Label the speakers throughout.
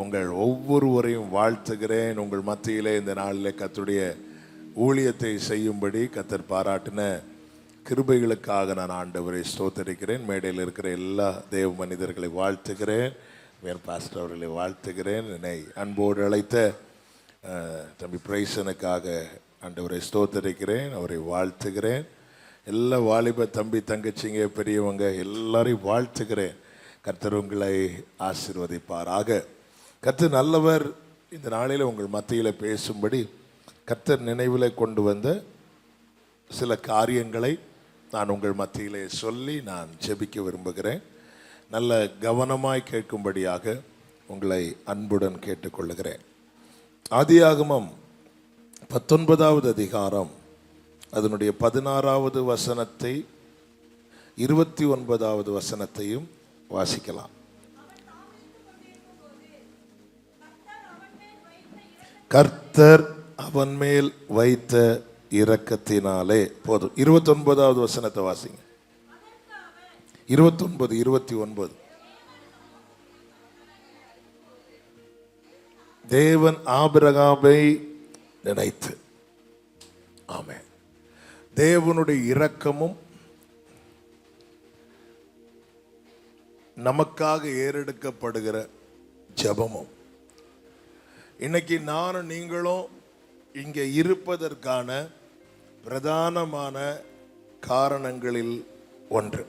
Speaker 1: உங்கள் ஒவ்வொருவரையும் வாழ்த்துகிறேன். உங்கள் மத்தியிலே இந்த நாளில் கர்த்தருடைய ஊழியத்தை செய்யும்படி கர்த்தர் பாராட்டின கிருபைகளுக்காக நான் ஆண்டவரை ஸ்தோத்தரிக்கிறேன். மேடையில் இருக்கிற எல்லா தேவ மனிதர்களை வாழ்த்துகிறேன். வேறு பாஸ்டர் அவர்களை வாழ்த்துகிறேன். என்னை அன்போடு அழைத்த தம்பி பிரைசனுக்காக ஆண்டவரை ஸ்தோத்தரிக்கிறேன், அவரை வாழ்த்துகிறேன். எல்லா வாலிப தம்பி தங்கச்சிங்க பெரியவங்க எல்லாரையும் வாழ்த்துகிறேன். கர்த்தர் உங்களை ஆசீர்வதிப்பாராக. கர்த்தர் நல்லவர். இந்த நாளில் உங்கள் மத்தியில் பேசும்படி கர்த்தர் நினைவில் கொண்டு வந்த சில காரியங்களை நான் உங்கள் மத்தியிலே சொல்லி நான் ஜெபிக்க விரும்புகிறேன். நல்ல கவனமாய் கேட்கும்படியாக உங்களை அன்புடன் கேட்டுக்கொள்ளுகிறேன். ஆதியாகமம் 19வது அதிகாரம் அதனுடைய 16வது வசனத்தை 29வது வசனத்தையும் வாசிக்கலாம். கர்த்தர் அவன் மேல் வைத்த இரக்கத்தினாலே போதும். 29வது வசனத்தை வாசிங்க. 29, 29. தேவன் ஆபிரகாமை நினைத்து. ஆமென். தேவனுடைய இரக்கமும் நமக்காக ஏறெடுக்கப்படுகிற ஜெபமும் இன்னைக்கு நானும் நீங்களும் இங்கே இருப்பதற்கான பிரதானமான காரணங்களில் ஒன்று.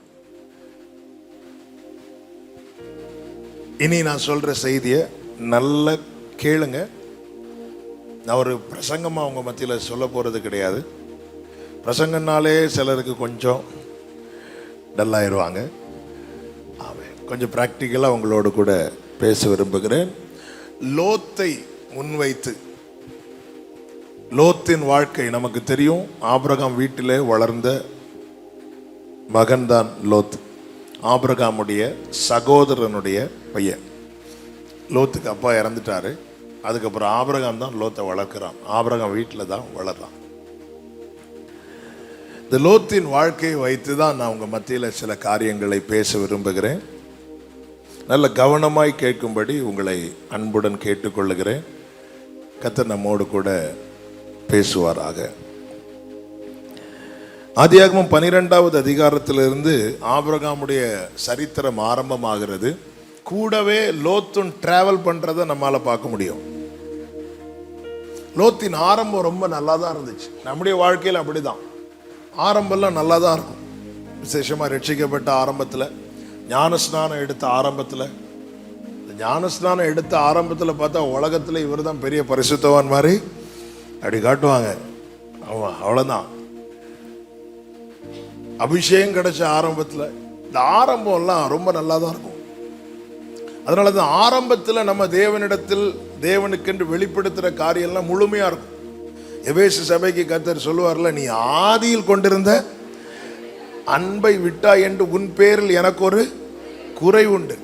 Speaker 1: இனி நான் சொல்ற செய்தியை நல்ல கேளுங்க. நான் ஒரு பிரசங்கமா அவங்க மத்தியில் சொல்ல போறது கிடையாது. பிரசங்கனாலே சிலருக்கு கொஞ்சம் டல்லாயிருவாங்க. கொஞ்சம் பிராக்டிக்கலாக உங்களோடு கூட பேச விரும்புகிறேன். லோத்தை முன்வைத்து, லோத்தின் வாழ்க்கை நமக்கு தெரியும். ஆபிரகாம் வீட்டிலே வளர்ந்த மகன்தான் லோத். ஆபிரகாமுடைய சகோதரனுடைய பையன். லோத்துக்கு அப்பா இறந்துட்டாரு. அதுக்கப்புறம் ஆபிரகாம் தான் லோத்தை வளர்க்கிறான். ஆபிரகாம் வீட்டில் தான் வளர்றான். இந்த லோத்தின் வாழ்க்கையை வைத்து தான் நான் உங்கள் மத்தியில் சில காரியங்களை பேச விரும்புகிறேன். நல்ல கவனமாய் கேட்கும்படி உங்களை அன்புடன் கேட்டுக்கொள்ளுகிறேன். கர்த்தர் நம்மோடு கூட பேசுவாராக. ஆதியாகமம் 12வது அதிகாரத்திலிருந்து ஆபிரகாமுடைய சரித்திரம் ஆரம்பமாகிறது. கூடவே லோத்துன் டிராவல் பண்றதை நம்மளால பார்க்க முடியும். லோத்தின் ஆரம்பம் ரொம்ப நல்லா தான் இருந்துச்சு. நம்முடைய வாழ்க்கையில் அப்படிதான். ஆரம்பம்லாம் நல்லா தான் இருக்கும். விசேஷமாக ரட்சிக்கப்பட்ட ஆரம்பத்தில், ஞானஸ்நானம் எடுத்த ஆரம்பத்தில், ஞானஸ்நானம் எடுத்த ஆரம்பத்தில் பார்த்தா உலகத்தில் இவர் தான் பெரிய பரிசுத்தவான் மாதிரி அப்படி காட்டுவாங்க. ஆமாம், அவ்வளோதான். அபிஷேகம் கிடைச்ச ஆரம்பத்தில் இந்த ஆரம்பம்லாம் ரொம்ப நல்லா தான் இருக்கும். அதனால தான் ஆரம்பத்தில் நம்ம தேவனிடத்தில் தேவனுக்கென்று வெளிப்படுத்துகிற காரியம்லாம் முழுமையாக இருக்கும். எபேசு சபைக்கு கர்த்தர் சொல்லுவார்ல, நீ ஆதியில் கொண்டிருந்த அன்பை விட்டா என்று உன் பேரில் எனக்கு ஒரு குறை உண்டு.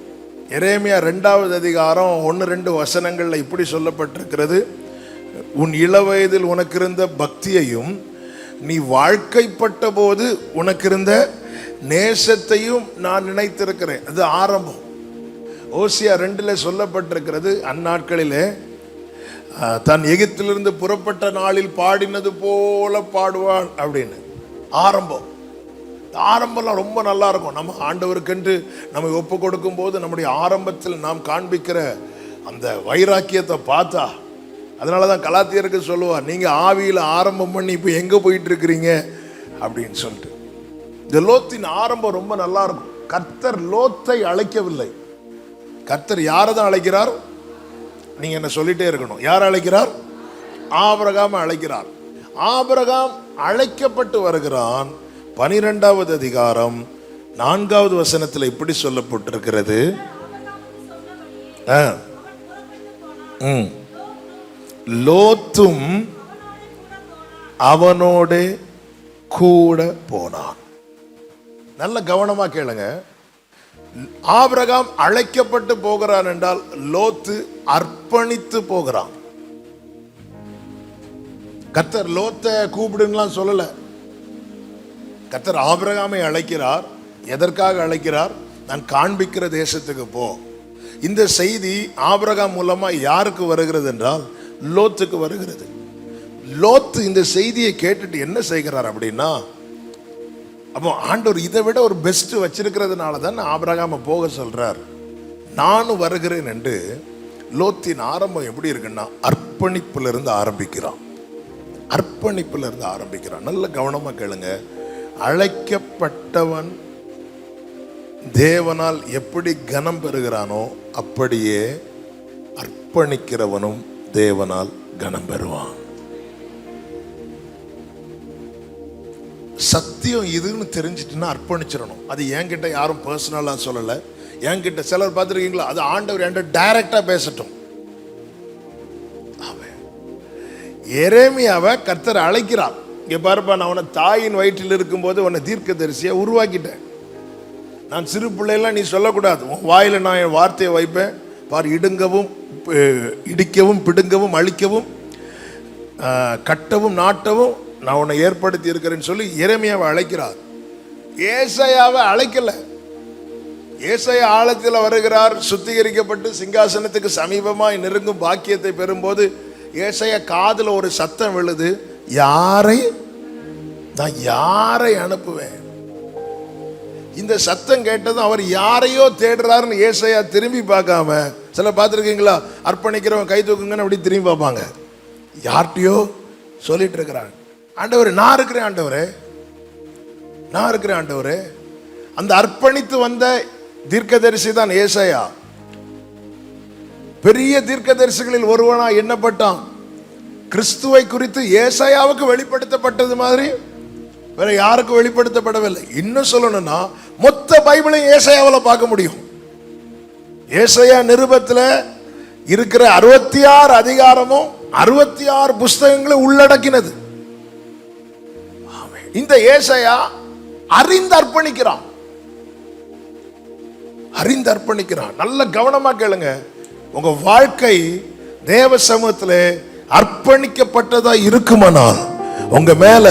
Speaker 1: எரேமியா 2வது அதிகாரம் 1-2 வசனங்கள்ல இப்படி சொல்லப்பட்டிருக்கிறது. உன் இளவயதில் உனக்கு இருந்த பக்தியையும் நீ வாழ்க்கைப்பட்ட போது உனக்கு இருந்த நேசத்தையும் நான் நினைத்திருக்கிறேன். அது ஆரம்பம். ஓசியா 2ல் சொல்லப்பட்டிருக்கிறது, அந்நாட்களிலே தன் எகிப்திலிருந்து புறப்பட்ட நாளில் பாடினது போல பாடுவாள் அப்படின்னு. ஆரம்பம். ஆரம்பம்லாம் ரொம்ப நல்லா இருக்கும். நம்ம ஆண்டவருக்கென்று நம்ம ஒப்பு கொடுக்கும் போது நம்முடைய ஆரம்பத்தில் நாம் காண்பிக்கிற அந்த வைராக்கியத்தை பார்த்தா, அதனால தான் கலாத்தியருக்கு சொல்லுவார், நீங்க ஆவியில் ஆரம்பம் பண்ணி இப்போ எங்க போயிட்டு இருக்கிறீங்க அப்படின்னு சொல்லிட்டு. இந்த லோத்தின் ஆரம்பம் ரொம்ப நல்லா இருக்கும். கர்த்தர் லோத்தை அழைக்கவில்லை. கர்த்தர் யாரை தான் அழைக்கிறார்? நீங்க என்ன சொல்லிட்டே இருக்கணும். யார் அழைக்கிறார்? ஆபிரகாம் அழைக்கிறார். ஆபிரகாம் அழைக்கப்பட்டு வருகிறான். 12வது அதிகாரம் 4வது வசனத்தில் இப்படி சொல்லப்பட்டிருக்கிறது, லோத்தும் அவனோட கூட போனான். நல்ல கவனமா கேளுங்க. ஆபிரகாம் அழைக்கப்பட்டு போகிறான் என்றால் லோத்து அர்ப்பணித்து போகிறான். கர்த்தர் லோத்தை கூப்பிடுன்னு சொல்லல. கர்த்தர் ஆபிரகாமை அழைக்கிறார். எதற்காக அழைக்கிறார்? நான் காண்பிக்கிற தேசத்துக்கு போ. இந்த செய்தி ஆபிரகாம் மூலமா யாருக்கு வருகிறது என்றால் லோத்துக்கு வருகிறது. லோத்து இந்த செய்தியை கேட்டுட்டு என்ன செய்கிறார் அப்படின்னா, அப்போ ஆண்டவர் இதை விட ஒரு பெஸ்ட் வச்சிருக்கிறதுனால தான் ஆபிரகாம போக சொல்றார். நானும் வருகிறேன் என்று லோத்தின் ஆரம்பம் எப்படி இருக்குன்னா அர்ப்பணிப்புல இருந்து ஆரம்பிக்கிறான். அர்ப்பணிப்புல இருந்து ஆரம்பிக்கிறான். நல்ல கவனமா கேளுங்க. அழைக்கப்பட்டவன் தேவனால் எப்படி கனம் பெறுகிறானோ அப்படியே அர்ப்பணிக்கிறவனும் தேவனால் கனம் பெறுவான். சத்தியம் இதுன்னு தெரிஞ்சிட்டுன்னா அர்ப்பணிச்சிடணும். அது என்கிட்ட யாரும் பர்சனலா சொல்லல. என்கிட்ட சிலர் பார்த்துருக்கீங்களா, அது ஆண்டவர் என்கிட்ட டைரக்டா பேசட்டும். எரேமியாவை கர்த்தர் அழைக்கிறார். இங்க பாருப்பா, நான் உன்னை தாயின் வயிற்றில் இருக்கும்போது உன்னை தீர்க்கதரிசியா உருவாக்கிட்டேன். நான் சிறு பிள்ளைலாம் நீ சொல்லக்கூடாது. உன் வாயில நான் என் வார்த்தையை வைப்பேன் பார். இடுங்கவும் இடிக்கவும் பிடுங்கவும் அழிக்கவும் கட்டவும் நாட்டவும் நான் உன்னை ஏற்படுத்தி இருக்கிறேன்னு சொல்லி எரேமியாவை அழைக்கிறார். ஏசாயாவை அழைக்கல. ஏசாயா ஆழத்தில் வருகிறார். சுத்திகரிக்கப்பட்டு சிங்காசனத்துக்கு சமீபமாய் நெருங்கும் பாக்கியத்தை பெறும்போது ஏசாயா காதுல ஒரு சத்தம் விழுது, நான் யாரை அனுப்புவேன்? இந்த சத்தம் கேட்டதும் அவர் யாரையோ தேடுறாருன்னு ஏசாயா திரும்பி பார்க்காம, சில பார்த்துருக்கீங்களா, அர்ப்பணிக்கிறவன் கை தூக்குங்கன்னு அப்படி திரும்பி பார்ப்பாங்க. யார்கிட்டயோ சொல்லிட்டு இருக்கிறாங்க, ஆண்டவரே நான் இருக்கிறேன், ஆண்டவரே நான் இருக்கிறேன், ஆண்டவரே. அந்த அர்ப்பணித்து வந்த தீர்க்கதரிசி தான் ஏசாயா. பெரிய தீர்க்கதரிசிகளில் ஒருவனா எண்ணப்பட்டான். கிறிஸ்துவை குறித்து ஏசாயாவுக்கு வெளிப்படுத்தப்பட்டது மாதிரி வேற யாருக்கும் வெளிப்படுத்தப்படவில்லை. இன்னும் சொல்லணும்னா மொத்த பைபிளையும் ஏசாயாவில் பார்க்க முடியும். ஏசாயா நிருபத்தில் இருக்கிற 66 அதிகாரமும் 66 புஸ்தகங்களும் உள்ளடக்கினது. இந்த ஏசாயா அறிந்து அர்ப்பணிக்கிறான். அறிந்து அர்ப்பணிக்கிறான். நல்ல கவனமா கேளுங்க. உங்க வாழ்க்கை தேவ சமூகத்தில் அர்ப்பணிக்கப்பட்டதா இருக்குமானால் உங்க மேல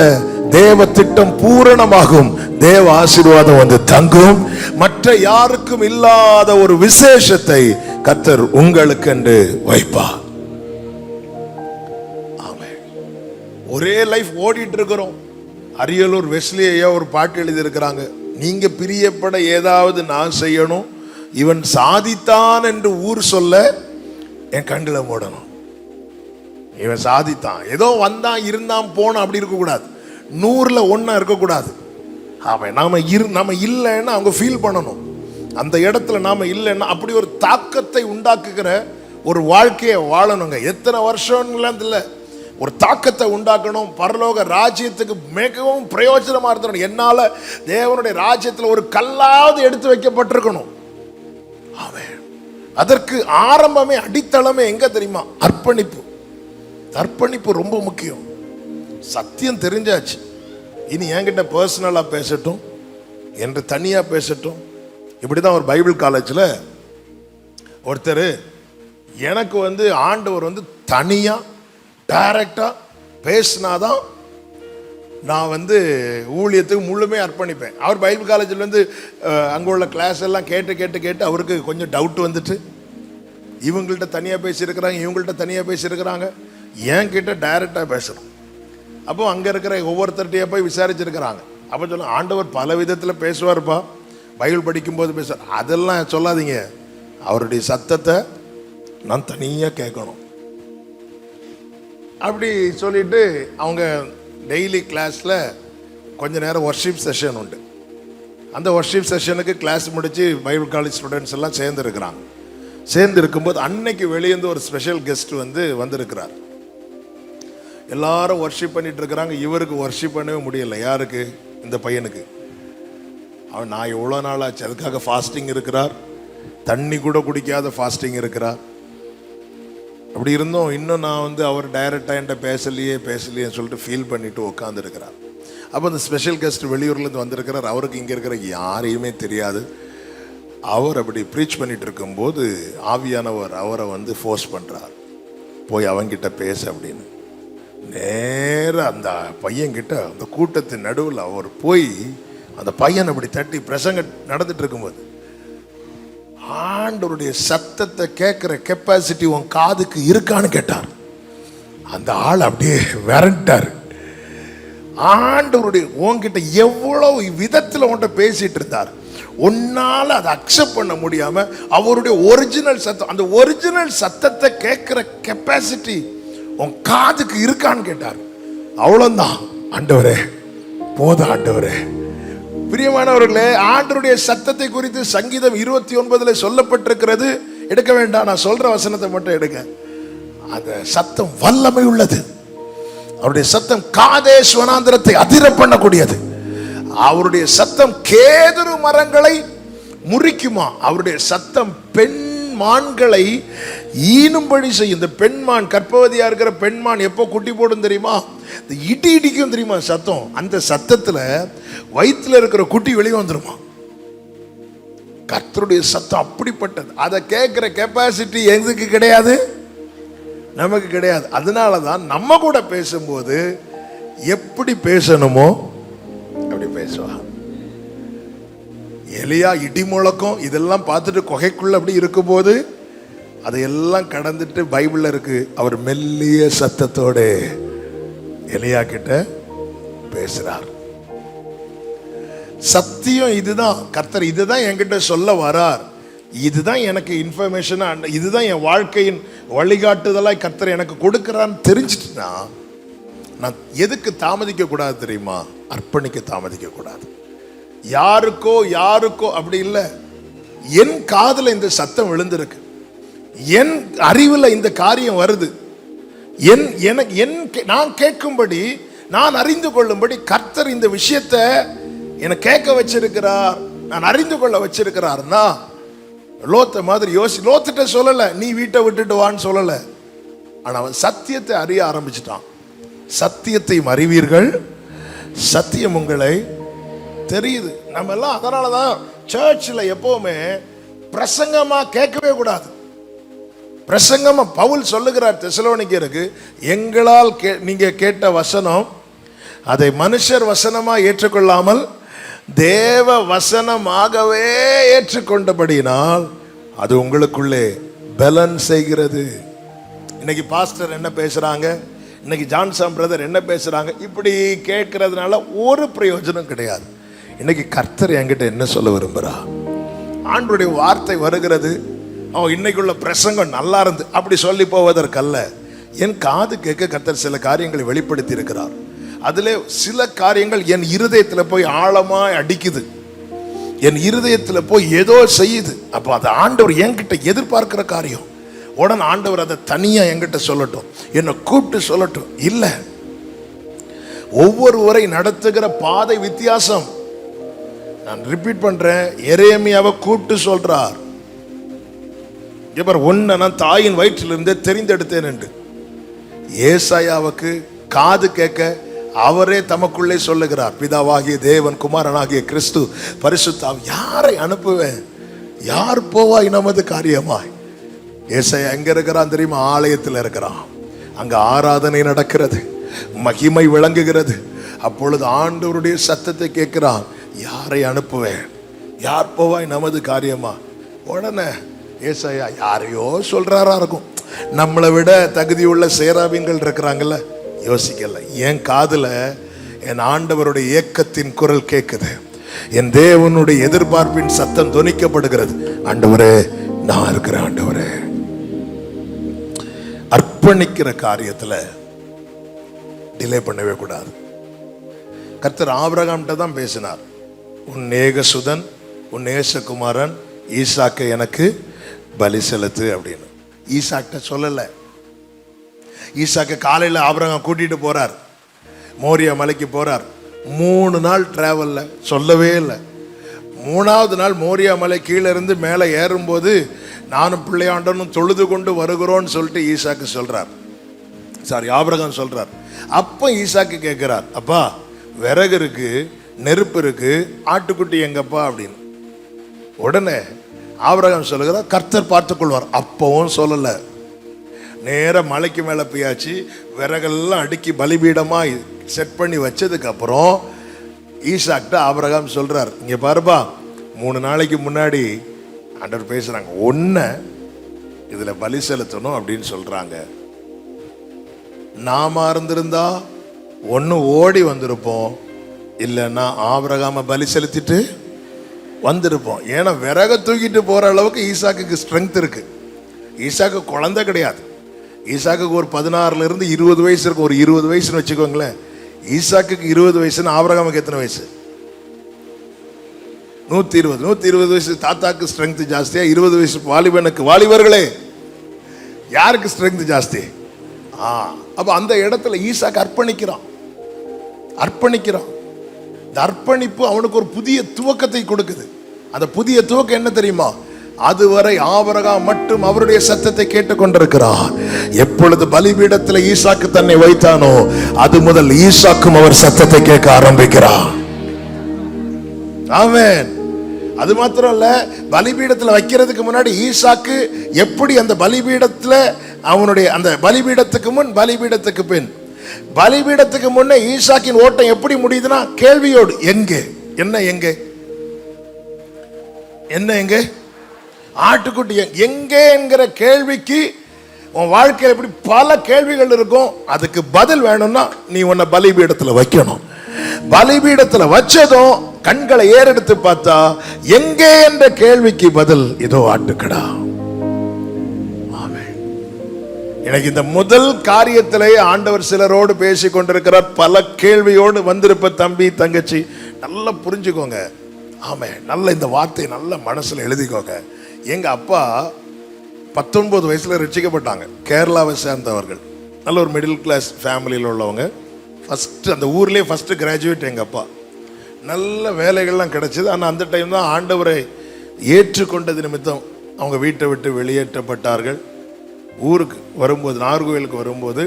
Speaker 1: தேவ திட்டம் பூரணமாகும். தேவ ஆசீர்வாதம் வந்து தங்கும். மற்ற யாருக்கும் இல்லாத ஒரு விசேஷத்தை கர்த்தர் உங்களுக்கு என்று வைப்பார். ஆமென். ஒரே லைஃப் ஓடிட்டு இருக்கிறோம். அரியலூர் வெஸ்லி ஐயா ஒரு பாட்டு எழுதி இருக்கிறாங்க. நீங்க பிரியப்பட ஏதாவது நான் செய்யணும், இவன் சாதித்தான் என்று ஊர் சொல்ல என் கண்களை மூடணும். இவன் சாதித்தான், ஏதோ வந்தான் இருந்தான் போனான் அப்படி இருக்கக்கூடாது. 100ல் 1 இருக்கக்கூடாது. அவன் நாம இல்லைன்னா அவங்க ஃபீல் பண்ணணும். அந்த இடத்துல நாம இல்லைன்னா அப்படி ஒரு தாக்கத்தை உண்டாக்குகிற ஒரு வாழ்க்கையை வாழணுங்க. எத்தனை வருஷம்லாம் இல்லை, ஒரு தாக்கத்தை உண்டாக்கணும். பரலோக ராஜ்யத்துக்கு மிகவும் பிரயோஜனமா இருக்கணும். என்னால தேவனுடைய ராஜ்யத்தில் ஒரு கல்லாவது எடுத்து வைக்கப்பட்டிருக்கணும். அவன் அதற்கு ஆரம்பமே அடித்தளமே எங்க தெரியுமா? அர்ப்பணிப்பு. அர்ப்பணிப்பு ரொம்ப முக்கியம். சத்தியம் தெரிஞ்சாச்சு. இனி என்கிட்ட பர்சனலா பேசட்டும், என்று தனியா பேசட்டும். இப்படிதான் ஒரு பைபிள் காலேஜில் ஒருத்தர் எனக்கு ஆண்டவர் தனியா டைரக்டா பேசினாதான் நான் ஊழியத்துக்கு முழுமையாக அர்ப்பணிப்பேன். அவர் பைபிள் காலேஜில் அங்கே உள்ள கிளாஸ் எல்லாம் கேட்டு கேட்டு கேட்டு அவருக்கு கொஞ்சம் டவுட் வந்துட்டு, இவங்கள்ட்ட தனியாக பேசியிருக்கிறாங்க, இவங்கள்ட்ட தனியாக பேசியிருக்கிறாங்க, என்கிட்ட டைரக்டாக பேசணும். அப்போ அங்கே இருக்கிற ஒவ்வொருத்தர்கிட்டையே போய் விசாரிச்சிருக்கிறாங்க. அப்போ சொல்ல, ஆண்டவர் பல விதத்தில் பேசுவார்ப்பா, பைபிள் படிக்கும்போது பேசுவார். அதெல்லாம் சொல்லாதீங்க, அவருடைய சத்தத்தை நான் தனியாக கேட்கணும் அப்படி சொல்லிட்டு அவங்க டெய்லி கிளாஸில் கொஞ்ச நேரம் ஒர்ஷிப் செஷன் உண்டு. அந்த ஒர்ஷிப் செஷனுக்கு கிளாஸ் முடித்து பைபிள் காலேஜ் ஸ்டூடெண்ட்ஸ் எல்லாம் சேர்ந்துருக்கிறாங்க. சேர்ந்து இருக்கும்போது அன்னைக்கு வெளியேந்து ஒரு ஸ்பெஷல் கெஸ்ட் வந்திருக்கிறார். எல்லாரும் ஒர்ஷிப் பண்ணிட்டு இருக்கிறாங்க. இவருக்கு ஒர்ஷிப் பண்ணவே முடியல. யாருக்கு? இந்த பையனுக்கு. அவன் நான் எவ்வளோ நாள் ஆச்சு அதுக்காக ஃபாஸ்டிங் இருக்கிறார். தண்ணி கூட குடிக்காத ஃபாஸ்டிங் இருக்கிறார். அப்படி இருந்தோம். இன்னும் நான் அவர் டைரக்டாக என்கிட்ட பேசலையேன்னு சொல்லிட்டு ஃபீல் பண்ணிட்டு உட்காந்துருக்கிறார். அப்போ அந்த ஸ்பெஷல் கெஸ்ட் வெளியூர்லேருந்து வந்திருக்கிறார். அவருக்கு இங்கே இருக்கிற யாரையுமே தெரியாது. அவர் அப்படி ப்ரீச் பண்ணிட்டு இருக்கும்போது ஆவியானவர் அவரை ஃபோர்ஸ் பண்ணுறார், போய் அவங்கிட்ட பேச அப்படின்னு. நேராக அந்த பையன்கிட்ட அந்த கூட்டத்தின் நடுவில் அவர் போய் அந்த பையன் அப்படி தட்டி பிரசங்க நடந்துட்டு இருக்கும்போது ஆண்டவருடைய சத்தத்தை கேட்கிற கெப்பாசிட்டி உன் காதுக்கு இருக்கான்னு கேட்டார். அந்த ஆள் அப்படியே விரண்டாரு. ஆண்டவருடைய உன்கிட்ட எவ்வளவு விதத்தில் உன்கிட்ட பேசிட்டு இருந்தார், உன்னால அதை அக்செப்ட் பண்ண முடியாம அவருடைய ஒரிஜினல் சத்தம், அந்த ஒரிஜினல் சத்தத்தை கேட்கிற கெப்பாசிட்டி உன் காதுக்கு இருக்கான்னு கேட்டார். அவ்வளவுதான். ஆண்டவரே போதும் ஆண்டவரே. பிரியமானவர்களே, ஆண்டவருடைய சத்தத்தை குறித்து சங்கீதம் 29 சொல்லப்பட்டிருக்கிறது. எடுக்க வேண்டாம், நான் சொல்ற வசனத்தை மட்டும் எடுக்க. அந்த சத்தம் வல்லமை உள்ளது. அவருடைய சத்தம் காதேஸ் வனாந்திரத்தை அதிர பண்ணக்கூடியது. அவருடைய சத்தம் கேதுரு மரங்களை முறிக்குமா. அவருடைய சத்தம் பெண் மான்களை ஈனும்படி செய்யும். இந்த பெண்மான், கர்ப்பவதியா இருக்கிற பெண்மான் எப்போ குட்டி போடும் தெரியுமா? இந்த இடி இடிக்கும் தெரியுமா சத்தம். அந்த சத்தத்துல வயிற்றுல இருக்கிற குட்டி வெளியே வந்துருமா. கர்த்தருடைய சத்தம் அப்படிப்பட்டது. அதை கேட்கிற கெப்பாசிட்டி எதுக்கு கிடையாது? நமக்கு கிடையாது. அதனாலதான் நம்ம கூட பேசும்போது எப்படி பேசணுமோ அப்படி பேசுவா. எலியா இடி முழக்கம் இதெல்லாம் பார்த்துட்டு குகைக்குள்ள அப்படி இருக்கும்போது அதையெல்லாம் கடந்துட்டு பைபிள்ல இருக்கு, அவர் மெல்லிய சத்தத்தோட எலியா கிட்ட பேசுறார். சத்தியம் இதுதான். கர்த்தர் இதுதான் என்கிட்ட சொல்ல வரார். இதுதான் எனக்கு இன்ஃபர்மேஷனா, இதுதான் என் வாழ்க்கையின் வழிகாட்டுதலாய் கர்த்தர் எனக்கு கொடுக்கிறான்னு தெரிஞ்சிட்டுனா நான் எதுக்கு தாமதிக்க கூடாது தெரியுமா? அர்ப்பணிக்க தாமதிக்க கூடாது. யாருக்கோ யாருக்கோ அப்படி இல்லை. என் காதுல இந்த சத்தம் விழுந்திருக்கு, என் அறிவில் இந்த காரியம் வருது, நான் கேட்கும்படி, நான் அறிந்து கொள்ளும்படி கர்த்தர் இந்த விஷயத்தை என்னை கேட்க வச்சிருக்கிறார், நான் அறிந்து கொள்ள வச்சிருக்கிறார்னா லோத்த மாதிரி லோத்திட்ட சொல்லல நீ வீட்டை விட்டுட்டு வான்னு சொல்லல. ஆனா அவன் சத்தியத்தை அறிய ஆரம்பிச்சிட்டான். சத்தியத்தையும் அறிவீர்கள், சத்தியம் உங்களை தெரியுது. நம்ம எல்லாம் அதனாலதான் சர்ச்சில் எப்பவுமே பிரசங்கமா கேட்கவே கூடாது. பிரசங்கமா பவுல் சொல்லுகிறார் தெசலோனிக்கருக்கு, எங்களால் நீங்க கேட்ட வசனம் அதை மனுஷர் வசனமா ஏற்றுக்கொள்ளாமல் தேவ வசனமாகவே ஏற்றுக்கொண்டபடியினால் அது உங்களுக்குள்ளே பலன் செய்கிறது. இன்னைக்கு பாஸ்டர் என்ன பேசுறாங்க, இன்னைக்கு ஜான்சன் பிரதர் என்ன பேசுறாங்க, இப்படி கேட்கறதுனால ஒரு பிரயோஜனம் கிடையாது. இன்னைக்கு கர்த்தர் என்கிட்ட என்ன சொல்ல விரும்புறா, ஆண்டவருடைய வார்த்தை வருகிறது, இன்னைக்குள்ள பிரசங்கம் நல்லா இருந்து அப்படி சொல்லி போவதற்கல்ல. என் காது கேட்க கர்த்தர் சில காரியங்களை வெளிப்படுத்தி இருக்கிறார். அதுல சில காரியங்கள் என் இருதயத்தில் போய் ஆழமாய் அடிக்குது, என் இருதயத்தில் போய் ஏதோ செய்யுது. அப்போ அதை ஆண்டவர் என்கிட்ட எதிர்பார்க்கிற காரியம். உடனே ஆண்டவர் அதை தனியா என்கிட்ட சொல்லட்டும், என்னை கூப்பிட்டு சொல்லட்டும். இல்ல, ஒவ்வொருவரை நடத்துகிற பாதை வித்தியாசம். நான் ரிப்பீட் பண்றேன், எரேமியாவை கூப்பிட்டு சொல்றார், உன்னை நான் தாயின் வயிற்றிலிருந்தே தெரிந்தெடுத்தேன் என்று. ஏசாயாவுக்கு காது கேட்க அவரே தமக்குள்ளே சொல்லுகிறார், பிதாவாகிய தேவன், குமாரனாகிய கிறிஸ்து, பரிசுத்தாவி, யாரை அனுப்புவேன், யார் போவாய் நமது காரியமாய். ஏசாயா எங்க இருக்கிறான் தெரியுமா? ஆலயத்தில் இருக்கிறான். அங்க ஆராதனை நடக்கிறது, மகிமை விளங்குகிறது. அப்பொழுது ஆண்டவருடைய சத்தத்தை கேட்கிறான், யாரை அனுப்புவேன், யார் போவாய் நமது காரியமா. உடனே ஏசாயா யாரையோ சொல்றாரா இருக்கும். நம்மளை விட தகுதியுள்ள சேராபீன்கள் இருக்கிறாங்கல்ல, யோசிக்கல. என் காதுல என் ஆண்டவருடைய ஏக்கத்தின் குரல் கேட்குது, என் தேவனுடைய எதிர்பார்ப்பின் சத்தம் தொனிக்கப்படுகிறது. ஆண்டவரே நான் இருக்கிறேன், ஆண்டவரே. அர்ப்பணிக்கிற காரியத்துல டிலே பண்ணவே கூடாது. கர்த்தர் ஆபிரகாம்கிட்ட தான் பேசினார், உன் ஏகசுதன், உன் நேசகுமாரன் ஈசாக்கை எனக்கு பலி செலுத்து அப்படின்னு. ஈசாக்கிட்ட சொல்லல. ஈசாக்கு காலையில் ஆபிரகாம் கூட்டிட்டு போறார், மோரியா மலைக்கு போறார். 3 நாள் டிராவல்ல, சொல்லவே இல்லை. 3ஆவது நாள் மோரியா மலை கீழே இருந்து மேலே ஏறும்போது, நானும் பிள்ளையாண்டனும் தொழுது கொண்டு வருகிறோன்னு சொல்லிட்டு ஈசாக்கு சொல்றார், ஆபிரகாம் சொல்றார். அப்ப ஈசாக்கு கேட்கிறார், அப்பா விறகு இருக்கு, நெருப்பு இருக்கு, ஆட்டுக்குட்டி எங்கப்பா அப்படின்னு. உடனே ஆபிரகாம் சொல்லுகிறார், கர்த்தர் பார்த்துக் கொள்வார். அப்பவும் சொல்லல. நேர மலைக்கு மேல போயாச்சு, விறகெல்லாம் அடுக்கி பலிபீடமா செட் பண்ணி வச்சதுக்கு அப்புறம் ஈசாக்கிட்ட ஆபிரகாம் சொல்றார், இங்க பாருப்பா, 3 நாளைக்கு முன்னாடி ஆண்டவர் பேசுறாங்க, ஒன்ன இதுல பலி செலுத்தணும் அப்படின்னு சொல்றாங்க. நாம இருந்திருந்தா ஒன்னு ஓடி வந்திருப்போம், இல்லைன்னா ஆபிரகாம பலி செலுத்திட்டு வந்திருப்போம். ஏன்னா விறக தூக்கிட்டு போற அளவுக்கு ஈசாக்கு ஸ்ட்ரென்த் இருக்கு. ஈசாக்கு குழந்தை கிடையாது. ஈசாக்கு ஒரு 16 இருந்து 20 வயசு இருக்கு. ஒரு 20 வயசுன்னு வச்சுக்கோங்களேன். ஈசாக்கு 20 வயசுன்னு ஆபிரகாமுக்கு எத்தனை வயசு? 120 வயசு. தாத்தாக்கு ஸ்ட்ரென்த் ஜாஸ்தியா? 20 வயசு வாலிபனுக்கு. வாலிபர்களே, யாருக்கு ஸ்ட்ரென்த் ஜாஸ்தி? அப்ப அந்த இடத்துல ஈசாக்கு அர்ப்பணிக்கிறான். இந்த அர்ப்பணிப்பு அவனுக்கு ஒரு புதிய துவக்கத்தை கொடுக்குது. அந்த புதிய துவக்கம் என்ன தெரியுமா? அதுவரை ஆபிரகாம் மட்டும் அவருடைய சத்தத்தை கேட்டுக்கொண்டிருக்கிறார். எப்பொழுது பலிபீடத்தில் ஈசாக்கு தன்னை வைத்தானோ அது முதல் ஈசாக்கும் அவர் சத்தத்தை கேட்க ஆரம்பிக்கிறார். ஆமென். அது மாத்திரம் இல்ல, பலிபீடத்தில் வைக்கிறதுக்கு முன்னாடி ஈசாக்கு எப்படி அந்த பலிபீடத்தில் அவனுடைய அந்த பலிபீடத்துக்கு முன் பலிபீடத்துக்கு பின், பலிபீடத்துக்கு முன்னே ஈசாக்கின் ஓட்டம் எப்படி முடியுதுன்னா கேள்வியோடு. எங்கே ஆட்டுக்குட்டி எங்கே என்கிற கேள்விக்கு உன் வாழ்க்கையில் எப்படி பல கேள்விகள் இருக்கும். அதுக்கு பதில் வேணும்னா நீ உன்னை பலிபீடத்தில் வைக்கணும். பலிபீடத்தில் வச்சதும் கண்களை ஏறெடுத்து பார்த்தா எங்கே என்ற கேள்விக்கு பதில் இதோ ஆட்டுக்கடா. எனக்கு இந்த முதல் காரியத்திலே ஆண்டவர் சிலரோடு பேசி கொண்டிருக்கிறார். பல கேள்வியோடு வந்திருப்ப தம்பி தங்கச்சி, நல்லா புரிஞ்சுக்கோங்க. ஆமே, நல்ல இந்த வார்த்தையை நல்ல மனசுல எழுதிக்கோங்க. எங்க அப்பா 19 வயசுல ரட்சிக்கப்பட்டாங்க. கேரளாவை சேர்ந்தவர்கள், நல்ல ஒரு மிடில் கிளாஸ் ஃபேமிலியில் உள்ளவங்க. அந்த ஊர்லேயே ஃபர்ஸ்ட் கிராஜுவேட் எங்க அப்பா. நல்ல வேலைகள்லாம் கிடைச்சது. ஆனால் அந்த டைம் தான் ஆண்டவரை ஏற்றுக்கொண்டது நிமித்தம் அவங்க வீட்டை விட்டு வெளியேற்றப்பட்டார்கள். ஊருக்கு வரும்போது, நாகர்கோவிலுக்கு வரும்போது,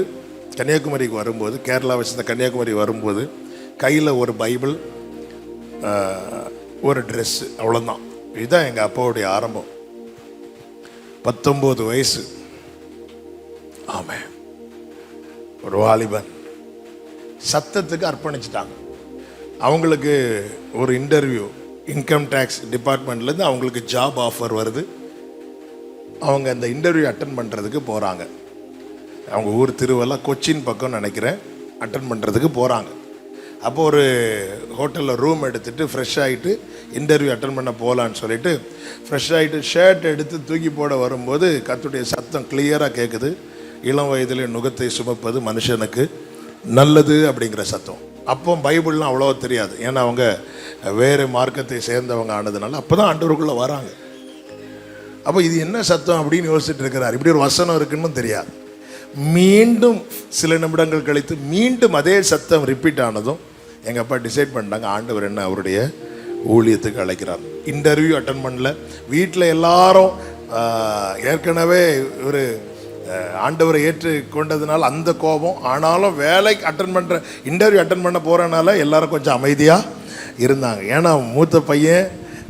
Speaker 1: கன்னியாகுமரிக்கு வரும்போது, கேரளாவை சேர்ந்த கன்னியாகுமரி வரும்போது கையில் ஒரு பைபிள், ஒரு ட்ரெஸ்ஸு, அவ்வளோதான். இதுதான் எங்கள் அப்பாவுடைய ஆரம்பம். 19 வயசு. ஆமாம், ஒரு வாலிபன் சத்தத்துக்கு அர்ப்பணிச்சிட்டாங்க. அவங்களுக்கு ஒரு இன்டர்வியூ, இன்கம் டேக்ஸ் டிபார்ட்மெண்ட்லேருந்து அவங்களுக்கு ஜாப் ஆஃபர் வருது. அவங்க அந்த இன்டர்வியூ அட்டன் பண்ணுறதுக்கு போகிறாங்க. அவங்க ஊர் திருவள்ளா, கொச்சின் பக்கம் நினைக்கிறேன், அட்டன் பண்ணுறதுக்கு போகிறாங்க. அப்போ ஒரு ஹோட்டலில் ரூம் எடுத்துகிட்டு ஃப்ரெஷ் ஆகிட்டு இன்டர்வியூ அட்டன் பண்ண போகலான்னு சொல்லிட்டு ஃப்ரெஷ் ஆகிட்டு ஷர்ட் எடுத்து தூக்கி போட வரும்போது கர்த்தருடைய சத்தம் கிளியராக கேட்குது. இளம் வயதிலே நுகத்தை சுமப்பது மனுஷனுக்கு நல்லது அப்படிங்கிற சத்தம். அப்போ பைபிள்லாம் அவ்வளோவா தெரியாது, ஏன்னா அவங்க வேறு மார்க்கத்தை சேர்ந்தவங்க ஆனதுனால. அப்போ தான் ஆண்டவருக்குள்ளே வராங்க. அப்போ இது என்ன சத்தம் அப்படின்னு யோசிச்சுட்டு இருக்கிறார். இப்படி ஒரு வசனம் இருக்குன்னு தெரியாது. மீண்டும் சில நிமிடங்கள் கழித்து மீண்டும் அதே சத்தம் ரிப்பீட் ஆனதும் எங்கள் அப்பா டிசைட் பண்ணிட்டாங்க, ஆண்டவர் என்ன அவருடைய ஊழியத்துக்கு அழைக்கிறார். இன்டர்வியூ அட்டன் பண்ணல. வீட்டில் எல்லாரும் ஏற்கனவே ஒரு ஆண்டவரை ஏற்று கொண்டதுனால அந்த கோபம். ஆனாலும் வேலைக்கு இன்டர்வியூ அட்டன் பண்ண போகிறனால எல்லாரும் கொஞ்சம் அமைதியாக இருந்தாங்க. ஏன்னா மூத்த பையன்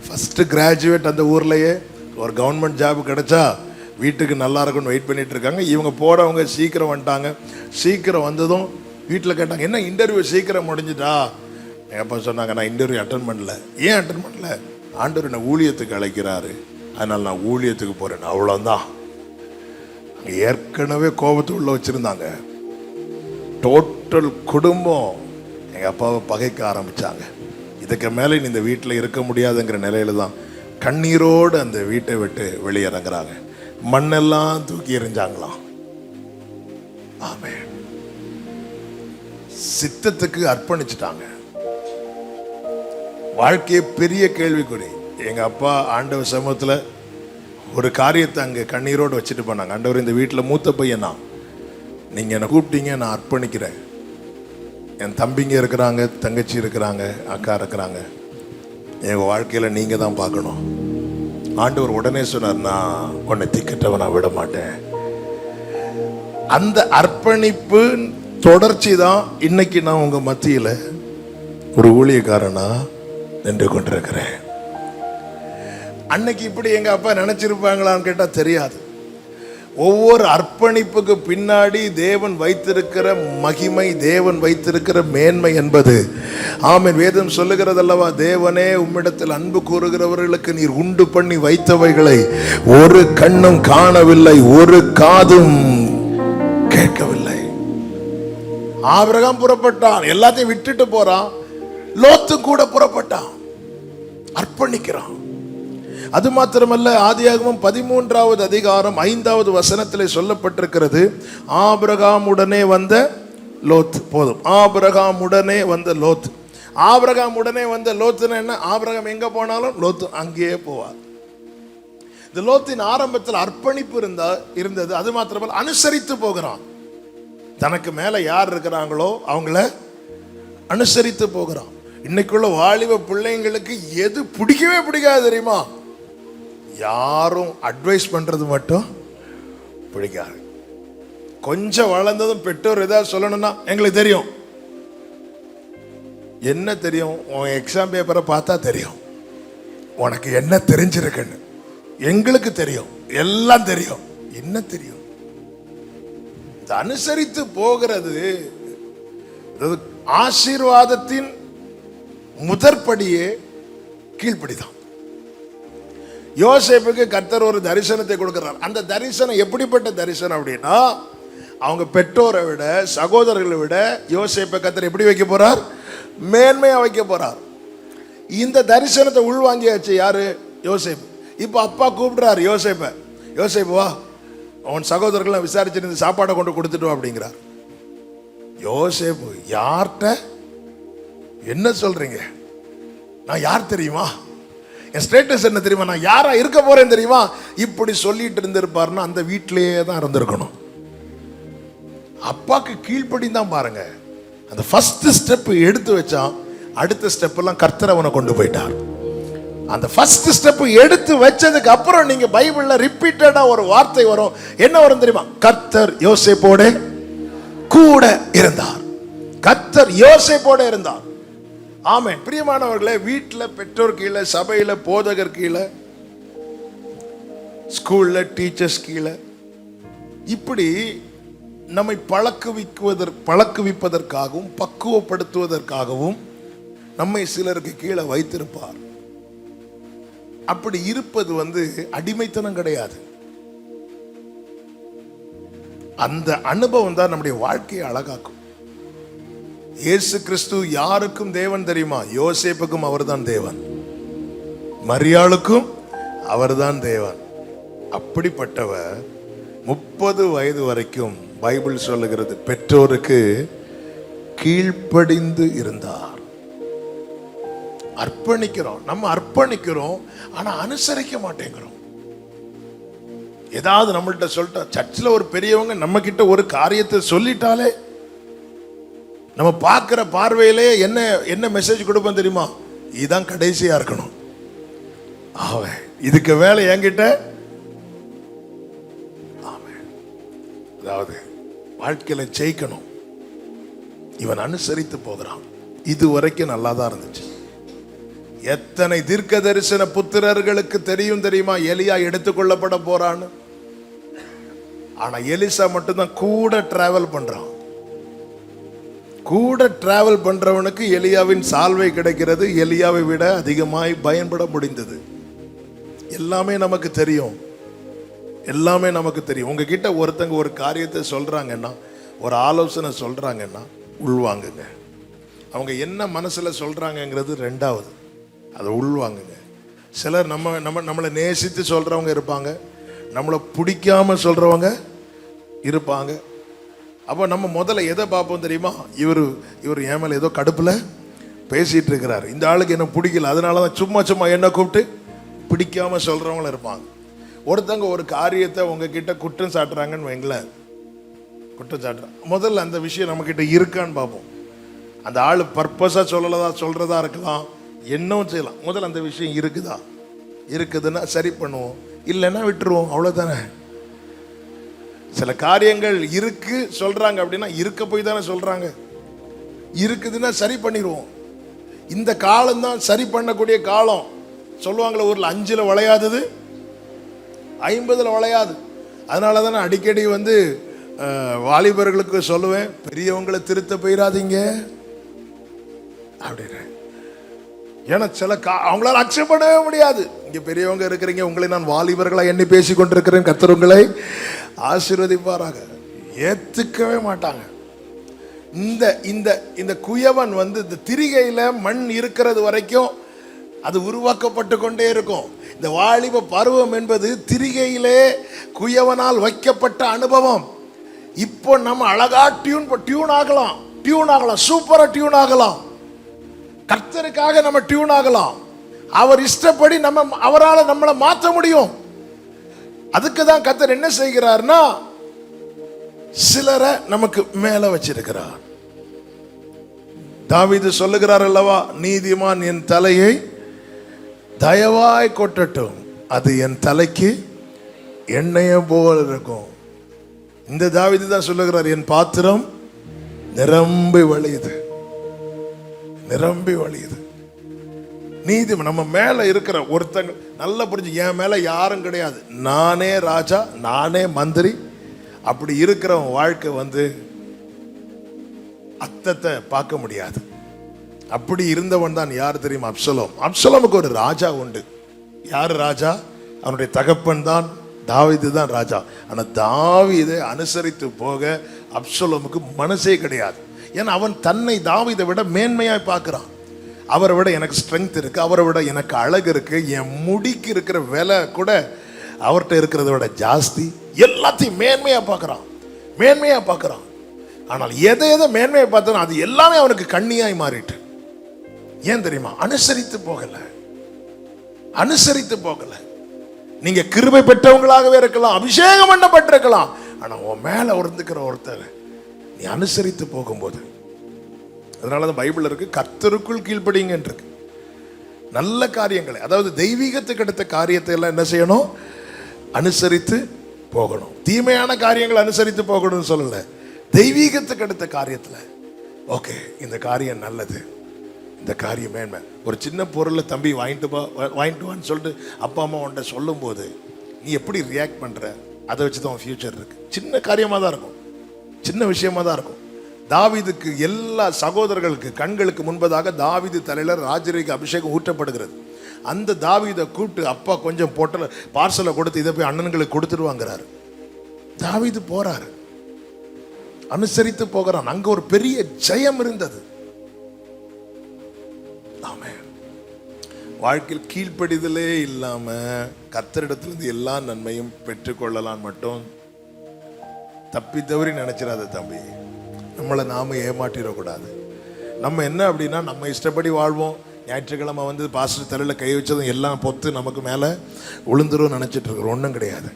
Speaker 1: ஃபஸ்ட்டு கிராஜுவேட், அந்த ஊர்லேயே ஒரு கவர்மெண்ட் ஜாப் கிடைச்சா வீட்டுக்கு நல்லா இருக்கும்னு வெயிட் பண்ணிட்டு இருக்காங்க. இவங்க போகிறவங்க சீக்கிரம் வந்துட்டாங்க. சீக்கிரம் வந்ததும் வீட்டில் கேட்டாங்க, என்ன இன்டர்வியூ சீக்கிரம் முடிஞ்சுட்டா? எங்கள் அப்பா சொன்னாங்க, நான் இன்டர்வியூ அட்டன் பண்ணல. ஏன் அட்டன் பண்ணல? ஆண்டவர் என்னை ஊழியத்துக்கு அழைக்கிறாரு, அதனால் நான் ஊழியத்துக்கு போகிறேன், அவ்வளோதான். ஏற்கனவே கோபத்தை உள்ள வச்சுருந்தாங்க. டோட்டல் குடும்பம் எங்கள் அப்பாவை பகைக்க ஆரம்பித்தாங்க. இதுக்கு மேலே இந்த வீட்டில் இருக்க முடியாதுங்கிற நிலையில தான் கண்ணீரோடு அந்த வீட்டை விட்டு வெளியிறங்குறாங்க. மண்ணெல்லாம் தூக்கி எறிஞ்சாங்களாம். ஆமென். சித்தத்துக்கு அர்ப்பணிச்சுட்டாங்க. வாழ்க்கையே பெரிய கேள்விக்குறி. எங்க அப்பா ஆண்டவர் சமூகத்துல ஒரு காரியத்தை அங்கே கண்ணீரோடு வச்சுட்டு போனாங்க. ஆண்டவர், இந்த வீட்டில் மூத்த பையனா, நீங்க என்னை கூப்பிட்டீங்க, நான் அர்ப்பணிக்கிறேன். என் தம்பிங்க இருக்கிறாங்க, தங்கச்சி இருக்கிறாங்க, அக்கா இருக்கிறாங்க, எங்க வாழ்க்கையில நீங்க தான் பார்க்கணும். ஆண்டவர் உடனே சொன்னார், நான் உன்னை திக்கட்டவனா விட மாட்டேன். அந்த அர்ப்பணிப்பு தொடர்ச்சி தான் இன்னைக்கு நான் உங்க மத்தியில ஒரு ஊழியக்காரனா நின்று கொண்டிருக்கிறேன். அன்னைக்கு இப்படி எங்க அப்பா நினைச்சிருப்பாங்களான்னு கேட்டா தெரியாது. ஒவ்வொரு அர்ப்பணிப்புக்கு பின்னாடி தேவன் வைத்திருக்கிற மகிமை, தேவன் வைத்திருக்கிற மேன்மை என்பது, ஆமென், வேதம் சொல்லுகிறது அல்லவா, தேவனே உம்மிடத்தில் அன்பு கூறுகிறவர்களுக்கு நீர் உண்டு பண்ணி வைத்தவைகளை ஒரு கண்ணும் காணவில்லை, ஒரு காதும் கேட்கவில்லை. ஆபிரகாம் புறப்பட்டான், எல்லாத்தையும் விட்டுட்டு போறான். லோத்து கூட புறப்பட்டான், அர்ப்பணிக்கிறான். அது மாத்திரமல்ல, ஆதியாகமம் 13வது அதிகாரம் 5வது வசனத்திலே சொல்லப்பட்டிருக்கிறது, ஆபிரகாமுடனே வந்த லோத். போதும், ஆபிரகாமுடனே வந்த லோத். ஆபிரகாமுடனே வந்த லோத்துன்னு என்ன? ஆபிரகாம் எங்க போனாலும் லோத்து அங்கேயே போவார். இந்த லோத்தின் ஆரம்பத்தில் அர்ப்பணிப்பு இருந்தது. அது மாத்திரமல்ல, அனுசரித்து போகிறான். தனக்கு மேல யார் இருக்கிறாங்களோ அவங்கள அனுசரித்து போகிறான். இன்னைக்குள்ள வாலிப பிள்ளைங்களுக்கு எது பிடிக்கவே பிடிக்காது தெரியுமா? யாரும் அட்வைஸ் பண்றது மட்டும் பிடிக்காது. கொஞ்சம் வளர்ந்ததும் பெற்றோர் ஏதாவது சொல்லணும்னா, எங்களுக்கு தெரியும். என்ன தெரியும்? உன் எக்ஸாம் பேப்பரை பார்த்தா தெரியும் உனக்கு என்ன தெரிஞ்சிருக்குன்னு. எங்களுக்கு தெரியும், எல்லாம் தெரியும். என்ன தெரியும்? இந்த அனுசரித்து போகிறது ஆசீர்வாதத்தின் முதற்படியே கீழ்ப்படிதான். யோசேப்புக்கு கர்த்தர் ஒரு தரிசனத்தை கொடுக்கிறார். அந்த தரிசனம் எப்படிப்பட்ட தரிசனம் அப்படின்னா, அவங்க பெற்றோரை விட, சகோதரர்களை விட யோசேப்பை கர்த்தர் எப்படி வைக்க போறார்? மேன்மையா வைக்க போறார். இந்த தரிசனத்தை உள்வாங்கியாச்சு யாரு? யோசேப்பு. இப்போ அப்பா கூப்பிடுறாரு யோசேப்பை, யோசேப்பு வா, அவன் சகோதரர்களை விசாரிச்சிருந்து சாப்பாடை கொண்டு கொடுத்துட்டு அப்படிங்கிறார். யோசேப்பு, யார்கிட்ட என்ன சொல்றீங்க? நான் யார் தெரியுமா? என் ஸ்டேட்டஸ் என்ன தெரியுமா? நான் யாரா இருக்க போறேன் தெரியுமா? இப்படி சொல்லிட்டு இருந்திருப்பாருன்னா அந்த வீட்டிலேயே தான் இருந்திருக்கணும். அப்பாக்கு கீழ்ப்படி தான் பாருங்க. அந்த ஃபர்ஸ்ட் ஸ்டெப் எடுத்து வச்சான். அடுத்த ஸ்டெப் எல்லாம் கர்த்தர் அவனை கொண்டு போயிட்டார். அந்த ஃபர்ஸ்ட் ஸ்டெப் எடுத்து வச்சதுக்கு அப்புறம் நீங்க பைபிள்ல ரிப்பீட்டடா ஒரு வார்த்தை வரும். என்ன வரும் தெரியுமா? கர்த்தர் யோசேப்போட கூட இருந்தார். கர்த்தர் யோசேப்போட இருந்தார். ஆமென். பிரியமானவர்களே, வீட்டில் பெற்றோர் கீழே, சபையில் போதகர் கீழே, ஸ்கூல்ல டீச்சர்ஸ் கீழே, இப்படி நம்மை பழக்குவிப்பதற்காகவும் பக்குவப்படுத்துவதற்காகவும் நம்மை சிலருக்கு கீழே வைத்திருப்பார். அப்படி இருப்பது அடிமைத்தனம் கிடையாது. அந்த அனுபவம் தான் நம்முடைய வாழ்க்கையை அழகாக்கும். இயேசு கிறிஸ்து யாருக்கும் தேவன் தெரியுமா? யோசேப்புக்கும் அவர்தான் தேவன், மரியாளுக்கும் அவர்தான் தேவன். அப்படிப்பட்டவர் 30 வயது வரைக்கும் பைபிள் சொல்லுகிறது பெற்றோருக்கு கீழ்ப்படிந்து இருந்தார். அர்ப்பணிக்கிறோம், நம்ம அர்ப்பணிக்கிறோம், ஆனா அனுசரிக்க மாட்டேங்கிறோம். ஏதாவது நம்மள்கிட்ட சொல்லிட்டா, சர்ச்சில் ஒரு பெரியவங்க நம்ம கிட்ட ஒரு காரியத்தை சொல்லிட்டாலே நம்ம பார்க்கிற பார்வையிலே என்ன மெசேஜ் கொடுப்போம் தெரியுமா? இதுதான் கடைசியா இருக்கணும், அவன் இதுக்கு வேலை என்கிட்ட. அதாவது வாழ்க்கையில ஜெயிக்கணும். இவன் அனுசரித்து போகிறான். இது வரைக்கும் நல்லா தான் இருந்துச்சு. எத்தனை தீர்க்க தரிசன புத்திரர்களுக்கு தெரியும் தெரியுமா எலியா எடுத்துக்கொள்ளப்பட போறான்னு? ஆனா எலிசா மட்டும்தான் கூட டிராவல் பண்றான். கூட டிராவல் பண்றவனுக்கு எலியாவின் சால்வை கிடைக்கிறது. எலியாவை விட அதிகமாய் பயன்பட முடிந்தது. எல்லாமே நமக்கு தெரியும், எல்லாமே நமக்கு தெரியும். உங்ககிட்ட ஒருத்தங்க ஒரு காரியத்தை சொல்றாங்கன்னா, ஒரு ஆலோசனை சொல்றாங்கன்னா உள்வாங்குங்க. அவங்க என்ன மனசுல சொல்றாங்கங்கிறது ரெண்டாவது, அதை உள்வாங்குங்க. சிலர் நம்மளை நேசித்து சொல்றவங்க இருப்பாங்க, நம்மளை பிடிக்காம சொல்றவங்க இருப்பாங்க. அப்போ நம்ம முதல்ல எதை பார்ப்போம் தெரியுமா? இவர் என் மேலே ஏதோ கடுப்புல பேசிட்டு இருக்கிறார், இந்த ஆளுக்கு என்ன பிடிக்கல, அதனால தான் சும்மா என்ன கூப்பிட்டு பிடிக்காம சொல்றவங்களும் இருப்பாங்க. ஒருத்தங்க ஒரு காரியத்தை உங்ககிட்ட குற்றம் சாட்டுறாங்கன்னு வைங்களேன், குற்றம் சாட்டுறாங்க, முதல்ல அந்த விஷயம் நம்ம கிட்ட இருக்கான்னு பார்ப்போம். அந்த ஆள் பர்பஸா சொல்றதா இருக்கலாம், என்னவும் செய்யலாம். முதல்ல அந்த விஷயம் இருக்குதுன்னா சரி பண்ணுவோம், இல்லைன்னா விட்டுருவோம், அவ்வளவுதானே. சில காரியங்கள் இருக்கு சொல்றாங்க அப்படின்னா இருக்க போய் தானே சொல்றாங்க. இருக்குதுன்னா சரி பண்ணிடுவோம். இந்த காலம் தான் சரி பண்ணக்கூடிய காலம். சொல்லுவாங்களே ஊர்ல 5ல் வளையாதது 50ல் வளையாது. அதனால தான் நான் அடிக்கடி வாலிபர்களுக்கு சொல்லுவேன், பெரியவங்களை திருத்த போயிடாதீங்க அப்படின்னு. ஏன்னா சில அவங்களால அக்செப்ட் பண்ணவே முடியாது. இங்க பெரியவங்க இருக்கிறீங்க, உங்களை நான் வாலிபர்களா எண்ணி பேசி கொண்டிருக்கிறேன், கர்த்தர் உங்களை ஆசீர்வதிப்பாராக. ஏத்துக்கவே மாட்டாங்க. இந்த இந்த இந்த குயவன் இந்த திரிகையில மண் இருக்கிறது வரைக்கும் அது உருவாக்கப்பட்டு கொண்டே இருக்கும். இந்த வாலிப பருவம் என்பது திரிகையிலே குயவனால் வைக்கப்பட்ட அனுபவம். இப்போ நம்ம அழகா டியூன் ஆகலாம், சூப்பரா டியூன் ஆகலாம், கர்த்தருக்காக நம்ம டியூன் ஆகலாம். அவர் இஷ்டப்படி அவரால் நம்மளை மாற்ற முடியும். அதுக்கு தான் கர்த்தர் என்ன செய்கிறார்னா, சிலரை நமக்கு மேல வச்சிருக்கிறார். தாவீது சொல்லுகிறார் அல்லவா, நீதிமான் என் தலையை தயவாய் கொட்டட்டும், அது என் தலைக்கு எண்ணெயை போல் இருக்கும். இந்த தாவீது தான் சொல்லுகிறார், என் பாத்திரம் நிரம்பி வழியுது. நீதி நம்ம மேல இருக்கிற ஒருத்தங்க நல்லா புரிஞ்சு, என் மேல யாரும் கிடையாது, நானே ராஜா, நானே மந்திரி, அப்படி இருக்கிறவன் வாழ்க்கை அத்தத்தை பார்க்க முடியாது. அப்படி இருந்தவன் தான் யார் தெரியுமா? அப்சலோம். அப்சலோமுக்கு ஒரு ராஜா உண்டு. யார் ராஜா? அவனுடைய தகப்பன் தான் தாவீது தான் ராஜா. ஆனா தாவீதை அனுசரித்து போக அப்சலோமுக்கு மனசே கிடையாது. ஏன்னா அவன் தன்னை தாவீதை விட மேன்மையாய் பார்க்கிறான். அவரை விட எனக்கு ஸ்ட்ரென்த் இருக்கு, அவரை விட எனக்கு அழகு இருக்கு, என் முடிக்கு இருக்கிற விலை கூட அவர்கிட்ட இருக்கிறத விட ஜாஸ்தி. எல்லாத்தையும் மேன்மையா பார்க்கிறான். ஆனால் எதை மேன்மையை பார்த்தானோ அது எல்லாமே அவனுக்கு கண்ணியாய் மாறிட்டு. ஏன் தெரியுமா? அனுசரித்து போகல. நீங்க கிருபை பெற்றவங்களாகவே இருக்கலாம், அபிஷேகம் பண்ணப்பட்டிருக்கலாம், ஆனா உன் மேல ஒருந்துக்கிற ஒருத்தர் நீ அனுசரித்து போகும்போது, அதனாலதான் பைபிள் இருக்கு, கர்த்தருக்குள் கீழ்ப்படிங்க இருக்கு. நல்ல காரியங்களை, அதாவது தெய்வீகத்துக்கு அடுத்த காரியத்தை எல்லாம் என்ன செய்யணும்? அனுசரித்து போகணும். தீமையான காரியங்களை அனுசரித்து போகணும்னு சொல்லல, தெய்வீகத்துக்கு அடுத்த காரியத்துல ஓகே, இந்த காரியம் நல்லது, இந்த காரியம் மேன்மை. ஒரு சின்ன பொருளை தம்பி வாங்கிட்டு வான்னு சொல்லிட்டு அப்பா அம்மா உன்ட்ட சொல்லும் போது நீ எப்படி ரியாக்ட் பண்ற, அதை வச்சுதான் உன் ஃபியூச்சர் இருக்கு. சின்ன காரியமா தான் இருக்கும், சின்ன விஷயமா தான் இருக்கும். தாவீதுக்கு எல்லா சகோதரர்களுக்கு கண்களுக்கு முன்பதாக தாவீது தலையில ராஜரீக அபிஷேகம் ஊற்றப்படுகிறது. அந்த தாவீதை கூப்பிட்டு அப்பா கொஞ்சம் போட்டல பார்சலை கொடுத்து இதை போய் அண்ணன்களுக்கு கொடுத்துருவாங்கிறாரு. தாவீது போறாரு, அனுசரித்து போகிறான். அங்க ஒரு பெரிய ஜெயம் இருந்தது. வாழ்க்கையில் கீழ்ப்படிதலே இல்லாம கர்த்தரிடத்திலிருந்து எல்லா நன்மையும் பெற்றுக்கொள்ளலாம் மட்டும் தப்பி தவறி நினைச்சிடாத தம்பி. நம்மளை நாம ஏமாற்றிடக்கூடாது. நம்ம என்ன அப்படின்னா, நம்ம இஷ்டப்படி வாழ்வோம். ஞாயிற்றுக்கிழமை பாஸ்டர் தலையில கை வச்சதும் எல்லாம் பொத்து நமக்கு மேல விழுந்துரும் நினைச்சிட்டு இருக்கிறோம். ஒன்றும் கிடையாது.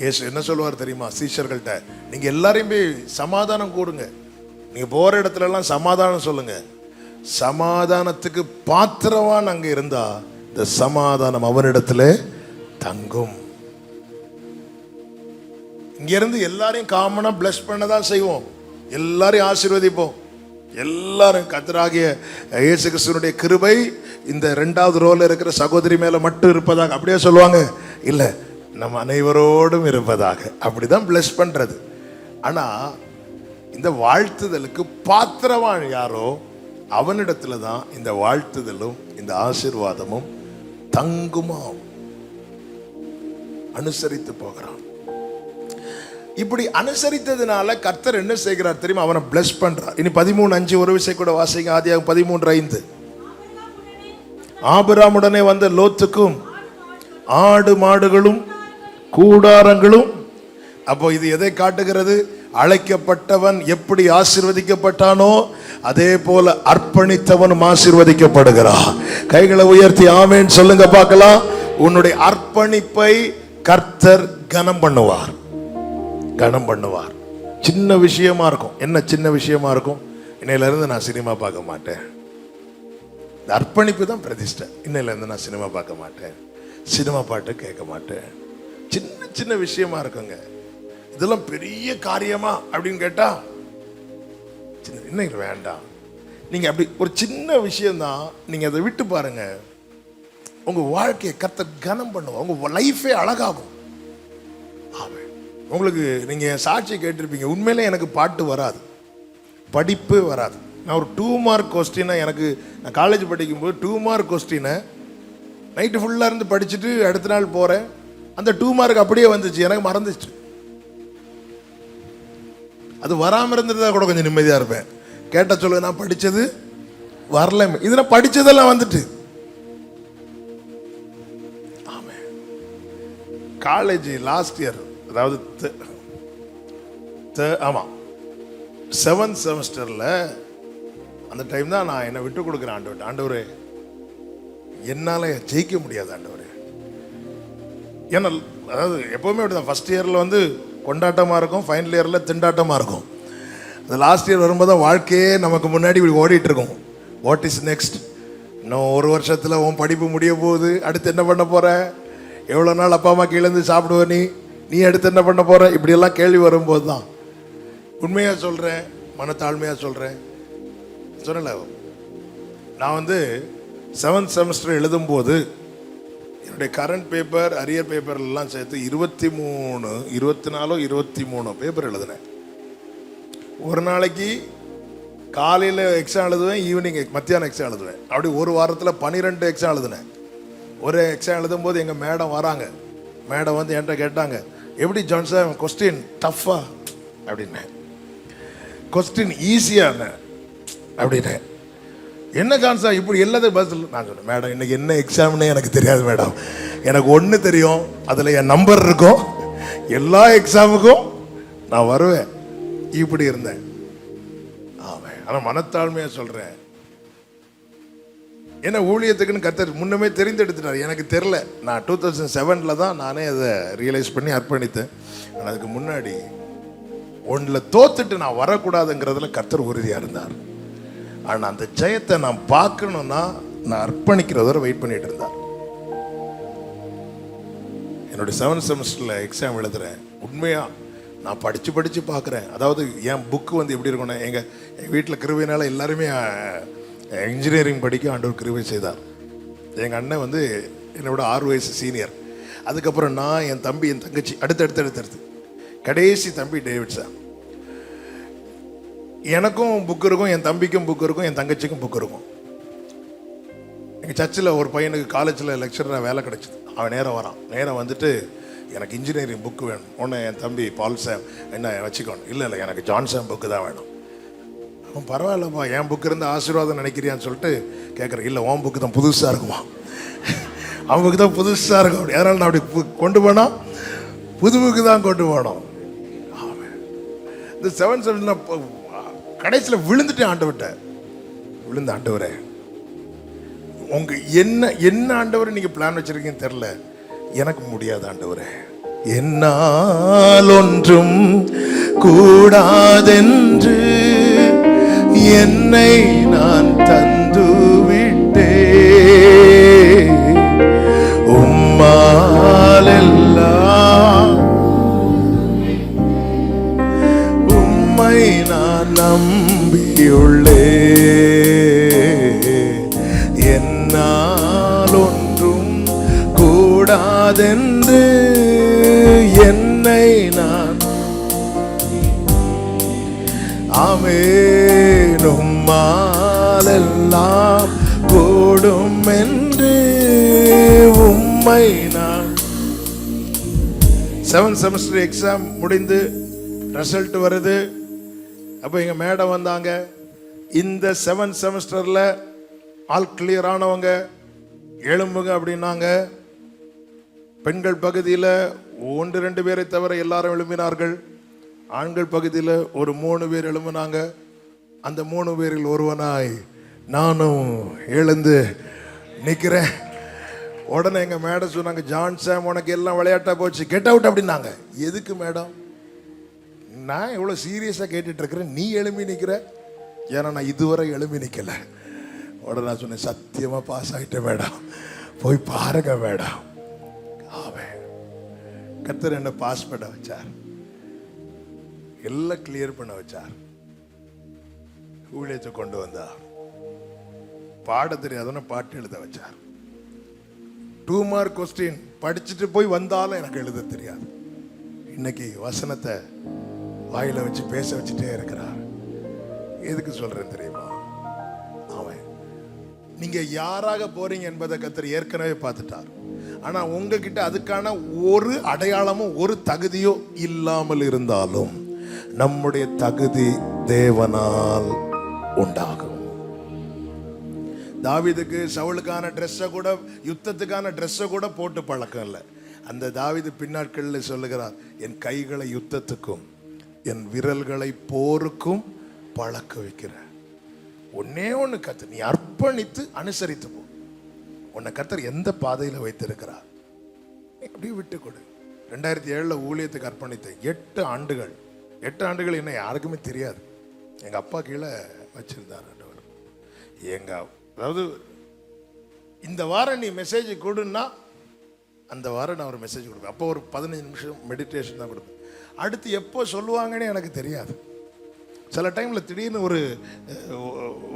Speaker 1: ஏசு என்ன சொல்லுவார் தெரியுமா? சீஷர்கள்ட்ட, நீங்க எல்லாரையும் போய் சமாதானம் கூடுங்க, நீங்க போற இடத்துல எல்லாம் சமாதானம் சொல்லுங்க. சமாதானத்துக்கு பாத்திரவான் அங்க இருந்தா இந்த சமாதானம் அவனிடத்துல தங்கும். இங்க இருந்து எல்லாரையும் காமனா பிளஸ் பண்ணதான் செய்வோம், எல்லாரையும் ஆசீர்வதிப்போம். எல்லாரும் கர்த்தராகிய இயேசு கிறிஸ்துவினுடைய கிருபை இந்த 2வது ரோல இருக்கிற சகோதரி மேல மட்டும் இருப்பதாக அப்படியே சொல்லுவாங்க. இல்ல, நம்ம அனைவரோடும் இருப்பதாக, அப்படிதான் பிளஸ் பண்றது. ஆனா இந்த வாழ்த்துதலுக்கு பாத்திரவான் யாரோ அவனிடத்துல தான் இந்த வாழ்த்துதலும் இந்த ஆசீர்வாதமும் தங்குமாம். அனுசரித்து போகிறான். இப்படி அனுசரித்ததுனால கர்த்தர் என்ன செய்கிறார் தெரியுமா? அவனை பிளஸ் பண்றார். இனி 13:5 ஒரு விஷயம் கூட வாசிங்க. ஆதியாகமம் 13:5. ஆபிரகாமுடனே வந்த லோத்துக்கும் ஆடு மாடுகளும் கூடாரங்களும். அப்போ இது எதை காட்டுகிறது? அழைக்கப்பட்டவன் எப்படி ஆசீர்வதிக்கப்பட்டானோ அதே போல அர்ப்பணித்தவனும் ஆசீர்வதிக்கப்படுகிறான். கைகளை உயர்த்தி ஆமென் சொல்லுங்க பார்க்கலாம். உன்னுடைய அர்ப்பணிப்பை கர்த்தர் கனம் பண்ணுவார். சின்ன விஷயமா இருக்கும். என்ன சின்ன விஷயமா இருக்கும்? இன்னையில இருந்து நான் சினிமா பார்க்க மாட்டேன். இந்த அர்ப்பணிப்பு தான் பிரதிஷ்டை. இன்னையில இருந்து நான் சினிமா பார்க்க மாட்டேன், சினிமா பாட்டு கேட்க மாட்டேன். சின்ன சின்ன விஷயமா இருக்குங்க. இதெல்லாம் பெரிய காரியமா அப்படின்னு கேட்டா இன்னைக்கு வேண்டாம். நீங்க அப்படி ஒரு சின்ன விஷயம்தான், நீங்க அதை விட்டு பாருங்க, உங்க வாழ்க்கையை கர்த்தர் கனம் பண்ணுவோம், உங்க லைஃபே அழகாகும். ஆமென். உங்களுக்கு நீங்கள் சாட்சி கேட்டிருப்பீங்க, உண்மையிலே எனக்கு பாட்டு வராது, படிப்பு வராது. நான் ஒரு 2 மார்க் கொஸ்டினை, எனக்கு நான் காலேஜ் படிக்கும்போது 2 மார்க் கொஸ்டினை நைட்டு ஃபுல்லாக இருந்து படிச்சுட்டு அடுத்த நாள் போகிறேன், அந்த 2 மார்க் அப்படியே வந்துச்சு, எனக்கு மறந்துச்சு. அது வராமல் இருந்துட்டு கூட கொஞ்சம் நிம்மதியாக இருப்பேன். கேட்ட சொல்லுங்க, நான் படித்தது வரல, இது நான் படித்ததெல்லாம் வந்துட்டு. ஆமாம், காலேஜ் லாஸ்ட் இயர், அதாவது ஆமாம் 7th செமஸ்டரில் அந்த டைம் தான் நான் என்னை விட்டு கொடுக்குறேன். ஆண்டவரே என்னால் ஜெயிக்க முடியாது ஆண்டவரே. ஏன்னா அதாவது எப்போவுமே அப்படி தான், ஃபஸ்ட் இயரில் வந்து கொண்டாட்டமாக இருக்கும், ஃபைனல் இயரில் திண்டாட்டமாக இருக்கும். அந்த லாஸ்ட் இயர் வரும்போது தான் வாழ்க்கையே நமக்கு முன்னாடி இப்படி ஓடிட்டு இருக்கும். What is next? இன்னும் 1 வருஷத்தில் உன் படிப்பு முடிய போகுது, அடுத்து என்ன பண்ண போகிற, எவ்வளோ நாள் அப்பா அம்மா கீழேருந்து சாப்பிடுவ நீ அடுத்து என்ன பண்ண போகிற, இப்படியெல்லாம் கேள்வி வரும்போது தான் உண்மையாக சொல்கிறேன், மனத்தாழ்மையாக சொல்கிறேன். சொன்னல, நான் வந்து 7th செமஸ்டர் எழுதும்போது என்னுடைய கரண்ட் பேப்பர், அரியர் பேப்பர் எல்லாம் சேர்த்து 24 பேப்பர் எழுதினேன். ஒரு நாளைக்கு காலையில் எக்ஸாம் எழுதுவேன், ஈவினிங் மத்தியானம் எக்ஸாம் எழுதுவேன். அப்படி ஒரு வாரத்தில் 12 எக்ஸாம் எழுதினேன். ஒரு எக்ஸாம் எழுதும்போது எங்கள் மேடம் வராங்க. மேடம் வந்து என்கிட்ட கேட்டாங்க, எப்படி ஜான்சன் கொஸ்டின் டஃப்பா அப்படின்னேன், கொஸ்டின் ஈஸியான அப்படின்னேன். என்ன ஜான்சன் இப்படி எல்லாத்தையும் பதில்? நான் சொன்னேன், மேடம் இன்னைக்கு என்ன எக்ஸாம்னே எனக்கு தெரியாது மேடம், எனக்கு ஒன்று தெரியும், அதில் என் நம்பர் இருக்கும், எல்லா எக்ஸாமுக்கும் நான் வருவேன். இப்படி இருந்தேன். ஆமாம், ஆனால் மனத்தாழ்மையாக சொல்கிறேன், ஏன்னா ஊழியத்துக்குன்னு கர்த்தர் முன்னமே தெரிந்தெடுத்துட்டார். எனக்கு தெரில, நான் 2007 தான் நானே அதை ரியலைஸ் பண்ணி அர்ப்பணித்தேன். ஆனால் அதுக்கு முன்னாடி ஒன்றில் தோத்துட்டு நான் வரக்கூடாதுங்கிறதுல கர்த்தர் உறுதியாக இருந்தார். ஆனால் அந்த ஜெயத்தை நான் பார்க்கணுன்னா நான் அர்ப்பணிக்கிறத வெயிட் பண்ணிட்டு இருந்தார். என்னுடைய 7th செமஸ்டரில் எக்ஸாம் எழுதுறேன். உண்மையாக நான் படித்து பார்க்குறேன். அதாவது என் புக்கு வந்து எப்படி இருக்கும்னா, எங்கள் வீட்டில் கிருபையினால எல்லாருமே இன்ஜினியரிங் படிக்க ஆண்டவர் கிருபை செய்தார். எங்கள் அண்ணன் வந்து என்னோட 6 வயசு சீனியர். அதுக்கப்புறம் நான், என் தம்பி, என் தங்கச்சி, அடுத்தடுத்து கடைசி தம்பி டேவிட் சார். எனக்கும் புக் இருக்கும், என் தம்பிக்கும் புக் இருக்கும், என் தங்கச்சிக்கும் புக் இருக்கும். எங்கள் சர்ச்சில் ஒரு பையனுக்கு காலேஜில் லெக்சராக வேலை கிடச்சிது. அவன் நேரம் வந்துட்டு எனக்கு இன்ஜினியரிங் புக்கு வேணும். ஒன்று என் தம்பி பால் சாம் என்ன வச்சுக்கணும், இல்லை எனக்கு ஜான் சாம் புக்கு தான் வேணும். அவன் பரவாயில்லப்பா, என் புக்கு இருந்து ஆசீர்வாதம் நினைக்கிறியான்னு சொல்லிட்டு கேட்குறேன். இல்லை, உன் புக்கு தான் புதுசாக இருக்குமா, அவன் புக்கு தான் புதுசாக இருக்கும். அப்படி அதனால் நான் அப்படி கொண்டு போனோம், புது புக்கு தான் கொண்டு போனோம். இந்த 7th செமஸ்டர் கடைசியில் விழுந்துட்டேன் ஆண்டவர்கிட்ட. விழுந்த ஆண்டவரே, உங்க என்ன ஆண்டவரை நீங்கள் பிளான் வச்சிருக்கீங்கன்னு தெரில, எனக்கு முடியாது ஆண்டவரே, என்னால் ஒன்றும் கூடாதென்று என்னை நான் தந்து விட்டே, உம்மாலெல்லாம் உம்மை நான் நம்பியுள்ளே, என்னால் ஒன்றும் கூடாதென்று என்னை நான் ஆமென், உம்மாலெல்லாம் கூடும் என்று உம்மை நான். 7th செமஸ்டர் எக்ஸாம் முடிந்து ரிசல்ட் வருது. அப்போ எங்கள் மேடம் வந்தாங்க. இந்த 7th செமஸ்டரில் ஆல் கிளியர் ஆனவங்க எழும்புங்க அப்படின்னாங்க. பெண்கள் பகுதியில் 1-2 பேரை தவிர எல்லாரும் எழும்பினார்கள். ஆண்கள் பகுதியில் ஒரு 3 பேர் எழும்பினாங்க. அந்த 3 பேரில் ஒருவனாய் நானும் எழுந்து நிற்கிறேன். உடனே எங்கள் மேடம் சொன்னாங்க, ஜான் சாம் உனக்கு எல்லாம் விளையாட்டா போச்சு, கெட் அவுட் அப்படின்னாங்க. எதுக்கு மேடம்? நான் எவ்வளோ சீரியஸாக கேட்டுட்டு இருக்கிறேன், நீ எழும்பி நிற்கிற? ஏன்னா நான் இதுவரை எழும்பி நிற்கல. உடனே நான் சொன்னேன், சத்தியமாக பாஸ் ஆகிட்டேன் மேடம், போய் பாருங்க மேடம். ஆமென். கர்த்தர் என்ன பாஸ் பண்ண வச்சார், எல்லாம் கிளியர் பண்ண வச்சார். ஊழியத்தை கொண்டு வந்தார். பாட தெரியாதுன்னு பாட்டு எழுத வச்சார். 2 மார்க் கொஸ்டின் படிச்சுட்டு போய் வந்தாலும் எனக்கு எழுத தெரியாது. இன்னைக்கு வசனத்தை வாயில வச்சு பேச வச்சுட்டே இருக்கிறார். எதுக்கு சொல்றேன் தெரியுமா? அவன் நீங்க யாராக போறீங்க என்பதை கர்த்தர் ஏற்கனவே பார்த்துட்டார். ஆனா உங்ககிட்ட அதுக்கான ஒரு அடையாளமும் ஒரு தகுதியோ இல்லாமல் இருந்தாலும் நம்முடைய தகுதி தேவனால் உண்டாகும். தாவீதுக்கு சவுலுக்கான ட்ரெஸ்ஸை கூட, யுத்தத்துக்கான ட்ரெஸ்ஸை கூட போட்டு பழக்கம் இல்லை. அந்த தாவீது பின்னாட்களில் சொல்லுகிறார், என் கைகளை யுத்தத்துக்கும் என் விரல்களை போருக்கும் பழக்க வைக்கிற. ஒன்னே ஒன்று கத்து, நீ அர்ப்பணித்து அனுசரித்து போ. உன்னை கர்த்தர் எந்த பாதையில் வைத்திருக்கிறார், அப்படியே விட்டு கொடு. 2007 ஊழியத்துக்கு அர்ப்பணித்தேன். 8 ஆண்டுகள். 8 ஆண்டுகள் என்ன யாருக்குமே தெரியாது. எங்கள் அப்பா கீழே வச்சிருந்தார். அதாவது இந்த வாரம் நீ மெசேஜ் கொடுன்னா அந்த வாரம் நான் ஒரு மெசேஜ் கொடுப்பேன். அப்போ ஒரு 15 நிமிஷம் மெடிடேஷன் தான் கொடுப்பேன். அடுத்து எப்போ சொல்லுவாங்கன்னு எனக்கு தெரியாது. சில டைமில் திடீர்னு ஒரு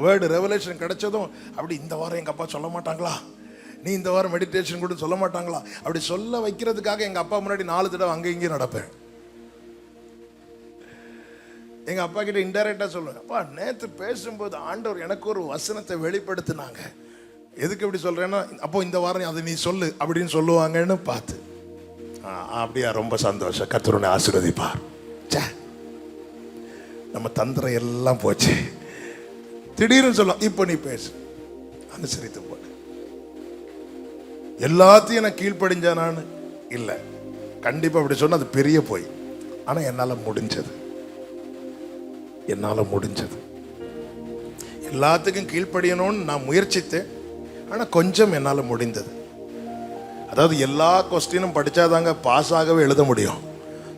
Speaker 1: வேர்டு ரெவலேஷன் கிடைச்சதும், அப்படி இந்த வாரம் எங்கள் அப்பா சொல்ல மாட்டாங்களா, நீ இந்த வாரம் மெடிடேஷன் கூட சொல்ல மாட்டாங்களா, அப்படி சொல்ல வைக்கிறதுக்காக எங்கள் அப்பா முன்னாடி 4 தடவை அங்கே இங்கேயும் நடப்பேன். எங்கள் அப்பா கிட்ட இன்டைரக்டாக சொல்லுவேன், அப்பா நேற்று பேசும்போது ஆண்டவர் எனக்கு ஒரு வசனத்தை வெளிப்படுத்தினாங்க. எதுக்கு இப்படி சொல்கிறேன்னா, அப்போ இந்த வாரம் அதை நீ சொல்லு அப்படின்னு சொல்லுவாங்கன்னு பார்த்து, அப்படியா, ரொம்ப சந்தோஷம், கர்த்தர் ஆசீர்வதிப்பார். நம்ம தந்திரம் எல்லாம் போச்சு. திடீர்னு சொல்லலாம், இப்போ நீ பேசு, அனுசரித்து போடு. எல்லாத்தையும் நான் கீழ்ப்படிஞ்சானான்னு இல்லை, கண்டிப்பாக அப்படி சொன்னால் அது பெரிய போய். ஆனால் என்னால் முடிஞ்சது எல்லாத்துக்கும் கீழ்ப்படியணும்னு நான் முயற்சித்தேன். ஆனால் கொஞ்சம் என்னால் முடிந்தது. அதாவது எல்லா கொஸ்டினும் படித்தாதாங்க பாஸ் ஆகவே எழுத முடியும்.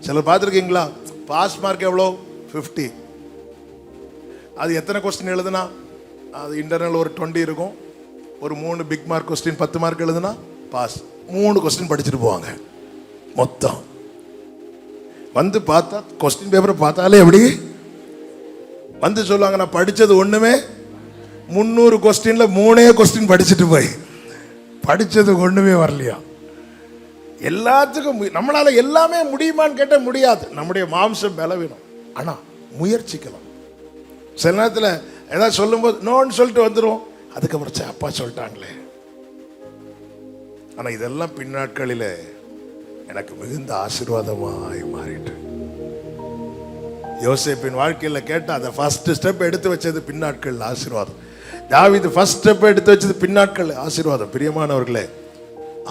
Speaker 1: சிலர் பார்த்துருக்கீங்களா, பாஸ் மார்க் எவ்வளோ, 50. அது எத்தனை கொஸ்டின் எழுதுனா, அது இன்டர்னல் ஒரு 20 இருக்கும். ஒரு 3 பிக் மார்க் கொஸ்டின் 10 மார்க் எழுதுனா பாஸ். 3 கொஸ்டின் படிச்சுட்டு போவாங்க. மொத்தம் வந்து பார்த்தா கொஸ்டின் பேப்பரை பார்த்தாலே எப்படி வந்து சொல்லுவாங்க, நான் படித்தது ஒன்றுமே 300 கொஸ்டினில் 3 கொஸ்டின் படிச்சுட்டு போய் படித்தது ஒன்றுமே வரலையா. எல்லாத்துக்கும் நம்மளால எல்லாமே முடியுமான்னு கேட்டால் முடியாது. நம்முடைய மாம்சம் பலவீனம். ஆனால் முயற்சிக்கலாம். சில நேரத்தில் ஏதாவது சொல்லும்போது நோன்னு சொல்லிட்டு வந்துடும். அதுக்கப்புறம் அப்பா சொல்லிட்டாங்களே. ஆனால் இதெல்லாம் பின்னாட்களில் எனக்கு மிகுந்த ஆசீர்வாதமாய் மாறிட்டு. யோசேப்பின் வாழ்க்கையில் கேட்டால் அதை ஃபர்ஸ்ட் ஸ்டெப் எடுத்து வச்சது பின்னாட்கள் ஆசீர்வாதம். தாவீது ஃபர்ஸ்ட் ஸ்டெப் எடுத்து வச்சது பின்னாட்கள் ஆசீர்வாதம். பிரியமானவர்களே,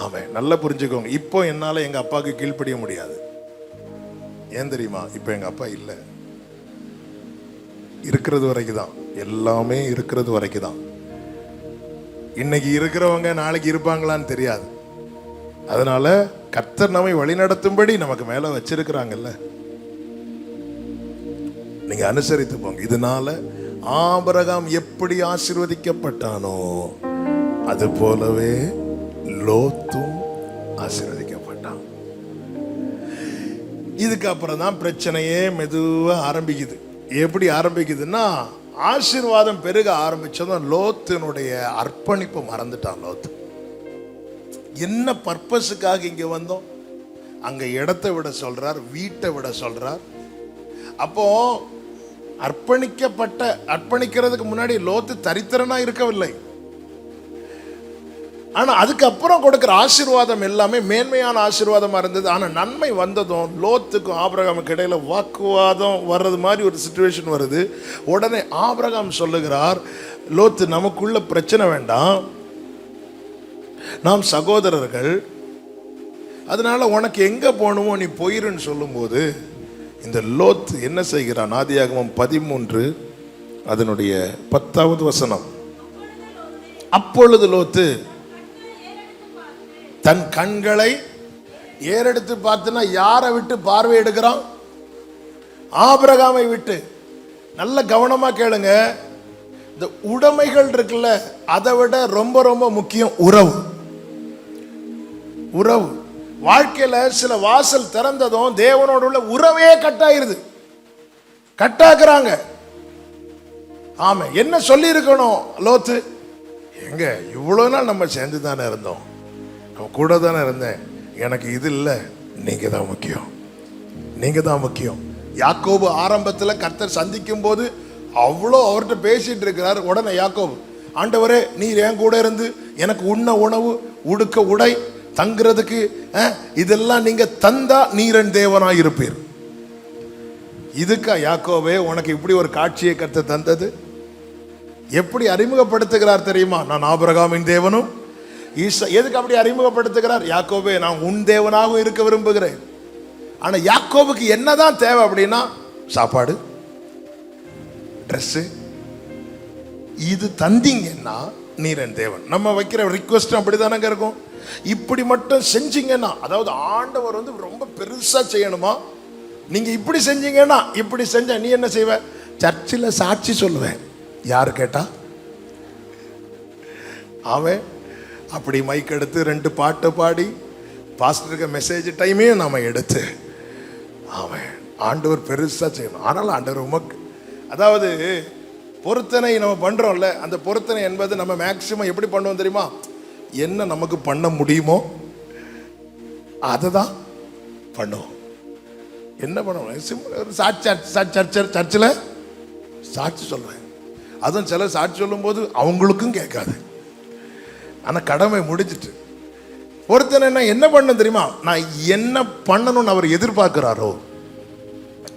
Speaker 1: ஆமாம், நல்லா புரிஞ்சுக்கோங்க. இப்போ என்னால் எங்கள் அப்பாவுக்கு கீழ்ப்படிய முடியாது. ஏன் தெரியுமா? இப்போ எங்கள் அப்பா இல்லை. இருக்கிறது வரைக்கும் தான், எல்லாமே இருக்கிறது வரைக்கும் தான். இன்னைக்கு இருக்கிறவங்க நாளைக்கு இருப்பாங்களான்னு தெரியாது. அதனால கர்த்தர் நம்மை வழிநடத்தும்படி நமக்கு மேல வச்சிருக்கிறாங்கல்ல, நீங்க அனுசரித்து போங்க. இதனால ஆபிரகாம் எப்படி ஆசீர்வதிக்கப்பட்டானோ அது போலவே லோத்தும் ஆசீர்வதிக்கப்பட்டான். இதுக்கு அப்புறம் தான் பிரச்சனையே மெதுவா ஆரம்பிக்குது. எப்படி ஆரம்பிக்குதுன்னா, ஆசீர்வாதம் பெருக ஆரம்பிச்சதும் லோத்தினுடைய அர்ப்பணிப்பு மறந்துட்டான். லோத்து என்ன பர்பஸுக்காக இங்க வந்தோம், அங்க இடத்தை விட சொல்றார், வீட்டை விட சொல்றார். அப்போ அர்ப்பணிக்கிறதுக்கு முன்னாடி லோத்து தரித்திரனா இருக்கவில்லை. ஆனா அதுக்கப்புறம் கொடுக்கிற ஆசீர்வாதம் எல்லாமே மேன்மையான ஆசீர்வாதமா இருந்தது. ஆனா நன்மை வந்ததும் லோத்துக்கும் ஆபிரகாமுக்கு இடையில வாக்குவாதம் வர்றது மாதிரி ஒரு சிச்சுவேஷன் வருது. உடனே ஆபிரகாம் சொல்லுகிறார், லோத்து, நமக்குள்ள பிரச்சனை வேண்டாம், நாம் சகோதரர்கள், அதனால உனக்கு எங்க போகணுமோ நீ போயிருன்னு சொல்லும்போது இந்த லோத் என்ன செய்கிறான்? ஆதியாகமம் 13 அதனுடைய 10வது வசனம். அப்பொழுது லோத்து தன் கண்களை ஏறெடுத்து பார்த்துனா யாரை விட்டு பார்வை எடுக்கிறான்? ஆபிரகாமை விட்டு. நல்ல கவனமா கேளுங்க. இந்த உடைமைகள் இருக்குல்ல, அதை விட ரொம்ப ரொம்ப முக்கியம் உறவு. உறவு வாழ்க்கையில சில வாசல் திறந்ததும் தேவனோடு உள்ள உறவே கட்டாயிருது, கட்டாக்குறாங்க. ஆமா, என்ன சொல்லி இருக்கணும் லோத்து? எங்க இவ்வளவு நாள் நம்ம சேர்ந்து தானே இருந்தோம், நம்ம கூட தானே இருந்தேன், எனக்கு இது இல்லை, நீங்க தான் முக்கியம். நீங்க தான் முக்கியம். யாக்கோபு ஆரம்பத்துல கர்த்தர் சந்திக்கும் போது அவ்வளோ அவர்கிட்ட பேசிட்டு இருக்கிறார். உடனே யாக்கோபு, ஆண்டவரே நீர் என் கூட இருந்து எனக்கு உண்ண உணவு, உடுக்க உடை, தங்குறதுக்கு இதெல்லாம் நீங்க தந்தா நீர் என் தேவனாய் இருப்பீர். இதுக்கா யாக்கோபே உனக்கு இப்படி ஒரு காட்சியை கர்த்தர் தந்தது? எப்படி அறிமுகப்படுத்துகிறார் தெரியுமா? நான் ஆபிரகாமின் தேவனும் எதுக்கு அப்படி அறிமுகப்படுத்துகிறார்? யாக்கோபே நான் உன் தேவனாகவும் இருக்க விரும்புகிறேன். ஆனா யாக்கோபுக்கு என்னதான் தேவை அப்படின்னா, சாப்பாடு, ட்ரெஸ், இது தந்தீங்கன்னா நீர் என் தேவன். நம்ம வைக்கிற ரிக்வெஸ்ட் அப்படிதானங்க இருக்கும். இப்படி மட்டும் செஞ்சீங்கன்னா, அதாவது ஆண்டவர் வந்து ரொம்ப பெருசா செய்யணுமா, நீங்க இப்படி செஞ்சீங்கன்னா, இப்படி செஞ்ச நீ என்ன செய்வ? சர்ச்சில் சாட்சி சொல்லுவேன். யாரு கேட்டா? அவன் அப்படி மைக் எடுத்து 2 பாட்டு பாடி பாஸ்டருக்கு மெசேஜ் டைமே நாம எடுத்து அவன் ஆண்டவர் பெருசா செய்யணும். ஆனால் ஆண்டவர் உமக்கு, அதாவது பொருத்தனை நம்ம பண்றோம்ல, அந்த பொருத்தனை என்பது நம்ம மேக்சிமம் எப்படி பண்ணுவோம் தெரியுமா? என்ன நமக்கு பண்ண முடியுமோ அதை தான் பண்ணுவோம். என்ன பண்ணுவோம்? சர்ச்சில் சாட்சி சொல்றேன். அதுவும் சில சாட்சி சொல்லும் போது அவங்களுக்கும் கேட்காது. ஆனா கடமை முடிஞ்சிட்டு பொறுத்தனை என்ன பண்ண தெரியுமா? நான் என்ன பண்ணணும்னு அவர் எதிர்பார்க்கிறாரோ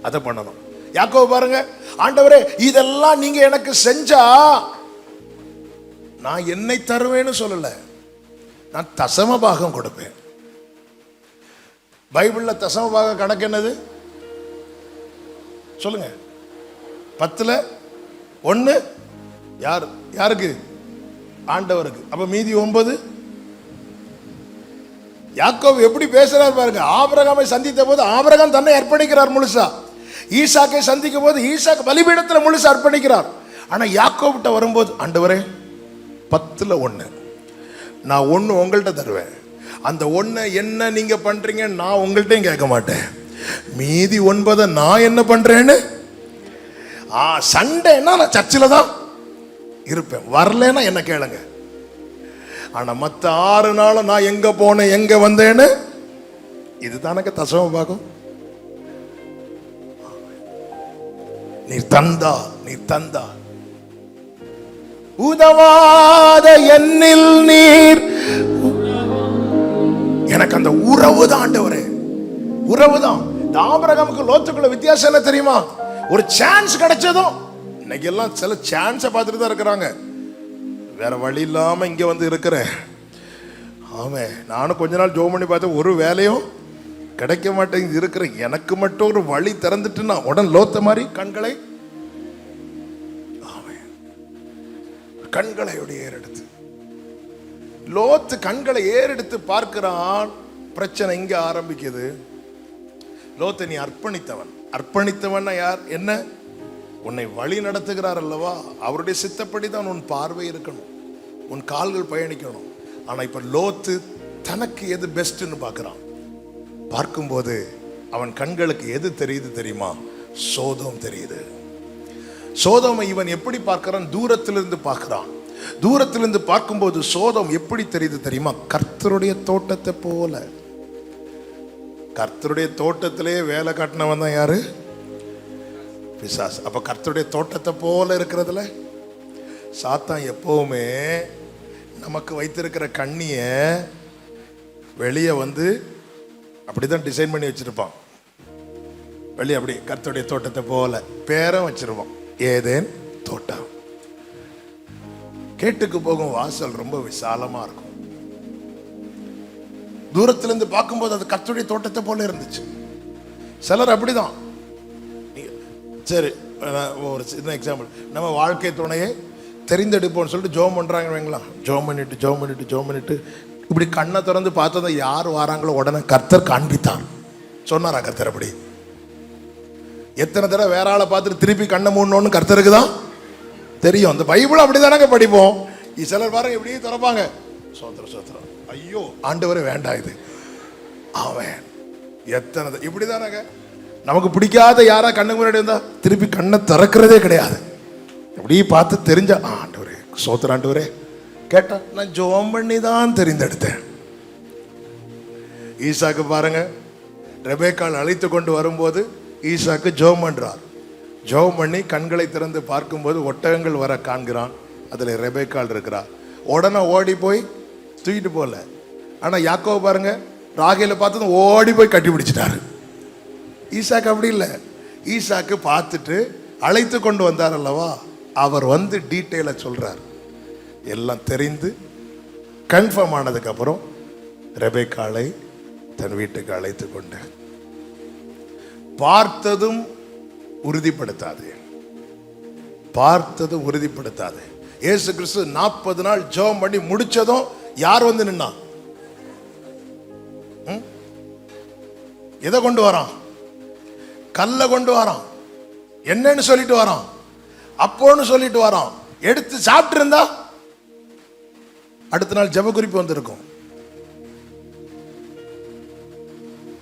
Speaker 1: அதை பண்ணணும். யாக்கோபு பாருங்க, ஆண்டவரே இதெல்லாம் நீங்க எனக்கு செஞ்சா நான் என்னை தருவேன்னு சொல்லல, நான் தசம பாகம் கொடுப்பேன். பைபிள்ல தசம பாகம் கணக்கு என்னது சொல்லுங்க? 10ல் 1 யாருக்கு? ஆண்டவருக்கு. அப்ப மீதி 9. யாக்கோபு எப்படி பேசுறார் பாருங்க. ஆபிரகாமை சந்தித்த போது ஆபிரகாம் தன்னை அர்ப்பணிக்கிறார் முழுசா. ஈசாக்கை சந்திக்கும் போது ஈசாக்கு பலிபீடத்தில் முழுசா அர்ப்பணிக்கிறார். ஆனா யாக்கோபிட்ட வரும்போது, ஆண்டவரே 10ல் 1 நான் 1 உங்கள்கிட்ட தருவேன். அந்த 1 என்ன நீங்க பண்றீங்க நான் உங்கள்கிட்டையும் கேட்க மாட்டேன். மீதி 9 நான் என்ன பண்றேன்னு, சண்டேன்னா நான் சர்ச்சில் தான் இருப்பேன், வரலன்னா என்ன கேளுங்க. ஆனா மத்த 6 நாளும் நான் எங்க போனேன் எங்க வந்தேன்னு, இதுதானங்க தசம பாகம். நீர் தந்தா உதவாத என்னில் நீர், எனக்கு அந்த உறவு தான் ஆண்டவரே, உறவு தான். ஆபிரகாமுக்கு லோத்துக்குள்ள வித்தியாசம் என்ன தெரியுமா? ஒரு சான்ஸ் கிடைச்சதும், இன்னைக்கு எல்லாம் சில சான்ஸை பார்த்துட்டு தான் இருக்கிறாங்க. வேற வழி இல்லாம இங்க வந்து இருக்கிறேன். ஆமே, நானும் கொஞ்ச நாள் ஜோம் பண்ணி பார்த்தேன், ஒரு வேலையும் கிடைக்க மாட்டேங்குது இருக்கிறேன். எனக்கு மட்டும் ஒரு வழி திறந்துட்டுன்னா உடனே லோத்த மாதிரி கண்களை ஏறெடுத்து, லோத்து கண்களை ஏறெடுத்து பார்க்கிறான். பிரச்சனை இங்க ஆரம்பிக்குது. லோத்து நீ அர்ப்பணித்தவன் யார்? என்ன? உன்னை வழி நடத்துகிறார் அல்லவா, அவருடைய சித்தப்படி தான் உன் பார்வை இருக்கணும், உன் கால்கள் பயணிக்கணும். ஆனா இப்ப லோத்து தனக்கு எது பெஸ்ட்னு பார்க்கிறான். பார்க்கும்போது அவன் கண்களுக்கு எது தெரியுது தெரியுமா? சோதோம் தெரியுது. சோதோமை இவன் எப்படி பார்க்கிறான்? தூரத்திலிருந்து பார்க்கிறான். தூரத்திலிருந்து பார்க்கும்போது சோதோம் எப்படி தெரியுது தெரியுமா? கர்த்தருடைய தோட்டத்தை போல. கர்த்தருடைய தோட்டத்திலே வேலை காட்டினவன் தான் யாரு? பிசாசு. அப்ப கர்த்தருடைய தோட்டத்தை போல இருக்கிறதுல சாத்தான் எப்பவுமே நமக்கு வைத்திருக்கிற கண்ணிய வெளியே வந்து அப்படிதான் டிசைன் பண்ணி வச்சிருப்பான். வெளியே அப்படி கர்த்தருடைய தோட்டத்தை போல பேரம் வச்சிருப்பான். ஏதேன் தோட்டம். கேட்டுக்கு போகும் வாசல் ரொம்ப விசாலமா இருக்கும். தூரத்திலிருந்து பார்க்கும்போது அது கர்த்தருடைய தோட்டத்தை போல இருந்துச்சு. சிலர் அப்படிதான். சரி, ஒரு சின்ன எக்ஸாம்பிள், நம்ம வாழ்க்கை துணையை தெரிந்தெடுப்போம்னு சொல்லிட்டு ஜோம் பண்றாங்க வைங்களா. ஜோம் பண்ணிட்டு இப்படி கண்ணை திறந்து பார்த்தா யார் வராங்களோ உடனே கர்த்தர் காண்பித்தார் சொன்னாரா? கர்த்தர் அப்படி எத்தனை தடவை வேற ஆளை பார்த்துட்டு திருப்பி கண்ணை மூடணும்னு கர்த்தருக்கு தான் தெரியும். அந்த பைபிள் அப்படிதானங்க படிப்போம். சிலர் பாருங்க இப்படியே திறப்பாங்க, சோத்திரம் ஐயோ ஆண்டவரே வேண்டாம் இது அவன் எத்தனை இப்படிதானங்க. நமக்கு பிடிக்காத யாரா கண்ணு முன்னாடி இருந்தா திருப்பி கண்ணை திறக்கிறதே கிடையாது. இப்படி பார்த்து தெரிஞ்சா ஆண்டவரே சோத்திரம் ஆண்டவரே கேட்டா நான் ஜோம் பண்ணி தான் தெரிந்தெடுத்தேன். ஈசாக்கு பாருங்க ரெபேக்காள் அழைத்து கொண்டு வரும்போது ஈசாக்கு ஜெபம் பண்றார். ஜெபம் பண்ணி கண்களை திறந்து பார்க்கும்போது ஒட்டகங்கள் வர காண்கிறான். அதுல ரெபேக்காள் இருக்கிறார். உடனே ஓடி போய் தூக்கிட்டு போகல. ஆனா யாக்கோபு பாருங்க, ராகேலை பார்த்ததும் ஓடி போய் கட்டி பிடிச்சிட்டாரு. ஈசாக்கு அப்படி இல்லை. ஈசாக்கு பார்த்துட்டு அழைத்து கொண்டு வந்தார் அல்லவா, அவர் வந்து டீட்டெயிலா சொல்றார். எல்லாம் தெரிந்து கன்ஃபார்ம் ஆனதுக்கு அப்புறம் ரெபேக்காளை தன் வீட்டுக்கு அழைத்து கொண்டு, பார்த்ததும் உறுதிப்படுத்தாது, பார்த்ததும் உறுதிப்படுத்தாது. இயேசு கிறிஸ்து 40 நாள் ஜெபம் பண்ணி முடிச்சதும் யார் வந்து நின்னா? எதை கொண்டு வரான்? கல்ல கொண்டு வரான். என்னன்னு சொல்லிட்டு வரான்? அப்போன்னு சொல்லிட்டு வரான். எடுத்து சாப்பிட்டு இருந்தா அடுத்த நாள் ஜெப குறிப்பு வந்திருக்கும்.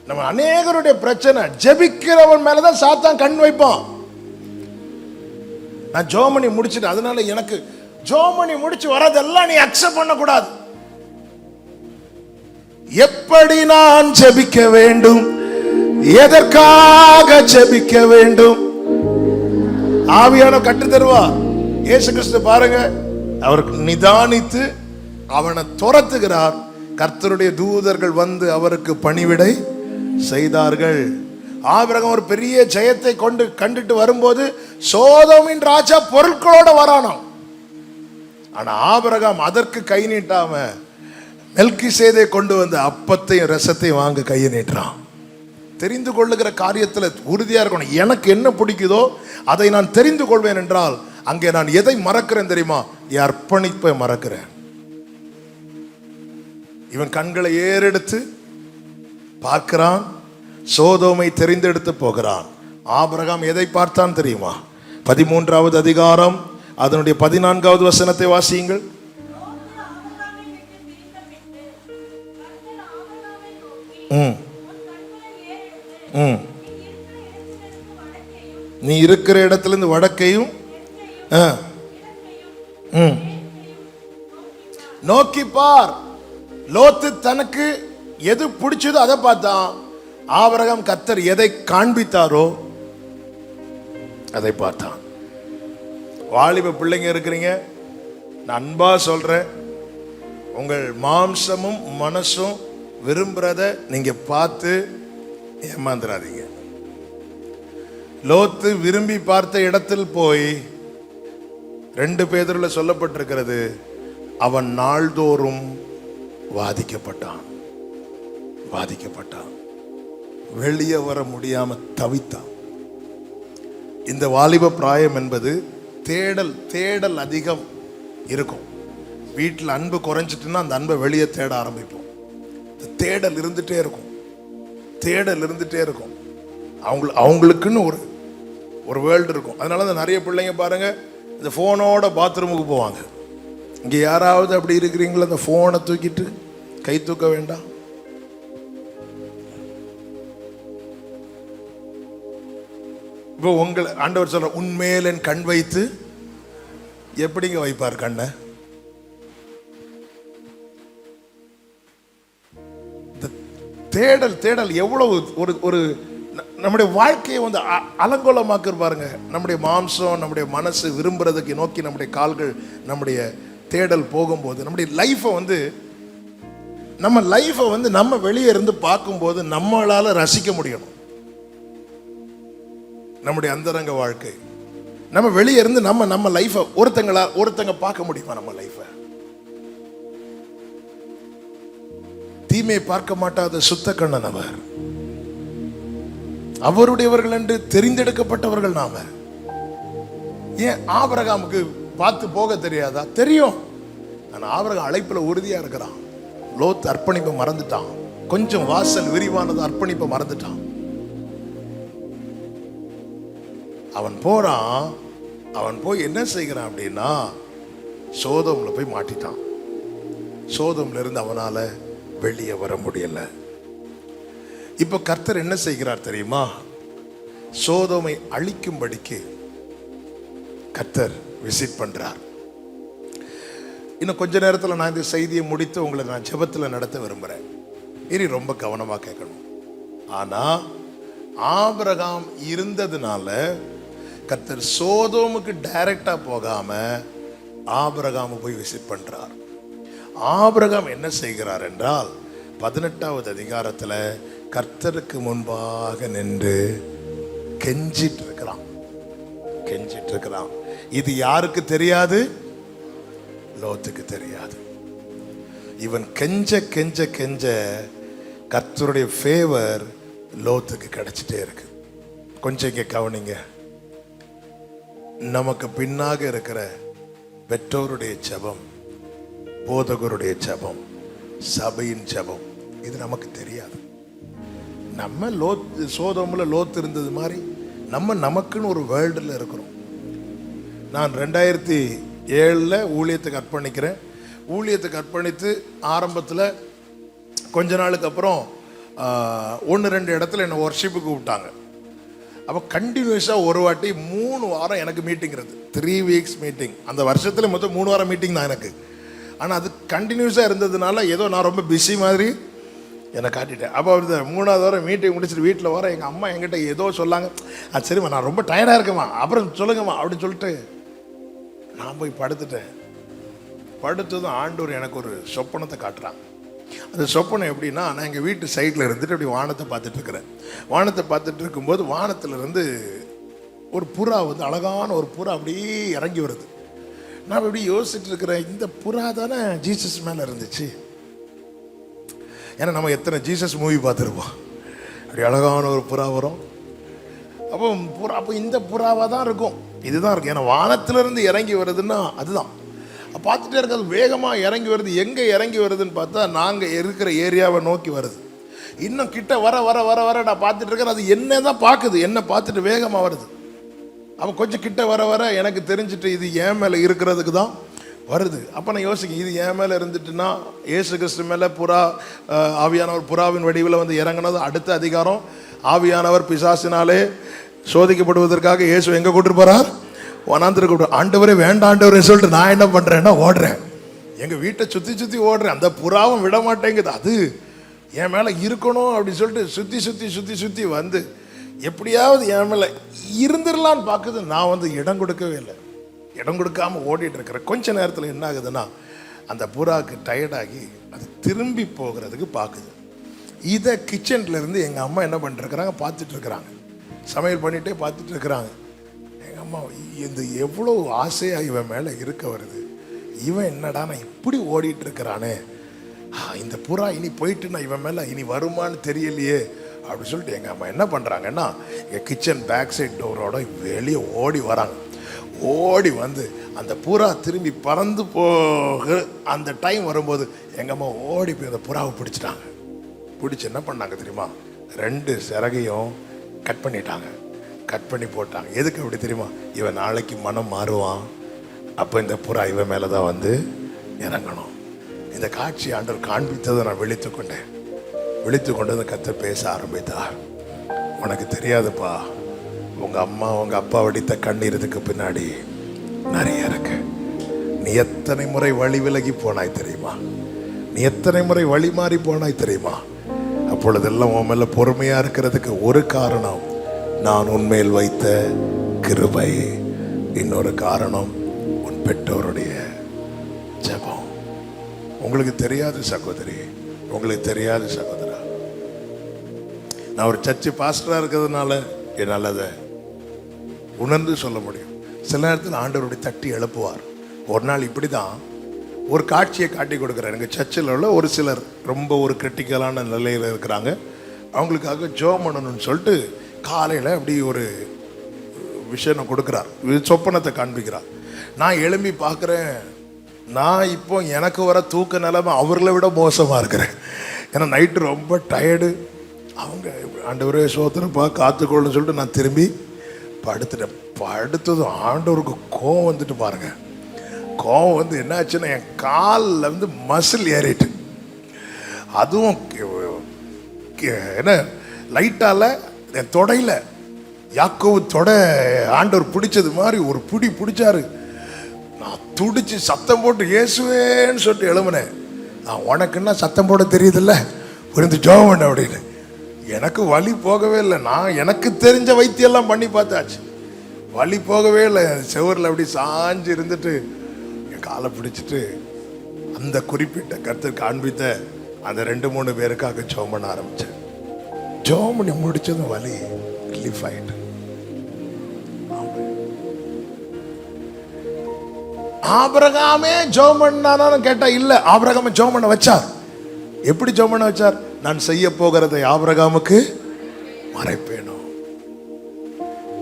Speaker 1: நம்ம அநேகருடைய பிரச்சனை, ஜெபிக்கிறவன் மேலதான் சாத்தான் கண் வைப்பான். நான் ஜெபம் பண்ணி முடிச்சிட்டு, அதனால எனக்கு ஜெபம் பண்ணி முடிச்சு வரதெல்லாம் நீ அக்செப்ட் பண்ண கூடாது. எப்படி நான் ஜெபிக்க வேண்டும், எதற்காக ஜெபிக்க வேண்டும், ஆவியான கற்று தருவா. இயேசு கிறிஸ்து பாருங்க, அவருக்கு நிதானித்து அவனை துரத்துகிறார். கர்த்தருடைய தூதர்கள் வந்து அவருக்கு பணிவிடை செய்தார்கள். ஆபிரகாம் ஒரு பெரிய ஜெயத்தை கொண்டு கண்டுட்டு வரும்போது சோதோமின் ராஜா பொருட்களோட வரானாம். ஆனா ஆபிரகாம் அதற்கு கை நீட்டாம மெல்கிசேதை கொண்டு வந்த அப்பத்தையும் ரசத்தையும் வாங்க கையை நீட்டுறான். தெரிந்து கொள்ளுகிற காரியத்தில் உறுதியா இருக்கணும். எனக்கு என்ன பிடிக்குதோ அதை நான் தெரிந்து கொள்வேன் என்றால் அங்கே நான் எதை மறக்கிறேன் தெரியுமா? என் அர்ப்பணிப்பை மறக்கிறேன். இவன் கண்களை ஏறெடுத்து பார்க்கிறான், சோதோமை தெரிந்தெடுத்து போகிறான். ஆபிரகாம் எதை பார்த்தான் தெரியுமா? 13வது அதிகாரம் அதனுடைய 14வது வசனத்தை வாசியுங்கள். நீ இருக்கிற இடத்துல இருந்து வடக்கையும் நோக்கி பார். லோத்து தனக்கு எது பிடிச்சதோ அதை பார்த்தான். ஆபிரகாம் கர்த்தர் எதை காண்பித்தாரோ அதை பார்த்தான். வாலிப பிள்ளைங்க இருக்கிறீங்க, நான் அன்பா சொல்றேன், உங்கள் மாம்சமும் மனசும் விரும்புறத நீங்க பார்த்து ஏமாந்துடாதீங்க. லோத்து விரும்பி பார்த்த இடத்தில் போய் 2 பேதுருல சொல்லப்பட்டிருக்கிறது, அவன் நாள்தோறும் வாதிக்கப்பட்டான். வெளியே வர முடியாம தவித்தான். இந்த வாலிப பிராயம் என்பது தேடல் அதிகம் இருக்கும். வீட்டில் அன்பு குறைஞ்சிட்டுன்னா அந்த அன்பை வெளியே தேட ஆரம்பிப்போம். தேடல் இருந்துட்டே இருக்கும். அவங்களுக்குன்னு ஒரு வேர்ல்டு இருக்கும். அதனால தான் நிறைய பிள்ளைங்க பாருங்க, இந்த ஃபோனோட பாத்ரூமுக்கு போவாங்க. இங்கே யாராவது அப்படி இருக்கிறீங்களா? அந்த ஃபோனை தூக்கிட்டு கை தூக்க வேண்டாம். இப்போ உங்களை ஆண்டவர் சொல்ற, உன்மேல் என் கண் வைத்து எப்படிங்க வைப்பார் கண்ணை? தேடல் எவ்வளவு ஒரு நம்முடைய வாழ்க்கையை வந்து அலங்கோலமாக்கு பாருங்க. நம்முடைய மாம்சம், நம்முடைய மனசு விரும்புறதுக்கு நோக்கி நம்முடைய கால்கள், நம்முடைய தேடல் போகும்போது நம்முடைய லைஃபை வந்து நம்ம வெளியே இருந்து பார்க்கும்போது நம்மளால ரசிக்க முடியணும். நம்முடைய அந்தரங்க வாழ்க்கை நம்ம வெளியே இருந்து நம்ம லைஃபை ஒருத்தங்க பார்க்க முடியுமா? நம்ம லைஃபை தீமையை பார்க்க மாட்டாத சுத்த கண்ணன் அவர். அவருடையவர்கள் என்று தெரிந்தெடுக்கப்பட்டவர்கள் நாம. ஏன் ஆபிரகாமுக்கு பார்த்து போக தெரியாதா? தெரியும். ஆனா ஆபிரகாம் அழைப்புல உறுதியா இருக்கிறான். லோத் அர்ப்பணிப்பை மறந்துட்டான். கொஞ்சம் வாசல் விரிவானது அர்ப்பணிப்பை மறந்துட்டான். அவன் போய் என்ன செய்கிறான் அப்படின்னா, சோதோம்ல போய் மாட்டிட்டான். சோதோம்ல இருந்து அவனால வெளியே வர முடியல. இப்ப கர்த்தர் என்ன செய்கிறார் தெரியுமா? சோதோமை அழிக்கும்படிக்கு கர்த்தர் விசிட் பண்றார். இன்னும் கொஞ்ச நேரத்தில் நான் இந்த செய்தியை முடித்து உங்களை நான் ஜெபத்தில் நடத்த விரும்புகிறேன். இனி ரொம்ப கவனமாக கேட்கணும். ஆனா ஆபிரகாம் இருந்ததுனால கர்த்தர் சோதோமுக்கு டைரக்டா போகாம ஆபிரகாம் போய் விசிட் பண்றார். ஆபிரகாம் என்ன செய்கிறார் என்றால் 18வது அதிகாரத்துல கர்த்தருக்கு முன்பாக நின்று கெஞ்சிட்டு இருக்கிறான். இது யாருக்கு தெரியாது? லோத்துக்கு தெரியாது. இவன் கெஞ்ச கெஞ்ச கெஞ்ச கர்த்தருடைய ஃபேவர் லோத்துக்கு கிடைச்சிட்டே இருக்கு. கொஞ்சம் இங்க கவனிங்க. நமக்கு பின்னாக இருக்கிற பெற்றோருடைய ஜெபம், போதகருடைய ஜெபம், சபையின் ஜெபம், இது நமக்கு தெரியாது. நம்ம சோதோம்ல லோத் இருந்தது மாதிரி நமக்குன்னு ஒரு வேர்ல்டில் இருக்கிறோம். நான் 2007 ஊழியத்துக்கு அர்ப்பணிக்கிறேன். ஊழியத்துக்கு அர்ப்பணித்து ஆரம்பத்தில் கொஞ்ச நாளுக்கு அப்புறம் 1-2 இடத்துல என்னை ஒர்ஷிப்புக்கு கூப்பிட்டாங்க. அப்போ கண்டினியூஸாக ஒரு வாட்டி 3 வாரம் எனக்கு மீட்டிங்கிறது, 3 வீக்ஸ் மீட்டிங். அந்த வருஷத்தில் மொத்தம் 3 வாரம் மீட்டிங் தான் எனக்கு. ஆனால் அது கண்டினியூஸாக இருந்ததுனால ஏதோ நான் ரொம்ப பிஸி மாதிரி என்னை காட்டிட்டேன். அப்போ அந்த 3வது வாரம் மீட்டிங் முடிச்சுட்டு வீட்டில் வர எங்கள் அம்மா என்கிட்ட ஏதோ சொல்லாங்க. சரிம்மா நான் ரொம்ப டயர்டாக இருக்கேம்மா, அப்புறம் சொல்லுங்கம்மா அப்படின்னு சொல்லிட்டு நான் போய் படுத்துட்டேன். படுத்ததும் ஆண்டவர் எனக்கு ஒரு சொப்பனத்தை காட்டுறான். அந்த சொப்பனம் எப்படின்னா, நான் எங்கள் வீட்டு சைடில் இருந்துட்டு அப்படி வானத்தை பார்த்துட்டு இருக்கிறேன். வானத்தை பார்த்துட்டு இருக்கும்போது வானத்திலிருந்து ஒரு புறா வந்து, அழகான ஒரு புறா அப்படியே இறங்கி வருது. நான் எப்படி யோசிச்சுட்டு இருக்கிறேன், இந்த புறா தானே ஜீசஸ் மேலே இருந்துச்சு. ஏன்னா நம்ம எத்தனை ஜீசஸ் மூவி பார்த்துருப்போம். அப்படி அழகான ஒரு புறா வரும். அப்போ இந்த புறாவாக தான் இருக்கும், இதுதான் இருக்கும். ஏன்னா வானத்திலிருந்து இறங்கி வருதுன்னா அதுதான். பார்த்துட்டே இருக்கிறது வேகமாக இறங்கி வருது. எங்கே இறங்கி வருதுன்னு பார்த்தா நாங்கள் இருக்கிற ஏரியாவை நோக்கி வருது. இன்னும் கிட்ட வர வர வர வர நான் பார்த்துட்டு இருக்கேன். அது என்ன தான் பார்க்குது, என்ன பார்த்துட்டு வேகமாக வருது. அப்போ கொஞ்சம் கிட்ட வர வர எனக்கு தெரிஞ்சுட்டு இது என் மேலே இருக்கிறதுக்கு தான் வருது. அப்போ நான் யோசிக்க, இது என் மேலே இருந்துட்டுன்னா இயேசு கிறிஸ்து மேலே ஆவியானவர் புறாவின் வடிவில் வந்து இறங்கினது அடுத்த அதிகாரம். ஆவியானவர் பிசாசினாலே சோதிக்கப்படுவதற்காக இயேசு எங்கே கூட்டிட்டு போகிறார்? வனாந்திரம் கூப்பிட்டு. ஆண்டவரே வேண்டாம் ஆண்டவரே சொல்லிட்டு நான் என்ன பண்ணுறேன்னா ஓடுறேன். எங்கள் வீட்டை சுற்றி சுற்றி ஓடுறேன். அந்த புறாவும் விட மாட்டேங்குது, அது என் மேலே இருக்கணும் அப்படின்னு சொல்லிட்டு சுற்றி சுற்றி சுற்றி சுற்றி வந்து எப்படியாவது என் மேலே இருந்துடலான்னு பார்க்குது. நான் வந்து இடம் கொடுக்கவே இல்லை, இடம் கொடுக்காம ஓடிட்டு இருக்கிறேன். கொஞ்ச நேரத்தில் என்ன ஆகுதுன்னா, அந்த புறாவுக்கு டயர்டாகி அது திரும்பி போகிறதுக்கு பார்க்குது. இதை கிச்சன்ல இருந்து எங்கள் அம்மா என்ன பண்ணிட்டுருக்குறாங்க, பார்த்துட்டு இருக்கிறாங்க. சமையல் பண்ணிகிட்டே பார்த்துட்டு இருக்கிறாங்க. எங்கள் அம்மா இந்த எவ்வளோ ஆசையாக இவன் மேலே இருக்க வருது, இவன் என்னடா நான் இப்படி ஓடிட்டு இருக்கிறானே, இந்த புறா இனி போயிட்டுனா இவன் மேலே இனி வருமானு தெரியலையே அப்படின்னு சொல்லிட்டு எங்கள் அம்மா என்ன பண்ணுறாங்கன்னா, எங்கள் கிச்சன் பேக் சைட் டோரோட வெளியே ஓடி வராங்க. ஓடி வந்து அந்த புறா திரும்பி பறந்து போக அந்த டைம் வரும்போது எங்கள் அம்மா ஓடி போய் அந்த புறாவை பிடிச்சிட்டாங்க. பிடிச்சி என்ன பண்ணாங்க தெரியுமா, 2 சிறகையும் கட் பண்ணிட்டாங்க, கட் பண்ணி போட்டாங்க. எதுக்கு அப்படி தெரியுமா, இவன் நாளைக்கு மனம் மாறுவான், அப்போ இந்த புறா இவன் மேலே தான் வந்து இறங்கணும். இந்த காட்சி ஆண்டவர் காண்பித்ததை நான் விழித்து கொண்டேன். விழித்து கொண்டு அந்த கர்த்தர் பேச ஆரம்பித்தார். உனக்கு தெரியாதுப்பா, உங்கள் அம்மா உங்கள் அப்பா வடித்த கண்ணீரத்துக்கு பின்னாடி நிறைய இருக்கு. நீ எத்தனை முறை வழி விலகி போனாய் தெரியுமா, நீ எத்தனை முறை வழி மாறி போனாய் தெரியுமா. அப்பொழுதெல்லாம் உன் மேல பொறுமையா இருக்கிறதுக்கு ஒரு காரணம் நான் உன்மேல் வைத்த கிருபை, இன்னொரு காரணம் உன் பெற்றோருடைய ஜெபம். உங்களுக்கு தெரியாது சகோதரி, உங்களுக்கு தெரியாது சகோதரா, நான் ஒரு சர்ச்சு பாஸ்டரா இருக்கிறதுனால என்னால் அதை உணர்ந்து சொல்ல முடியும். சில நேரத்தில் ஆண்டவருடைய தட்டி எழுப்புவார். ஒரு நாள் இப்படி தான் ஒரு காட்சியை காட்டி கொடுக்குறாரு. எங்கள் சர்ச்சில் உள்ள ஒரு சிலர் ரொம்ப ஒரு கிரிட்டிக்கலான நிலையில் இருக்கிறாங்க. அவங்களுக்காக ஜெபம் பண்ணணும்னு சொல்லிட்டு காலையில் அப்படி ஒரு விஷயம் கொடுக்குறார், சொப்பனத்தை காண்பிக்கிறார். நான் எழும்பி பார்க்குறேன், நான் இப்போ எனக்கு வர தூக்க நிலைமை அவர்களை விட மோசமாக இருக்கிறேன். ஏன்னா நைட்டு ரொம்ப டயர்டு. அவங்க ஆண்டவரே சோத்திரப்பா காத்துக்கொள்ளுன்னு சொல்லிட்டு நான் திரும்பி படுத்துட்டேன். படுத்ததும் ஆண்டவருக்கு கோவம் வந்துட்டு பாருங்க. கோவம் வந்து என்னாச்சுன்னா, என் காலில் வந்து மசில் ஏறிட்டு, அதுவும் என்ன லைட்டால என் தொடையில் யாக்கோவு தொடை ஆண்டவர் பிடிச்சது மாதிரி ஒரு பிடி பிடிச்சாரு. நான் துடிச்சு சத்தம் போட்டு இயேசுவேன்னு சொல்லிட்டு எழும்பினேன். நான் உனக்குன்னா சத்தம் போட தெரியுதுல்ல, புரிந்து ஜெபம் பண்ண அப்படின்னு. எனக்கு வலி போகவே இல்லை. நான் எனக்கு தெரிஞ்ச வைத்தியெல்லாம் பண்ணி பார்த்தாச்சு, வலி போகவே இல்லை. செவரில் அப்படி சாஞ்சு இருந்துட்டு என் காலை பிடிச்சிட்டு அந்த குறிப்பிட்ட கர்த்தர் காண்பித்த அந்த 2-3 பேருக்காக ஜெபம் பண்ண ஆரம்பிச்சேன். ஜெபம் பண்ணி முடிச்சதும் வலி ரிலீஃப் ஆயிட்டு. ஆபிரகாமே ஜெபம் பண்ணானு கேட்டா இல்ல, ஆபிரகாமை ஜெபம் பண்ண வச்சார். எப்படி ஜெபம் பண்ண வச்சார்? நான் செய்ய போகிறதை ஆபிரகாமுக்கு மறைப்பேனோ.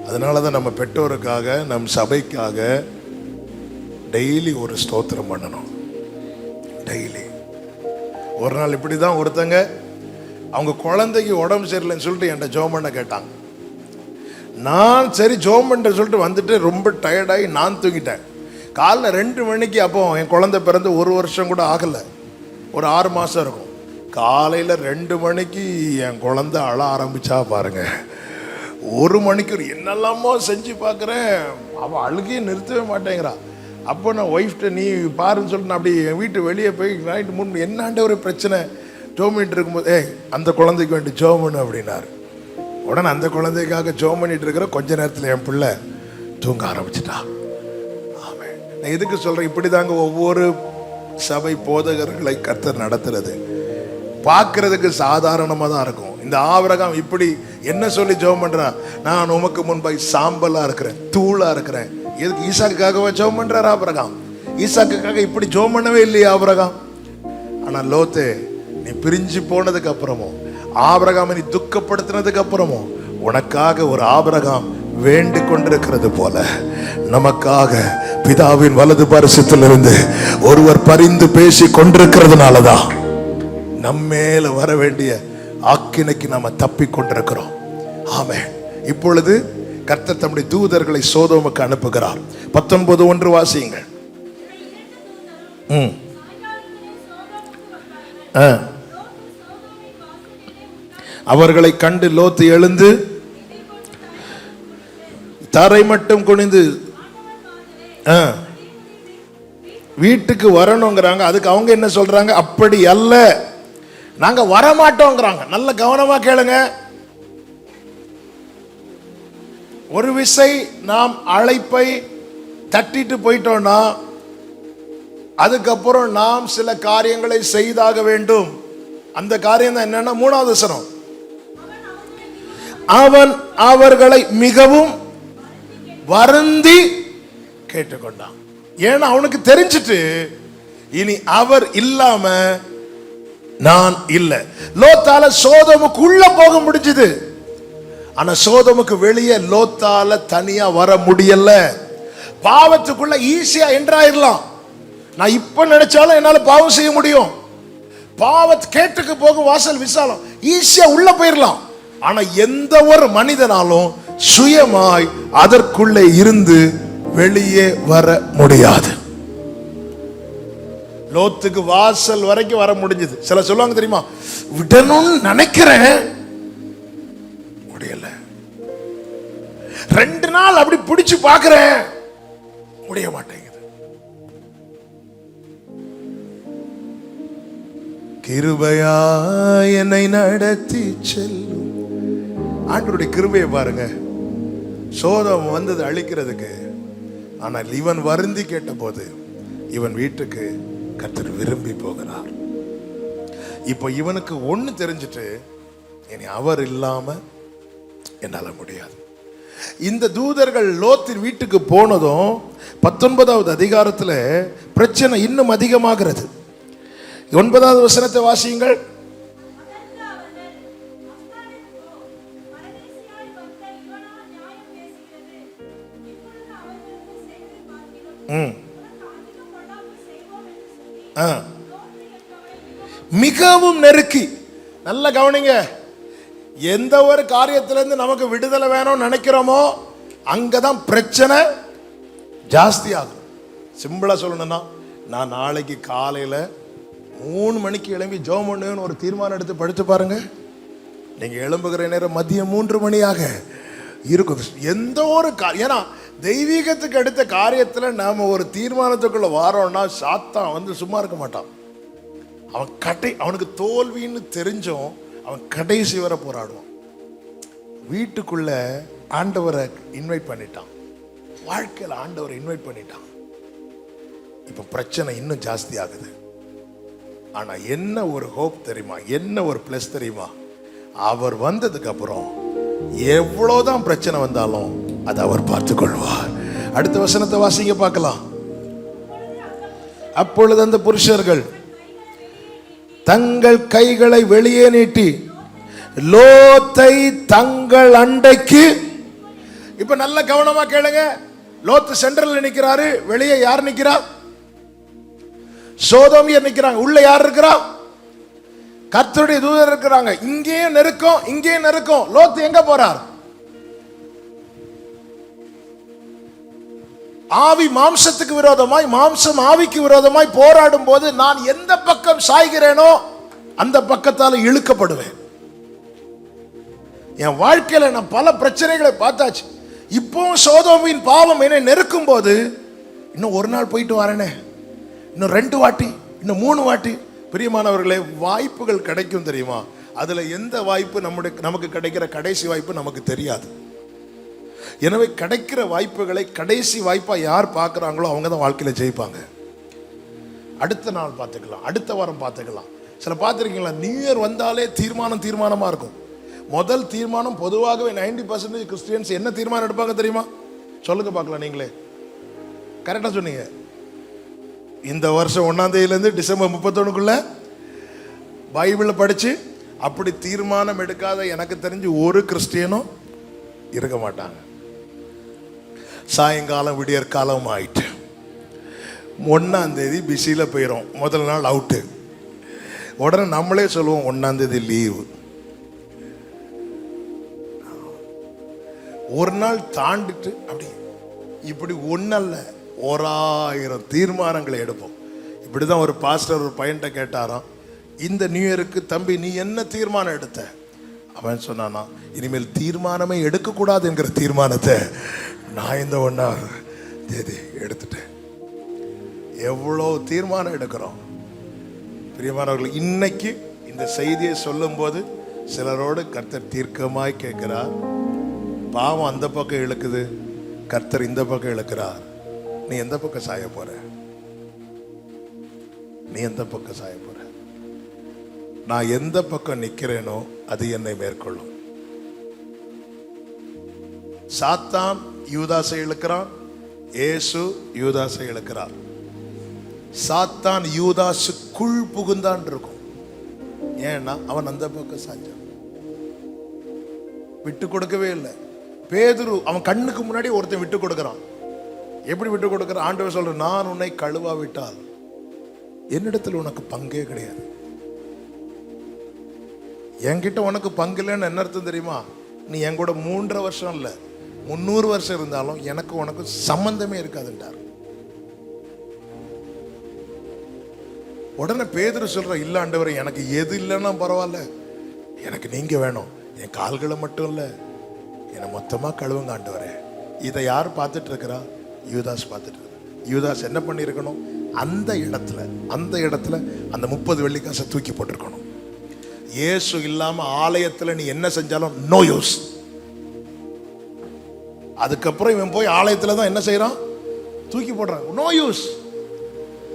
Speaker 1: அதனாலதான் நம்ம பெற்றோருக்காக, நம் சபைக்காக டெய்லி ஒரு ஸ்தோத்திரம் பண்ணணும். டெய்லி ஒரு நாள் இப்படிதான் ஒருத்தங்க அவங்க குழந்தைக்கு உடம்பு சரியில்லைன்னு சொல்லிட்டு என்கிட்ட ஜெபம் பண்ண கேட்டாங்க. நான் சரி ஜெபம் பண்ற சொல்லிட்டு வந்துட்டு ரொம்ப டயர்டாகி நான் தூங்கிட்டேன். காலைல 2 மணிக்கு, அப்போ என் குழந்தை பிறந்து 1 வருஷம் கூட ஆகலை, ஒரு 6 மாதம் இருக்கும். காலையில் 2 மணிக்கு என் குழந்தை அழ ஆரம்பிச்சா பாருங்க. 1 மணிக்கு என்னெல்லாமோ செஞ்சு பார்க்குறேன், அவள் அழுகையை நிறுத்தவே மாட்டேங்கிறா. அப்போ நான் ஒய்ஃப்ட்ட நீ பாருன்னு சொல்லிட்டு நான் அப்படி என் வீட்டு வெளியே போய் நைட்டு 3 என்னாண்ட ஒரு பிரச்சனை ஜோம் பண்ணிட்டு இருக்கும்போது, அந்த குழந்தைக்கு வேண்டி ஜோம் பண்ணு அப்படின்னாரு. உடனே அந்த குழந்தைக்காக ஜோம் பண்ணிட்டு இருக்கிற கொஞ்ச நேரத்தில் என் பிள்ளை தூங்க ஆரம்பிச்சிட்டா. ஆமாம், நான் எதுக்கு சொல்கிறேன், இப்படி தாங்க ஒவ்வொரு சபை போதகர்களை கர்த்தர் நடத்துறது. பார்க்கறதுக்கு சாதாரணமாக தான் இருக்கும். இந்த ஆபிரகாம் இப்படி என்ன சொல்லி ஜெபம் பண்றான்? நான் உமக்கு முன்பாய் சாம்பலா இருக்கிறேன், தூளா இருக்கிறேன். எதுக்கு? ஈசாக்குக்காகவே ஜெபம் பண்றாரு ஆபிரகாம். ஈசாக்குக்காக இப்படி ஜெபம் பண்ணவே இல்லையா ஆபிரகாம்? ஆனா லோத்தே, நீ பிரிஞ்சு போனதுக்கு அப்புறமும், ஆபிரகாமை நீ துக்கப்படுத்தினதுக்கு அப்புறமும், உனக்காக ஒரு ஆபிரகாம் வேண்டு கொண்டிருக்கிறது போல நமக்காக பிதாவின் வலது பரிசுத்திலிருந்து ஒருவர் பரிந்து பேசி கொண்டிருக்கிறதுனாலதான் நம்மேல வர வேண்டிய ஆக்கினைக்கு நாம தப்பி கொண்டிருக்கிறோம். ஆமென். இப்பொழுது கர்த்தர் தம்முடைய தூதர்களை சோதோமுக்கு அனுப்புகிறார். 19:1 வாசியுங்கள். அவர்களை கண்டு லோத்து எழுந்து தரை மட்டும் குனிந்து வீட்டுக்கு வரணுங்கிறாங்க. அதுக்கு அவங்க என்ன சொல்றாங்க? அப்படி அல்ல, நாங்க வரமாட்டோங்கிறாங்க. நல்ல கவனமா கேளுங்க. ஒரு விசை நாம் அழைப்பை தட்டிட்டு போயிட்டோம்னா அதுக்கப்புறம் நாம் சில காரியங்களை செய்தாக வேண்டும். அந்த காரியம் தான் என்னன்னா 3வது வசனம். அவன் அவர்களை மிகவும் வருந்தி கேட்டுக்கொண்டான். ஏன்னா அவனுக்கு தெரிஞ்சிட்டு இனி அவர் இல்லாம நான் இல்லை. லோத்தால சோதோமுக்கு உள்ள போக முடிஞ்சது, ஆனா சோதோமுக்கு வெளியே லோத்தால தனியா வர முடியல. பாவத்துக்குள்ள ஈஸியா என்ட்ராயிரலாம். நான் இப்ப நினைச்சாலும் என்னால பாவம் செய்ய முடியும். பாவத்து கேட்டுக்கு போக வாசல் விசாலம், ஈஸியா உள்ள போயிடலாம். ஆனா எந்த ஒரு மனிதனாலும் சுயமாய் அதற்குள்ளே இருந்து வெளியே வர முடியாது. லோத்துக்கு வாசல் வரைக்கும் வர முடிஞ்சது. சில சொல்லுவாங்க தெரியுமா, விடணும்னு நினைக்கிறேன், முடியல. 2 நாள் அப்படி பிடிச்சு பார்க்கிறேன், முடிய மாட்டேங்குது. கிருபையா என்னை நடத்தி செல்லும். ஆண்டவருடைய கிருபையை பாருங்க. சோதம் வந்தது அழிக்கிறதுக்கு, ஆனால் இவன் வருந்தி கேட்ட போது இவன் வீட்டுக்கு கர்த்தர் விரும்பி போகிறார். இப்போ இவனுக்கு ஒண்ணு தெரிஞ்சிட்டு, இனி அவர் இல்லாம என்னால முடியாது. இந்த தூதர்கள் லோத்தின் வீட்டுக்கு போனதும் 19வது அதிகாரத்துல பிரச்சனை இன்னும் அதிகமாகிறது. 9வது வசனத்தை வாசியுங்கள். மிகவும் நெருக்கி. நல்ல கவனிங்க. எந்த ஒரு காரியத்திலிருந்து நமக்கு விடுதலை வேணும்னு நினைக்கிறோமோ அங்கதான் பிரச்சனை ஜாஸ்தி ஆகும். சிம்பிளா சொல்லணும்னா, நான் நாளைக்கு காலையில 3 மணிக்கு எழும்பி ஜெபம் பண்ணுவேன்னு ஒரு தீர்மானம் எடுத்து படுத்து பாருங்க. நீங்க எழும்புகிற நேரம் மதியம் 3 மணியாக இருக்கும். எந்த ஒரு ஏன்னா தெய்வீகத்துக்கு அடுத்த காரியத்துல நாம ஒரு தீர்மானத்துக்குள்ள வாரோம்னா சாத்தான் வந்து சும்மா இருக்க மாட்டான். அவனுக்கு தோல்வின்னு தெரிஞ்சும் அவன் கடைசி வரை போராடுவான். வீட்டுக்குள்ள ஆண்டவரை இன்வைட் பண்ணிட்டான், வாழ்க்கையில் ஆண்டவரை இன்வைட் பண்ணிட்டான். இப்ப பிரச்சனை இன்னும் ஜாஸ்தி ஆகுது. ஆனா என்ன ஒரு ஹோப் தெரியுமா, என்ன ஒரு பிளஸ் தெரியுமா, அவர் வந்ததுக்கு அப்புறம் எவ்வளவுதான் பிரச்சனை வந்தாலும் அதை அவர் பார்த்துக் கொள்வார். அடுத்த வசனத்தை வாசிங்க பார்க்கலாம். அப்பொழுது அந்த புருஷர்கள் தங்கள் கைகளை வெளியே நீட்டி லோத்தை தங்கள் அண்டைக்கு. இப்ப நல்ல கவனமா கேளுங்க. லோத்து சென்ட்ரல் நிக்கிறாரு, வெளியே யார் நிக்கிறா? சோதோமியர் நிக்கிறாங்க. உள்ள யார் இருக்கிறா? கர்த்தருடைய தூதர் இருக்கிறாங்க. இங்கேயும் நெருக்கம், இங்கேயும் நெருக்கம். லோத்து எங்க போறார்? ஆவி மாம்சத்துக்கு விரோதமாய், மாம்சம் ஆவிக்கு விரோதமாய் போராடும் போது நான் எந்த பக்கம் சாய்கிறேனோ அந்த பக்கத்தால இழுக்கப்படுவேன். என் வாழ்க்கையில நான் பல பிரச்சனைகளை பார்த்தாச்சு. இப்போ சோதோமின் பாவம் என்னை நெருக்கும் போது இன்னும் ஒரு நாள் போயிட்டு வரேனே, இன்னும் 2 வாட்டி, இன்னும் 3 வாட்டி. பிரியமானவர்களே, வாய்ப்புகள் கிடைக்கும் தெரியுமா? அதுல எந்த வாய்ப்பு நமக்கு கிடைக்கிற கடைசி வாய்ப்பு நமக்கு தெரியாது. எனவே கிடைக்கிற வாய்ப்புகளை கடைசி வாய்ப்பா யார் பார்க்குறாங்களோ அவங்க தான் வாழ்க்கையில ஜெயிப்பாங்க. அடுத்த நாள் பார்த்துக்கலாம், அடுத்த வாரம் பார்த்துக்கலாம். சில பார்த்துருக்கீங்களா, நியூ இயர் வந்தாலே தீர்மானமா இருக்கும். முதல் தீர்மானம் பொதுவாகவே 90% கிறிஸ்டியன்ஸ் என்ன தீர்மானம் எடுப்பாங்க தெரியுமா? சொல்லுங்க பார்க்கலாம். நீங்களே கரெக்டாக சொன்னீங்க. இந்த வருஷம் 1ஆம் தேதியிலேருந்து டிசம்பர் 31க்குள்ள பைபிளை படிச்சு அப்படி தீர்மானம் எடுக்காத எனக்கு தெரிஞ்சு ஒரு கிறிஸ்டியனும் இருக்க மாட்டாங்க. சாயங்காலம் விடியற்காலம் ஆயிட்டு 1ஆம் தேதி பிஸியில் போயிடும், முதல் நாள் அவுட்டு. உடனே நம்மளே சொல்லுவோம் 1ஆம் தேதி லீவு. ஒரு நாள் தாண்டிட்டு அப்படி இப்படி ஒன்னல்ல 1000 தீர்மானங்களை எடுப்போம். இப்படிதான் ஒரு பாஸ்டர் ஒரு பையன்கிட்ட கேட்டாராம், இந்த நியூ இயருக்கு தம்பி நீ என்ன தீர்மானம் எடுத்த? அவன் சொன்னானா, இனிமேல் தீர்மானமே எடுக்கக்கூடாது என்கிற தீர்மானத்தை நான் இந்த 1ஆம் தேதி எடுத்துட்டேன். எவ்வளோ தீர்மானம் எடுக்கிறோம் பிரியமானவர்கள். இன்னைக்கு இந்த செய்தியை சொல்லும் போது சிலரோடு கர்த்தர் தீர்க்கமாய் கேட்கிறார். பாவம் அந்த பக்கம் இழுக்குது, கர்த்தர் இந்த பக்கம் இழுக்கிறார். நீ எந்த பக்கம் சாய போற? நீ எந்த பக்கம் சாய போற? நான் எந்த பக்கம் நிக்கிறேனோ அது என்னை மேற்கொள்ளும். சாத்தான் யூதாசை இழுக்கிறான், இயேசு யூதாசை இழுக்கிறார். சாத்தான் யூதாசுக்குள் புகுந்தான் இருக்கும். ஏன்னா அவன் அந்த பக்கம் சாஞ்சான், விட்டு கொடுக்கவே இல்லை. பேதுரு அவன் கண்ணுக்கு முன்னாடி ஒருத்தன் விட்டு கொடுக்கிறான். எப்படி விட்டு கொடுக்கிறான்? ஆண்டவர் சொல்ற, நான் உன்னை கழுவாவிட்டால் என்னிடத்தில் உனக்கு பங்கே கிடையாது. என்கிட்ட உனக்கு பங்கு இல்லைன்னு என்ன அர்த்தம் தெரியுமா? நீ என் கூட 3.5 வருஷம் இல்லை 300 வருஷம் இருந்தாலும் எனக்கு உனக்கு சம்பந்தமே இருக்காதுன்றார். உடனே பேதுரு சொல்ற, இல்ல ஆண்டவரே, எனக்கு எது இல்லைன்னா பரவாயில்ல, எனக்கு நீங்க வேணும். என் கால்களை மட்டும் இல்ல, என்னை மொத்தமா கழுவுங்க ஆண்டவரே. இதை யார் பார்த்துட்டு இருக்கிறா? யூதாஸ் பார்த்துட்டு இருக்கிற. யூதாஸ் என்ன பண்ணியிருக்கணும்? அந்த இடத்துல அந்த 30 வெள்ளிக்காசை தூக்கி போட்டிருக்கணும். இயேசு இல்லாம ஆலயத்துல நீ என்ன செஞ்சாலும் நோ யூஸ். அதுக்கப்புறம் இவன் போய் ஆலயத்துல தான் என்ன செய்யறான்? தூக்கி போடுறான். No use.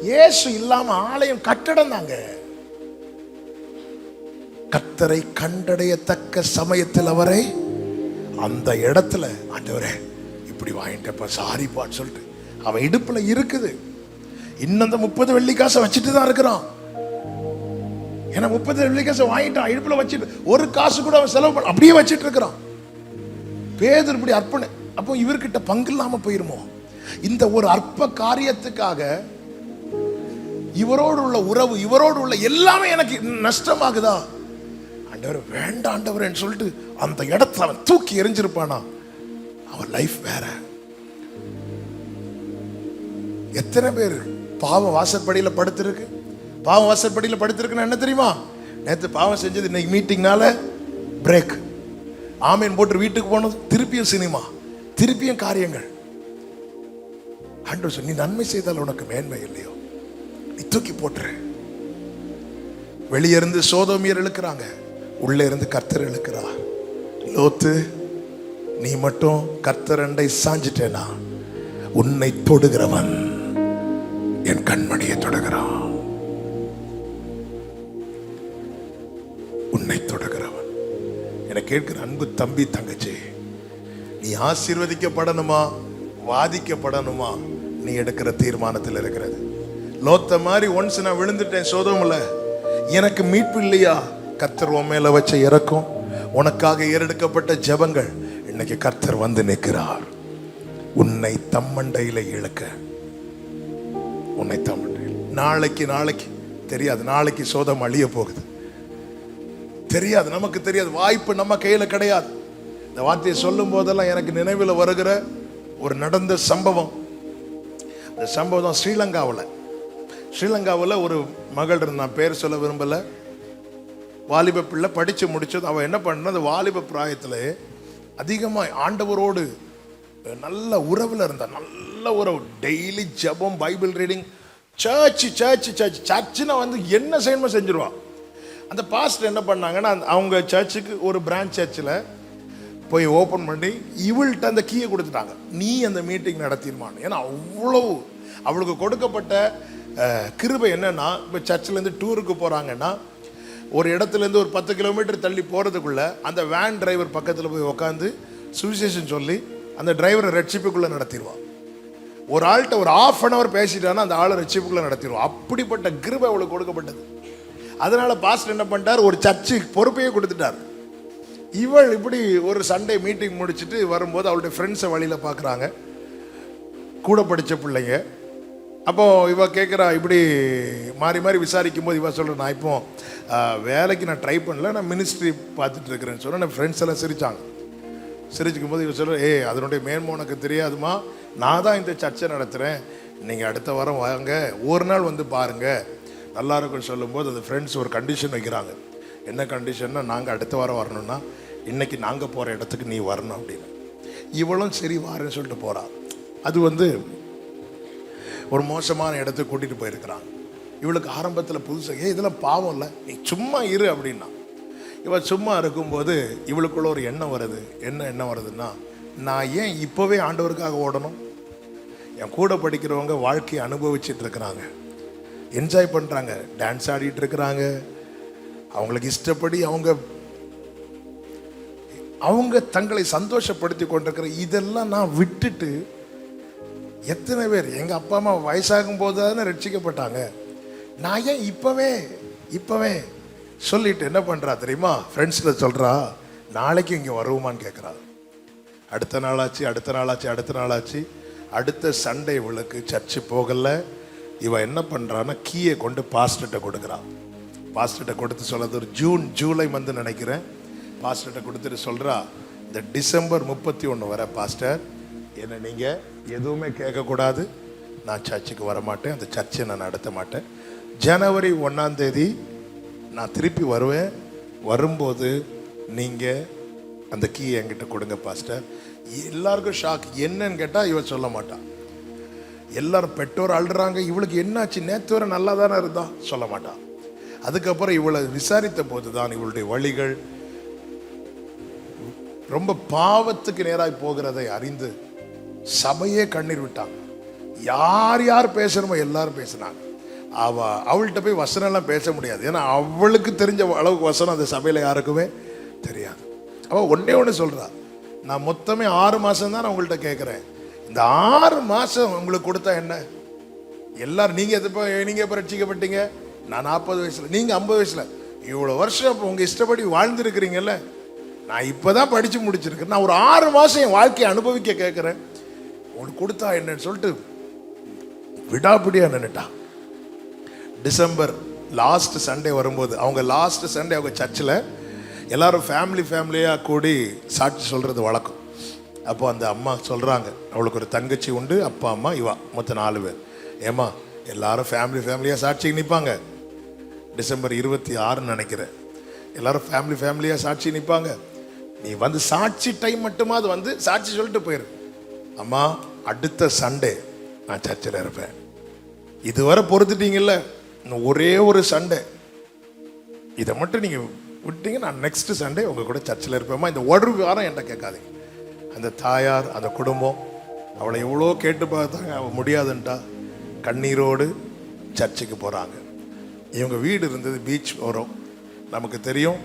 Speaker 1: இயேசு இல்லாம ஆலயம் கட்டடம் தாங்க. கர்த்தரை கண்டடையத்தக்க சமயத்தில் அவரை அந்த இடத்துல, ஆண்டவரே இப்படி வாங்கிட்டப்ப சாரிப்பான்னு சொல்லிட்டு அவன் இடுப்புல இருக்குது. இன்னும் அந்த 30 வெள்ளிக்காசை வச்சுட்டு தான் இருக்கிறான். ஏன்னா 30 வெள்ளிக்காசை வாங்கிட்டான், இடுப்புல வச்சுட்டு ஒரு காசு கூட அவன் செலவு பண்ண அப்படியே வச்சுட்டு இருக்கிறான். பேதுரு இப்படி அர்ப்பணை. அப்போ இவர்கிட்ட பங்கு இல்லாம போயிருமோ? இந்த ஒரு அற்ப காரியத்துக்காக இவரோடு உள்ள உறவு, இவரோடு உள்ள எல்லாமே எனக்கு நஷ்டமாகுதா? ஆண்டவர் வேண்டாம் ஆண்டவரேன்னு சொல்லிட்டு அந்த இடத்துல அவன் தூக்கி எறிஞ்சிருப்பானா? அவன் லைஃப் வேற. எத்தனை பேர் பாவம் வாசற்படியில் படுத்திருக்கு? பாவம் வாசற்படியில் படுத்திருக்குன்னு என்ன தெரியுமா? நேற்று பாவம் செஞ்சது, இன்னைக்கு மீட்டிங்னால பிரேக், ஆமீன் போட்டு வீட்டுக்கு போனது, திருப்பியும் சினிமா, திருப்பியும் காரியங்கள். ஆண்டவர் நீ நன்மை செய்தால் உனக்கு மேன்மை இல்லையோ, நீ தூக்கி போட்டுரு. வெளியிருந்து சோதோமியர் இழுக்கிறாங்க, உள்ளே இருந்து கர்த்தர் இழுக்கிறார். லோத்து, நீ மட்டும் கர்த்தர் அண்டை சாஞ்சிட்டேனா, உன்னை தொடுகிறவன் என் கண்மணியை தொடுகிறான். உன்னை தொடுகிறவன். என கேட்கிற அன்பு தம்பி தங்கச்சி, நீ ஆசீர்வதிக்கப்படணுமா வாதிக்கப்படணுமா, நீ எடுக்கிற தீர்மானத்தில் இருக்கிறது. லோத்த மாதிரி ஒன்ஸ் நான் விழுந்துட்டேன் சோதோம்ல, எனக்கு மீட்பு இல்லையா? கர்த்தர் உன் மேல வச்ச இறக்கம், உனக்காக ஏறெடுக்கப்பட்ட ஜெபங்கள், இன்னைக்கு கர்த்தர் வந்து நிற்கிறார் உன்னை தம்மண்டையில இழக்க. உன்னை தம்மண்டையில் நாளைக்கு தெரியாது, நாளைக்கு சோதம் அழிய போகுது தெரியாது, நமக்கு தெரியாது, வாய்ப்பு நம்ம கையில கிடையாது. இந்த வார்த்தையை சொல்லும் போதெல்லாம் எனக்கு நினைவில் வருகிற ஒரு நடந்த சம்பவம். இந்த சம்பவம் ஸ்ரீலங்காவில் ஒரு மகள் இருந்தான், பேர் சொல்ல விரும்பல, வாலிப பிள்ளை, படிச்சு முடிச்சது. அவன் என்ன பண்ண, அந்த வாலிப பிராயத்தில் அதிகமாக ஆண்டவரோடு நல்ல உறவில் இருந்தான். நல்ல உறவு, டெய்லி ஜெபம், பைபிள் ரீடிங், சர்ச்சுன்னா வந்து என்ன செய்யணுமோ செஞ்சிருவான். அந்த பாஸ்டர் என்ன பண்ணாங்கன்னா, அவங்க சர்ச்சுக்கு ஒரு பிரான்ச் சர்ச்சில் போய் ஓப்பன் பண்ணி இவள்கிட்ட அந்த கீயை கொடுத்துட்டாங்க, நீ அந்த மீட்டிங் நடத்திடுமான்னு. ஏன்னா அவ்வளவு அவளுக்கு கொடுக்கப்பட்ட கிருபை என்னன்னா, இப்போ சர்ச்சிலேருந்து டூருக்கு போகிறாங்கன்னா ஒரு இடத்துலேருந்து ஒரு 10 கிலோமீட்டர் தள்ளி போகிறதுக்குள்ள அந்த வேன் டிரைவர் பக்கத்தில் போய் உட்காந்து சுவிசேஷன் சொல்லி அந்த டிரைவரை ரட்சிப்புக்குள்ளே நடத்திடுவான். ஒரு ஆள்கிட்ட ஒரு 1/2 hour பேசிட்டான்னா அந்த ஆளை ரட்சிப்புக்குள்ளே நடத்திடுவான். அப்படிப்பட்ட கிருபை அவளுக்கு கொடுக்கப்பட்டது. அதனால பாஸ்டர் என்ன பண்ணிட்டார், ஒரு சர்ச்சு பொறுப்பையே கொடுத்துட்டார். இவள் இப்படி ஒரு சண்டே மீட்டிங் முடிச்சுட்டு வரும்போது அவளுடைய ஃப்ரெண்ட்ஸை வழியில் பார்க்குறாங்க, கூட படித்த பிள்ளைங்க. அப்போ இவ கேட்குறா, இப்படி மாறி மாறி விசாரிக்கும் போது இவ சொல்கிறேன், நான் இப்போ வேலைக்கு நான் ட்ரை பண்ணல, நான் மினிஸ்ட்ரி பார்த்துட்டு இருக்கிறேன்னு சொன்னேன். என் ஃப்ரெண்ட்ஸ் எல்லாம் சிரித்தாங்க. சிரிச்சுக்கும் போது இவ சொல்கிறேன், அதனுடைய மேன்மை உனக்கு தெரியாதுமா, நான் தான் இந்த சர்ச்சை நடத்துகிறேன், நீங்கள் அடுத்த வாரம் வாங்க, ஒரு நாள் வந்து பாருங்கள், நல்லா இருக்குன்னு சொல்லும்போது அந்த ஃப்ரெண்ட்ஸ் ஒரு கண்டிஷன் வைக்கிறாங்க. என்ன கண்டிஷன்னா, நாங்கள் அடுத்த வாரம் வரணும்னா இன்றைக்கி நாங்கள் போகிற இடத்துக்கு நீ வரணும் அப்படின்னு. இவளும் சரி வாரேன்னு சொல்லிட்டு போகிறான். அது வந்து ஒரு மோசமான இடத்துக்கு கூட்டிகிட்டு போயிருக்கிறாங்க. இவளுக்கு ஆரம்பத்தில் புதுசாக, இதெல்லாம் பாவம் இல்லை, நீ சும்மா இரு அப்படின்னா. இவள் சும்மா இருக்கும்போது இவளுக்குள்ள ஒரு எண்ணம் வருது. என்ன எண்ணம் வருதுன்னா, நான் ஏன் இப்போவே ஆண்டவருக்காக ஓடணும்? என் கூட படிக்கிறவங்க வாழ்க்கையை அனுபவிச்சுட்டு இருக்கிறாங்க, என்ஜாய் பண்ணுறாங்க, டான்ஸ் ஆடிட்டு இருக்கிறாங்க, அவங்களுக்கு இஷ்டப்படி அவங்க தங்களை சந்தோஷப்படுத்தி கொண்டிருக்கிற இதெல்லாம் நான் விட்டுட்டு, எத்தனை பேர் எங்கள் அப்பா அம்மா வயசாகும் போது தானே ரட்சிக்கப்பட்டாங்க, நான் ஏன் இப்போவே சொல்லிட்டு என்ன பண்ணுறா தெரியுமா, ஃப்ரெண்ட்ஸில் சொல்கிறா, நாளைக்கு இங்கே வருவோமான்னு கேட்குறா. அடுத்த நாளாச்சு, அடுத்த சண்டே இவளுக்கு சர்ச்சு போகலை. இவன் என்ன பண்ணுறான்னா, கீயை கொண்டு பாஸ்டர்கிட்ட கொடுக்குறான். பாஸ்டர்கிட்ட கொடுத்து சொல்கிறது ஒரு ஜூலை மந்த் நினைக்கிறேன். பாஸ்டர்கிட்ட கொடுத்துட்டு சொல்கிறா, இந்த டிசம்பர் 31 வர பாஸ்டர் என்னை நீங்கள் எதுவுமே கேட்கக்கூடாது, நான் சர்ச்சுக்கு வரமாட்டேன், அந்த சர்ச்சை நான் நடத்த மாட்டேன். ஜனவரி 1 நான் திருப்பி வருவேன், வரும்போது நீங்கள் அந்த கீ என்கிட்ட கொடுங்க பாஸ்டர். எல்லாருக்கும் ஷாக். என்னன்னு கேட்டால் இவன் சொல்ல மாட்டான். எல்லாரும் பெற்றோர் அழுறாங்க, இவளுக்கு என்னாச்சு, நேற்று வரை நல்லா தானே இருந்தா, சொல்ல மாட்டான். அதுக்கப்புறம் இவளை விசாரித்த போது தான் இவளுடைய வழிகள் ரொம்ப பாவத்துக்கு நேராய் போகிறதை அறிந்து சபையே கண்ணீர் விட்டாங்க. யார் பேசணுமோ எல்லாரும் பேசினாங்க. அவள்கிட்ட போய் வசனம் எல்லாம் பேச முடியாது, ஏன்னா அவளுக்கு தெரிஞ்ச அளவுக்கு வசனம் அந்த சபையில் யாருக்குமே தெரியாது. அவள் ஒன்று சொல்றா, நான் மொத்தமே 6 மாதம் தான் நான் உங்கள்கிட்ட கேட்குறேன், இந்த 6 மாதம் உங்களுக்கு கொடுத்தா என்ன? எல்லாரும் நீங்கள் எப்போ ரட்சிக்கப்பட்டீங்க? நான் 40 வயசில், நீங்கள் 50 வயசில், இவ்வளோ வருஷம் உங்கள் இஷ்டப்படி வாழ்ந்துருக்கிறீங்கல்ல, நான் இப்போ தான் படித்து முடிச்சிருக்கேன், நான் ஒரு 6 மாதம் என் வாழ்க்கையை அனுபவிக்க கேட்குறேன், உங்களுக்கு கொடுத்தா என்னன்னு சொல்லிட்டு விடாப்பிடியாக நின்றுட்டான். டிசம்பர் லாஸ்ட் சண்டே வரும்போது, அவங்க லாஸ்ட் சண்டே அவங்க சர்ச்சில் எல்லாரும் ஃபேமிலியாக கூடி சாட்சி சொல்கிறது வழக்கம். அப்போ அந்த அம்மா சொல்கிறாங்க, அவளுக்கு ஒரு தங்கச்சி உண்டு, அப்பா அம்மா இவா மொத்தம் 4 பேர். ஏம்மா எல்லாரும் ஃபேமிலியாக சாட்சிக்கு நிற்பாங்க. டிசம்பர் 26 நினைக்கிறேன், எல்லாரும் ஃபேமிலியாக சாட்சி நிற்பாங்க. நீ வந்து சாட்சி டைம் மட்டுமா அது வந்து சாட்சி சொல்லிட்டு போயிரு. அம்மா அடுத்த சண்டே நான் சர்ச்சில் இருப்பேன், இதுவரை பொறுத்துட்டீங்கல்ல, இன்னும் ஒரே ஒரு சண்டே, இதை மட்டும் நீங்கள் விட்டீங்க, நான் நெக்ஸ்ட் சண்டே உங்க கூட சர்ச்சில் இருப்பேம்மா. இந்த ஒரு வாரம் என்கிட்ட கேட்காதீங்க. அந்த தாயார், அந்த குடும்பம் அவளை எவ்வளோ கேட்டு பார்த்தாங்க, அவள் முடியாதுன்ட்டா கண்ணீரோடு சர்ச்சுக்கு போகிறாங்க. இவங்க வீடு இருந்தது பீச் வரும். நமக்கு தெரியும்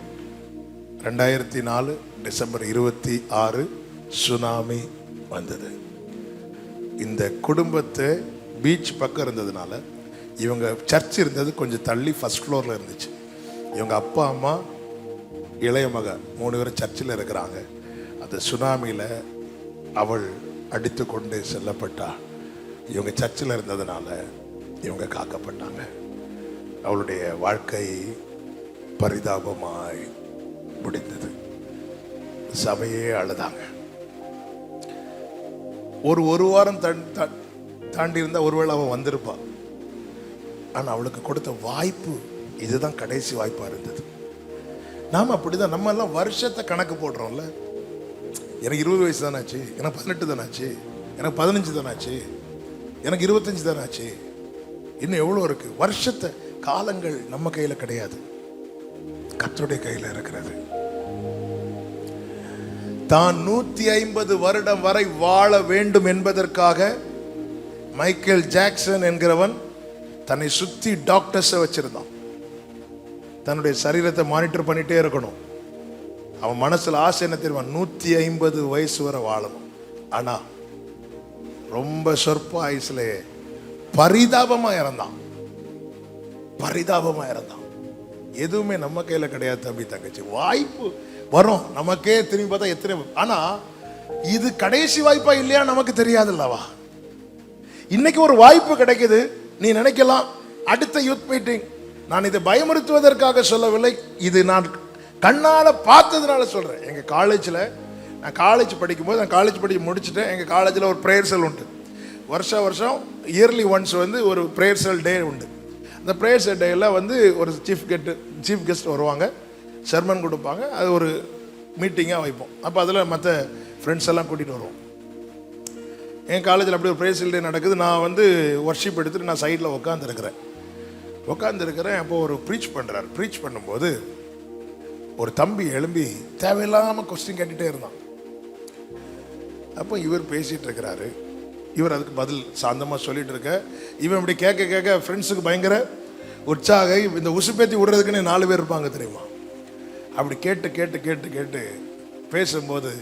Speaker 1: 2004 டிசம்பர் 26 சுனாமி வந்தது. இந்த குடும்பத்தை பீச் பக்கம் இருந்ததுனால இவங்க சர்ச் இருந்தது கொஞ்சம் தள்ளி ஃபர்ஸ்ட் ஃப்ளோரில் இருந்துச்சு. இவங்க அப்பா அம்மா இளைய மக 3 பேரும் சர்ச்சில் இருக்கிறாங்க. அந்த சுனாமியில் அவள் அடித்து கொண்டு செல்லப்பட்டா. இவங்க சர்ச்சில் இருந்ததுனால இவங்க காக்கப்பட்டாங்க. அவளுடைய வாழ்க்கை பரிதாபமாய் முடிந்தது. சபையே அழுதாங்க. ஒரு வாரம் தாண்டி இருந்தா ஒருவேளை அவன் வந்திருப்பா. ஆனா அவளுக்கு கொடுத்த வாய்ப்பு இதுதான் கடைசி வாய்ப்பா இருந்தது. நாம அப்படிதான், நம்ம எல்லாம் வருஷத்தை கணக்கு போடுறோம்ல. எனக்கு 20 வயசு தானே ஆச்சு, எனக்கு 18 தானே ஆச்சு, எனக்கு 15 தானே ஆச்சு, எனக்கு 25 தானே ஆச்சு, இன்னும் எவ்வளோ இருக்கு. வருஷத்தை காலங்கள் நம்ம கையில கிடையாது, கர்த்தருடைய கையில இருக்கிறது. தான் 150 வருடம் வரை வாழ வேண்டும் என்பதற்காக மைக்கேல் ஜாக்சன் என்கிறவன் தன்னை சுத்தி டாக்டர்ஸை வச்சிருந்தான். தன்னுடைய சரீரத்தை மானிட்டர் பண்ணிட்டே இருக்கணும். அவன் மனசுல ஆசை என்ன தெரியுமா? 150 வயசு வரை வாழணும். ஆனா ரொம்ப சொற்ப ஆயுசுல பரிதாபமா இறந்தான். பரிதாபமா இறந்தான். எதுவுமே நம்ம கையில கிடையாது தம்பி தங்கச்சி. வாய்ப்பு வரும் நமக்கே, திரும்பி பார்த்தா எத்தனை. ஆனா இது கடைசி வாய்ப்பா இல்லையா நமக்கு தெரியாதுல்லவா. இன்னைக்கு ஒரு வாய்ப்பு கிடைக்குது. நீ நினைக்கலாம் அடுத்த யூத் மீட்டிங். நான் இதை பயமுறுத்துவதற்காக சொல்லவில்லை, இது நான் கண்ணால பார்த்ததுனால சொல்றேன். எங்க காலேஜில், நான் காலேஜ் படிக்கும்போது, நான் காலேஜ் படிச்சு முடிச்சுட்டேன். எங்க காலேஜில் ஒரு ப்ரேயர் செல் உண்டு. வருஷம் இயர்லி ஒன்ஸ் வந்து ஒரு ப்ரேயர் செல் டே உண்டு. அந்த ப்ரேயர் செல் டேயில் வந்து ஒரு சீஃப் கெஸ்ட் வருவாங்க, சர்மன் கொடுப்பாங்க. அது ஒரு மீட்டிங்காக வைப்போம். அப்போ அதில் மற்ற ஃப்ரெண்ட்ஸ் எல்லாம் கூட்டிகிட்டு வருவோம். என் காலேஜில் அப்படி ஒரு ப்ரேயர் செல் டே நடக்குது. நான் வந்து ஒர்ஷிப் எடுத்துகிட்டு நான் சைடில் உட்காந்துருக்கிறேன். அப்போ ஒரு ப்ரீச் பண்ணுறாரு. ப்ரீச் பண்ணும்போது ஒரு தம்பி எழும்பி தேவையில்லாமல் கொஸ்டின் கேட்டுகிட்டே இருந்தான். அப்போ இவர் பேசிகிட்டு இருக்கிறாரு. இவர் அதுக்கு பதில் சாந்தமாக சொல்லிட்டு இருக்க. இவன் இப்படி கேட்க கேட்க ஃப்ரெண்ட்ஸுக்கு பயங்கர உற்சாக. இந்த உசுப்பேத்தி விடுறதுக்குன்னு 4 பேர் இருப்பாங்க தெரியுமா. அப்படி கேட்டு கேட்டு கேட்டு கேட்டு பேசும்போது,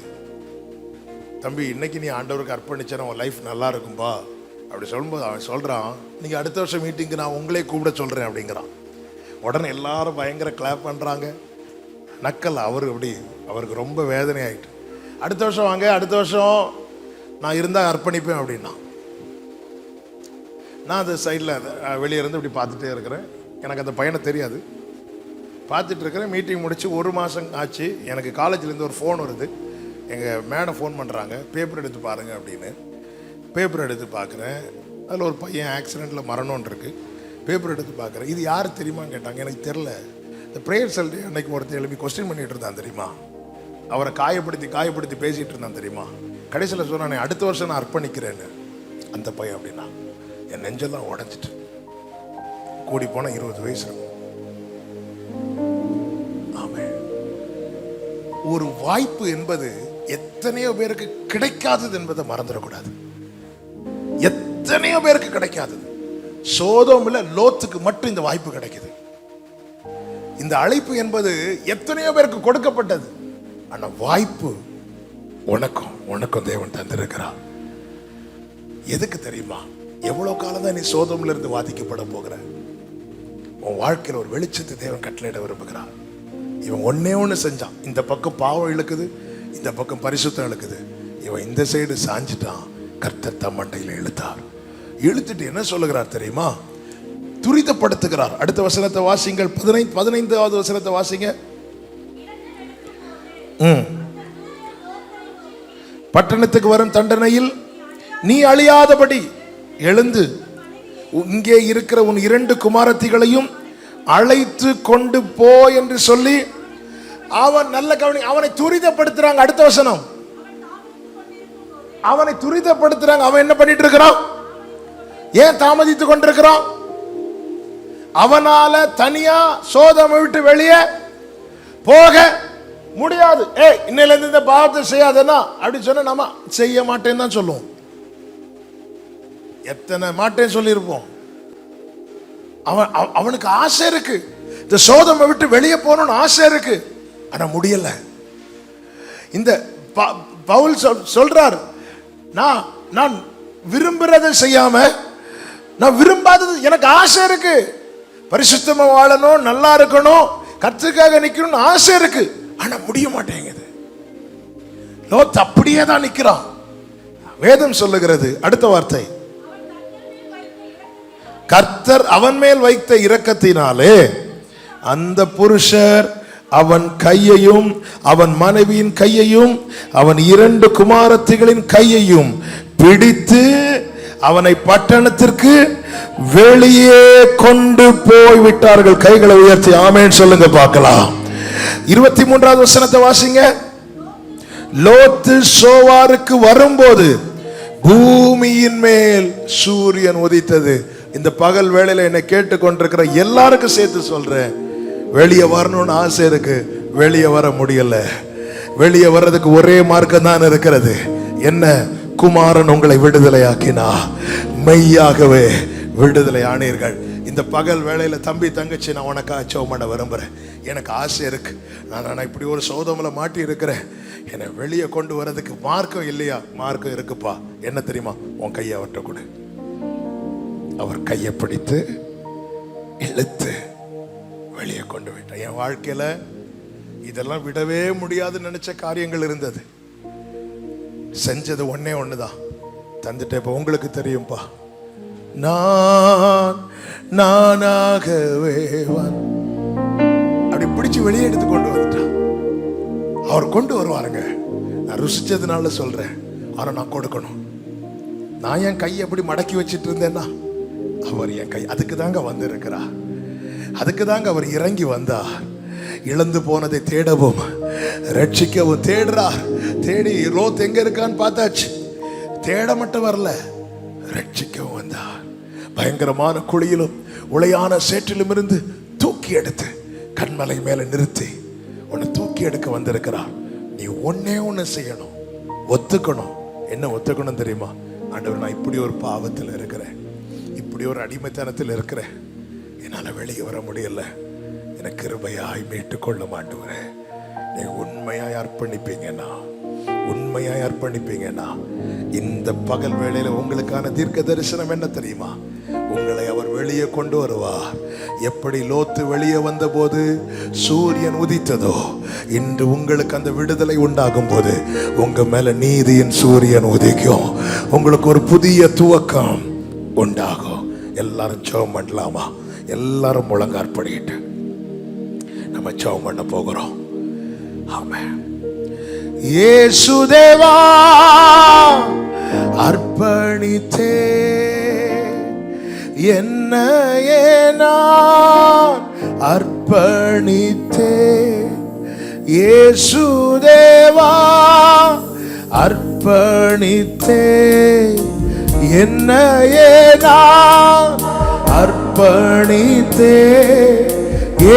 Speaker 1: தம்பி இன்னைக்கு நீ ஆண்டவருக்கு அர்ப்பணிச்சா உன் லைஃப் நல்லா இருக்கும்பா அப்படி சொல்லும்போது அவன் சொல்கிறான், நீங்கள் அடுத்த வருஷம் மீட்டிங்கு நான் உங்களே கூப்பிட சொல்கிறேன் அப்படிங்கிறான். உடனே எல்லாரும் பயங்கர கிளாப் பண்ணுறாங்க. நக்கல். அவருக்கு ரொம்ப வேதனை ஆகிட்டு, அடுத்த வருஷம் வாங்க, அடுத்த வருஷம் நான் இருந்தால் அர்ப்பணிப்பேன் அப்படின்னா. நான் அந்த சைடில் வெளியே இருந்து இப்படி பார்த்துட்டே இருக்கிறேன். எனக்கு அந்த பையனை தெரியாது. பார்த்துட்டு இருக்கிறேன். மீட்டிங் முடித்து 1 மாதம் ஆச்சு. எனக்கு காலேஜ்லேருந்து ஒரு ஃபோன் வருது. எங்கள் மேடம் ஃபோன் பண்ணுறாங்க, பேப்பர் எடுத்து பாருங்கள் அப்படின்னு. பேப்பர் எடுத்து பார்க்குறேன். அதில் ஒரு பையன் ஆக்சிடெண்ட்டில் மரணம்னு இருக்குது. பேப்பர் எடுத்து பார்க்குறேன். இது யார் தெரியுமான்னு கேட்டாங்க. எனக்கு தெரில. இந்த ப்ரேயர் செல் அன்னைக்கு ஒருத்தர் எழுப்பி கொஸ்டின் பண்ணிகிட்டு இருந்தான் தெரியுமா. அவரை காயப்படுத்தி பேசிகிட்டு இருந்தான் தெரியுமா. கடைசியில் சொன்னானே அடுத்த வருஷம் நான் அர்ப்பணிக்கிறேன்னு அந்த பையன் அப்படின்னா என் நெஞ்செல்லாம் உடஞ்சிட்டு. கூடி போனால் 20 வயசு இருக்கும். ஆமே, ஒரு வாய்ப்பு என்பது எத்தனையோ பேருக்கு கிடைக்காதது என்பதை மறந்துடக்கூடாது. எத்தனையோ பேருக்கு கிடைக்காதது. சோதோம்ல லோத்துக்கு மட்டும் இந்த வாய்ப்பு கிடைக்குது. இந்த அழைப்பு என்பது எத்தனையோ பேருக்கு கொடுக்கப்பட்டது. ஆனா வாய்ப்பு உனக்கும் தேவன் தந்திருக்கிறார். எதுக்கு தெரியுமா? எவ்வளவு காலம் தான் நீ சோதோம்ல இருந்து வாதிக்கப்பட போகிற? உன் வாழ்க்கையில் ஒரு வெளிச்சத்தை தேவன் கட்டளையிட விரும்புகிறார். இவன் ஒண்ணு செஞ்சான். இந்த பக்கம் பாவம் இழுக்குது, இந்த பக்கம் பரிசுத்தம் இழுக்குது. இவன் இந்த சைடு சாஞ்சிட்டான். கர்த்தர் தம் மண்டையில் இழுத்தார். இழுத்துட்டு என்ன சொல்லுகிறார் தெரியுமா? துரிதப்படுத்துகிறார். அடுத்த வசனத்தை வாசிங்கள். 15வது வசனத்தை வாசிங்க. பட்டணத்துக்கு வரும் தண்டனையில் நீ அழியாதபடி எழுந்து இங்கே இருக்கிற உன் 2 குமாரத்திகளையும் அழைத்து கொண்டு போ என்று சொல்லி அவன் நல்ல கவனி. அவனை துரிதப்படுத்துறாங்க. அடுத்த வசனம், அவனை துரிதப்படுத்துறாங்க. அவன் என்ன பண்ணிட்டு இருக்கிறான்? ஏன் தாமதித்து கொண்டிருக்கிறான்? அவனால தனியா சோதோமை விட்டு வெளியே போக முடியாது. இன்னையில இருந்து இந்த பாவத்தை செய்யாதேன்னா அப்படி சொன்னா நம்ம செய்ய மாட்டேன்னு தான் சொல்லுவோம். எத்தனை மாட்டேன்னு சொல்லியிருப்போம். அவனுக்கு ஆசை இருக்கு, இந்த சோதமை விட்டு வெளியே போகணும்னு ஆசை இருக்கு, ஆனா முடியல. இந்த பவுல் சொல்றார், நான் விரும்புறதை செய்யாம நான் விரும்பாதது எனக்கு ஆசை இருக்கு. பரிசுத்தமா வாழணும், நல்லா இருக்கணும், கர்த்தருக்காக நிக்கணும்னு ஆசை இருக்கு, ஆனா முடிய மாட்டேங்குது. லோத் அப்படியே தான் நிக்கிறான். வேதம் சொல்லுகிறது அடுத்த வார்த்தை, கர்த்தர் அவன் மேல் வைத்த இரக்கத்தினாலே அந்த புருஷர் அவன் கையையும் அவன் மனைவியின் கையையும் அவன் 2 குமாரத்திகளின் கையையும் பிடித்து அவனை பட்டணத்திற்கு வெளியே கொண்டு போய் விட்டார்கள். கைகளை உயர்த்தி ஆமென் சொல்லுங்க பார்க்கலாம். 23வது வசனத்தை வாசிங்க. லோத்து சோவாருக்கு வரும்போது பூமியின் மேல் சூரியன் உதித்தது. இந்த பகல் வேளையில என்னை கேட்டு கொண்டிருக்கிற எல்லாருக்கும் சேர்த்து சொல்றேன், வெளியே வரணும்னு ஆசை இருக்கு, வெளியே வர முடியல. வெளியே வர்றதுக்கு ஒரே மார்க்கம் தான் இருக்கிறது. என்ன? குமாரன் உங்களை விடுதலையாக்கினா மெய்யாகவே விடுதலை ஆனீர்கள். இந்த பகல் வேளையில தம்பி தங்கச்சி, நான் உனக்கு அச்சவம் பண்ண விரும்புறேன். எனக்கு ஆசை இருக்கு, நான் இப்படி ஒரு சோதமில மாட்டி இருக்கிறேன், என்னை வெளியே கொண்டு வர்றதுக்கு மார்க்கம் இல்லையா? மார்க்கம் இருக்குப்பா. என்ன தெரியுமா? உன் கையை அவர்கிட்ட கொடு. அவர் கையை பிடித்து இழுத்து வெளியே கொண்டு விட்டார். என் வாழ்க்கையில இதெல்லாம் விடவே முடியாதுன்னு நினைச்ச காரியங்கள் இருந்தது. செஞ்சது ஒன்னே ஒண்ணுதான், தந்துட்டேன். இப்ப உங்களுக்கு தெரியும்பா, நானாகவே அப்படி பிடிச்சு வெளியே எடுத்து கொண்டு வந்துட்டான். அவர் கொண்டு வருவாருங்க. நான் ருசிச்சதுனால சொல்றேன், ஆனா நான் கொடுக்கணும். நான் என் கையை எப்படி மடக்கி வச்சிட்டு இருந்தேன்னா, அவர் என் கை அதுக்கு தாங்க வந்து இருக்கிறார். அதுக்கு தாங்க அவர் இறங்கி வந்தார். இழந்து போனதை தேடவும் ரட்சிக்கவும் தேடுறார். தேடி லோத் எங்க இருக்கான்னு பார்த்தாச்சு. தேட மட்டும் வரல, ரட்சிக்கவும் வந்தார். பயங்கரமான குழியிலும் உளையான சேற்றிலும் இருந்து தூக்கி எடுத்து கண்மலை மேல நிறுத்தி உன்னை தூக்கி எடுக்க வந்திருக்கிறார். நீ ஒன்னே ஒண்ணு செய்யணும், ஒத்துக்கணும். என்ன ஒத்துக்கணும் தெரியுமா? ஆண்டவர், நான் இப்படி ஒரு பாவத்தில் இருக்கிறேன், இப்படி ஒரு அடிமைத்தனத்தில் இருக்கிறேன், என்னால வெளியே வர முடியல, எனக்கு கிருபையாய் மீட்டுக் கொள்ள மாட்டேன். நீ உண்மையாய் அர்ப்பணிப்பீங்கன்னா இந்த பகல் வேளையில உங்களுக்கான தீர்க்க தரிசனம் என்ன தெரியுமா? உங்களை அவர் வெளியே கொண்டு வருவார். எப்படி லோத்து வெளியே வந்த போது சூரியன் உதித்ததோ, இன்று உங்களுக்கு அந்த விடுதலை உண்டாகும் போது உங்க மேல நீதியின் சூரியன் உதிக்கும். உங்களுக்கு ஒரு புதிய துவக்கம் உண்டாகும். எல்லாரும் ஜெபம் பண்ணலாமா? எல்லாரும் முழங்காற்படிட்டு நம்ம ஜெபம் பண்ண போகிறோம். ஆமென். இயேசுதேவா அர்ப்பணித்தே என்னையே நான் அர்ப்பணித்தே. இயேசுதேவா அர்ப்பணித்தே என்னையே நான் அர்ப்பணித்தே.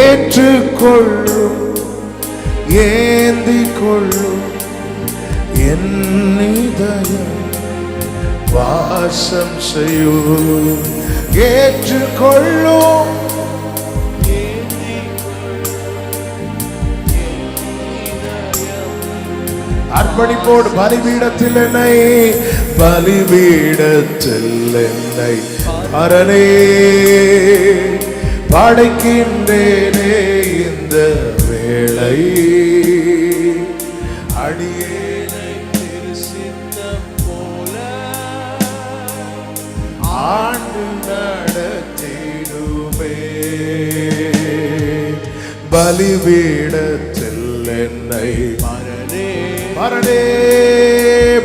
Speaker 1: ஏற்றுக்கொள்ளும் ஏந்திக் கொள்ளும் என் இதயம் வாசம் செய்யும். ஏற்றுக்கொள்ளும் அர்ப்பணிப்போடு பலிபீடத்தில் என்னை அரணே படைக்கின்றேனே. இந்த வேளை அடியேனை திருசித்தம் போல ஆண்டு நடத்திடுமே. பலிபீடத்தில் என்னை பரணே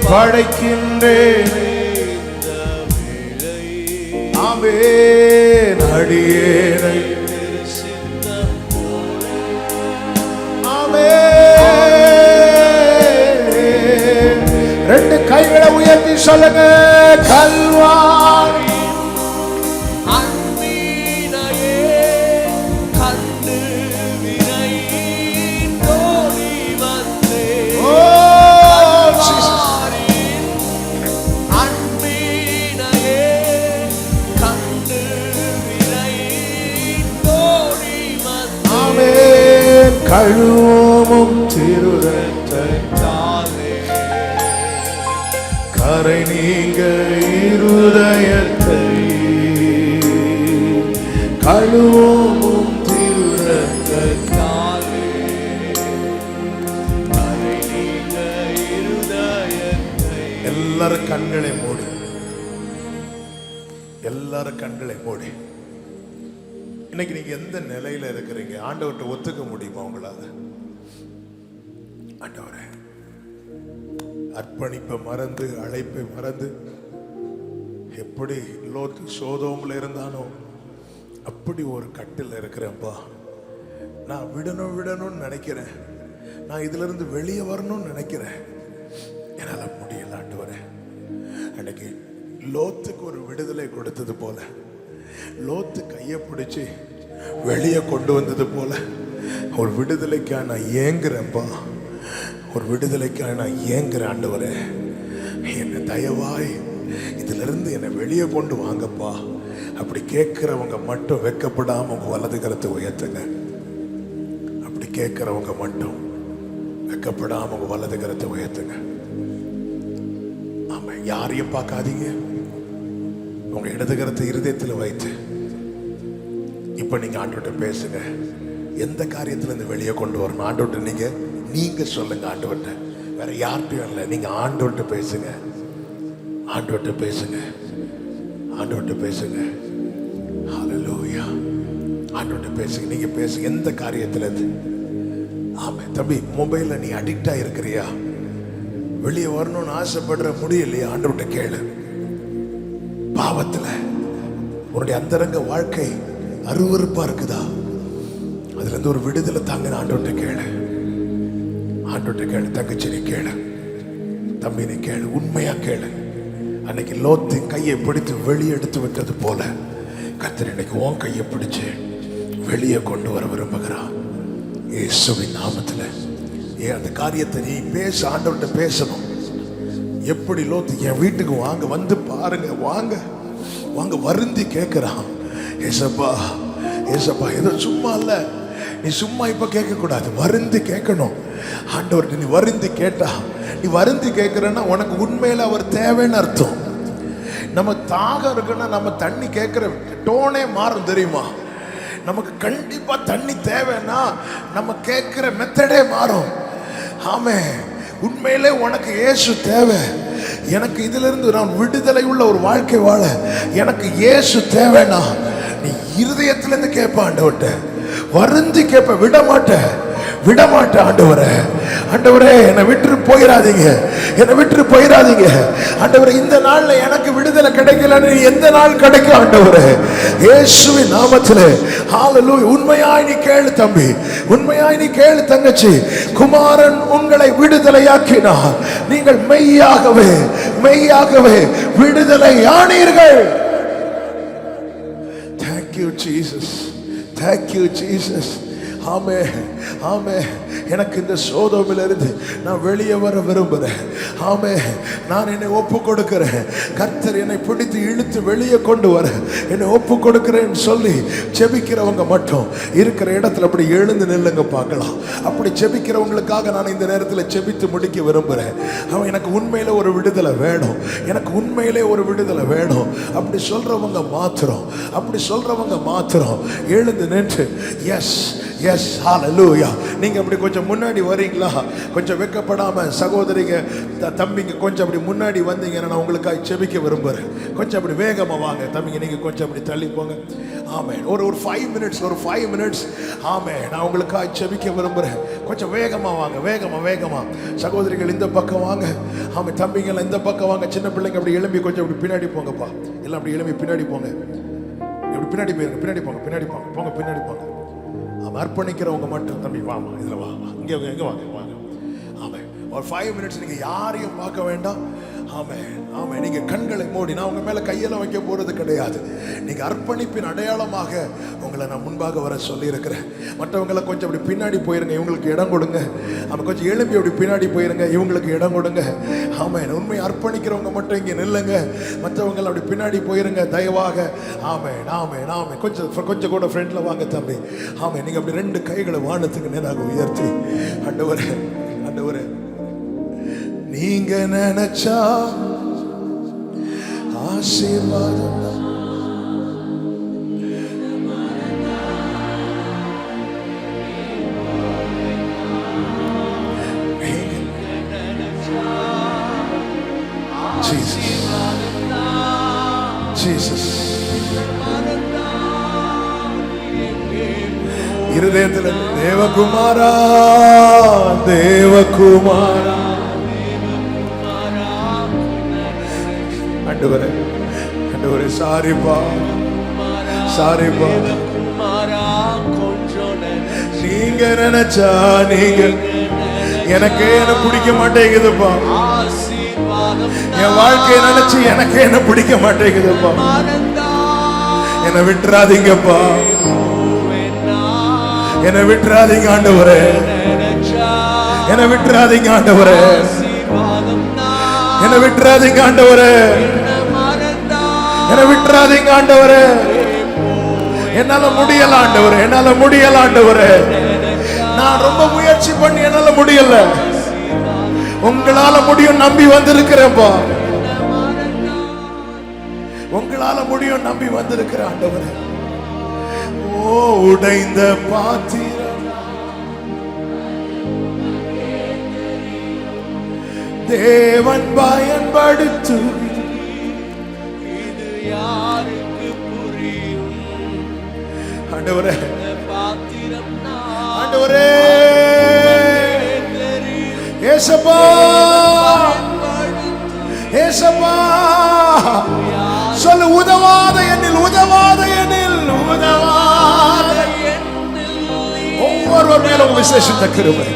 Speaker 1: படைக்கின்றேனே. ஆமென். அடியேனை ரெண்டு கைகளை உயர்த்தி சொல்லுங்க. கல்வாரி அன்பினையே கண்டு வினை கரை நீங்க இருதயத்தை கழுவும் திருரத்தாலே. கரை நீங்க இருதயத்தை. எல்லாரும் கண்களை மூடி, எல்லாரும் கண்களை மூடி. இன்னைக்கு நீங்க எந்த நிலையில இருக்கிறீங்க? ஆண்டவர்கிட்ட ஒத்துக்க முடியுமா உங்களால? ஆண்டவரே, அர்ப்பணிப்பை மறந்து, அழைப்பை மறந்து, எப்படி லோத்து சோதோம்ல இருந்தானோ அப்படி ஒரு கட்டில் இருக்கிறேன்ப்பா. நான் விடணும்னு நினைக்கிறேன், நான் இதுல இருந்து வெளியே வரணும்னு நினைக்கிறேன், என்னால முடியல ஆண்டவரே. அன்னைக்கு லோத்துக்கு ஒரு விடுதலை கொடுத்தது போல, லோத்து கையை பிடிச்சு வெளியே கொண்டு வந்தது போல ஒரு விடுதலைக்காக நான் ஏங்குறேன்ப்பா. ஒரு விடுதலைக்காக நான் ஏங்குறேன் ஆண்டவரே. என்னை தயவாய் இதுல இருந்து என்னை வெளியே கொண்டு வாங்கப்பா. அப்படி கேட்கிறவங்க மட்டும் வெட்கப்படாம உங்க வலது கரத்தை உயர்த்துங்க. அப்படி கேட்கிறவங்க மட்டும் வெட்கப்படாம உங்க வலது கரத்தை உயர்த்துங்க. ஆமா, யாரையும் பார்க்காதீங்க. உங்க இடது கரத்தை இருதயத்தில் வைத்து இப்ப நீங்க ஆண்டவர்கிட்ட பேசுங்க. எந்த காரியத்துல இருந்து வெளியே கொண்டு வரணும் ஆண்டவர்கிட்ட நீங்க சொல்லுங்க. ஆண்டவர்கிட்ட, வேற யார்கிட்டயும் இல்லை. நீங்க ஆண்டவர்கிட்ட பேசுங்க, ஆண்டவர்கிட்ட பேசுங்க, ஆண்டவர்கிட்ட பேசுங்க. ஹல்லேலூயா. ஆண்டவர்கிட்ட பேசுங்க. நீங்க பேசுங்க எந்த காரியத்துல இருந்து. ஆமா தம்பி, மொபைல்ல நீ அடிக்டா இருக்கிறியா? வெளியே வரணும்னு ஆசைப்படுற, முடியலையா? ஆண்டவர்கிட்ட கேளு. பாவத்துல உன்னுடைய அந்தரங்க வாழ்க்கை அருவருப்பா இருக்குதா? அதுல இருந்து ஒரு விடுதலை தாங்க ஆண்டவர்கிட்ட கேளு. ஆண்டவர்கிட்ட கேளு. தங்கச்சி நீ கேளு, தம்பி நீ கேளு, உண்மையா கேளு. அன்னைக்கு லோத்து கையை பிடித்து வெளியே எடுத்து விட்டது போல கர்த்தர் இன்னைக்கு உன் கையை பிடிச்சு வெளியே கொண்டு வர விரும்புகிறான் இயேசுவின் நாமத்துல. அந்த காரியத்தை நீ பேச, ஆண்டவர்கிட்ட பேசணும். எப்படி லோத்து என் வீட்டுக்கு வாங்க, வந்து பாருங்க, வாங்க வாங்க வருந்தி கேட்கிறான். ஏசப்பா ஏசப்பா, ஏதோ சும்மா இல்ல, நீ சும்மா இப்ப கேட்க கூடாது, வருந்தி கேட்கணும். ஆண்டவர் நீ வருந்தி கேட்டா, நீ வருந்தி கேட்கிறன்னா உனக்கு உண்மையில அவர் தேவைன்னு அர்த்தம். நம்ம தாகம் இருக்குன்னா நம்ம தண்ணி கேட்கிற டோனே மாறும் தெரியுமா? நமக்கு கண்டிப்பா தண்ணி தேவைன்னா நம்ம கேட்கிற மெத்தடே மாறும். ஆமே, உண்மையிலே உனக்கு இயேசு தேவை. எனக்கு இதுல இருந்து நான் விடுதலை உள்ள ஒரு வாழ்க்கை வாழ எனக்கு இயேசு தேவைன்னா நீ இருதயத்திலிருந்து கேட்ப, ஆண்டவர்கிட்ட வருந்தி கேட்ப. விட மாட்டேன் ஆண்டவரே. ஆண்டவரே, என்னை விட்டு போயிடாதீங்க, என்னை விட்டு போயிடாதீங்க ஆண்டவரே. இந்த நாள்ல எனக்கு விடுதலை கிடைக்கலன்னு எந்த நாள் கிடைக்கும் ஆண்டவரே, இயேசுவின் நாமத்திலே. ஹல்லேலூயா. உண்மையாய் நீ கேளு தம்பி, உண்மையாய் நீ கேளு தங்கச்சி. குமாரன் உங்களை விடுதலையாக்கினார், நீங்கள் மெய்யாகவே மெய்யாகவே விடுதலை ஆனீர்கள். Thank you Jesus, thank you Jesus. ஆமே ஆமே. எனக்கு இந்த சோதோமிலிருந்து நான் வெளியே வர விரும்புகிறேன். ஆமே, நான் என்னை ஒப்பு கொடுக்கிறேன். கர்த்தர் என்னை பிடித்து இழுத்து வெளியே கொண்டு வர என்னை ஒப்பு கொடுக்கிறேன்னு சொல்லி செபிக்கிறவங்க மட்டும் இருக்கிற இடத்துல அப்படி எழுந்து நில்லுங்க பார்க்கலாம். அப்படி செபிக்கிறவங்களுக்காக நான் இந்த நேரத்தில் செபித்து முடிக்க விரும்புகிறேன். அவன் எனக்கு உண்மையில ஒரு விடுதலை வேணும், எனக்கு உண்மையிலே ஒரு விடுதலை வேணும். அப்படி சொல்றவங்க மாத்திரம், அப்படி சொல்றவங்க மாத்திரம் எழுந்து நின்று எஸ் எஸ் ஹல்லேலூயா. நீங்க அப்படி கொஞ்சம் முன்னாடி வரீங்களா? கொஞ்சம் வெட்கப்படாம சகோதரிங்க தம்பிங்க கொஞ்சம் அப்படி முன்னாடி வந்தீங்கன்னா நான் உங்களுக்காக செபிக்க விரும்புகிறேன். கொஞ்சம் அப்படி வேகமா வாங்க தம்பிங்க, நீங்க கொஞ்சம் அப்படி தள்ளி போங்க. ஆமே, ஒரு 5 மினிட்ஸ் ஆமே, நான் உங்களுக்காக செபிக்க விரும்புகிறேன். கொஞ்சம் வேகமா வாங்க, வேகமா சகோதரிகள் இந்த பக்கம் வாங்க. ஆமே, தம்பிங்கள் இந்த பக்கம் வாங்க. சின்ன பிள்ளைங்க அப்படி எழும்பி கொஞ்சம் அப்படி பின்னாடி போங்கப்பா. எல்லாம் அப்படி எழும்பி பின்னாடி போங்க. இப்படி பின்னாடி போயிருங்க, பின்னாடி போங்க, பின்னாடி போங்க. அர்ப்பணிக்கிறவங்க மட்டும் தம்பி வாமா, இதுல வா, இங்க வாங்க. ஆமே, ஒரு 5 மினிட்ஸ் நீங்க யாரையும் பார்க்க வேண்டாம். ஆமே ஆமே. நீங்க கண்களை மூடி, நான் உங்க மேல கையெல்லாம் வைக்க போறது கிடையாது. நீங்க அர்ப்பணிப்பின் அடையாளமாக உங்களை நான் முன்பாக வர சொல்லி இருக்கிறேன். மற்றவங்களை கொஞ்சம் அப்படி பின்னாடி போயிருங்க, இவங்களுக்கு இடம் கொடுங்க. அவன் கொஞ்சம் எழும்பி அப்படி பின்னாடி போயிருங்க, இவங்களுக்கு இடம் கொடுங்க. ஆமே, உண்மை அர்ப்பணிக்கிறவங்க மட்டும் இங்க நில்லுங்க, மற்றவங்க அப்படி பின்னாடி போயிருங்க தயவாக. ஆமே ஆமே ஆமே. கொஞ்சம் கூட ஃப்ரெண்ட்ல வாங்க தம்பி. ஆமே, நீங்க அப்படி 2 கைகளை வானத்துக்கு நேராக உயர்த்தி, ஆண்டவரே நீங்க நினைச்சா ஆசீர்வாதம் Jesus. இருதயத்தில் தேவகுமாரா தேவகுமாரா ஆண்டவரே ஆண்டவரே சாரிப்பா சாரிப்பா நீங்க நினைச்சா நீங்க எனக்கே என்ன பிடிக்க மாட்டேங்குதுப்பா என் வாழ்க்கையை நினைச்சு எனக்கே என்ன பிடிக்க மாட்டேங்குதுப்பா என்னை விட்டுறாதீங்கப்பா என்னை விட்டுறாதீங்க ஆண்டவரே என்னை விட்டுறாதீங்க ஆண்டவரே என்னை விட்டுறாதீங்க ஆண்டவரே என்னை விட்டுறாதீங்க ஆண்டவரே என்னால முடியல ஆண்டவரே என்னால முடியல ஆண்டவரே நான் ரொம்ப முயற்சி பண்ணி என்னால முடியல உங்களால முடியும் நம்பி வந்திருக்கிறேன்ப்பா உங்களால முடியும் நம்பி வந்திருக்கிற ஆண்டவரே ஓ உடைந்த பாத்திரம் தேவன் பயன்படுத்து இது யாருக்கு புரியும் ஆண்டவரே ஆண்டவரே ஏசப்பா ஏசப்பா சொல்லு உதவாத எண்ணில் உதவாத எண்ணில் உதவாத ஒவ்வொருவர் மேலும் விசேஷித்த கிருபை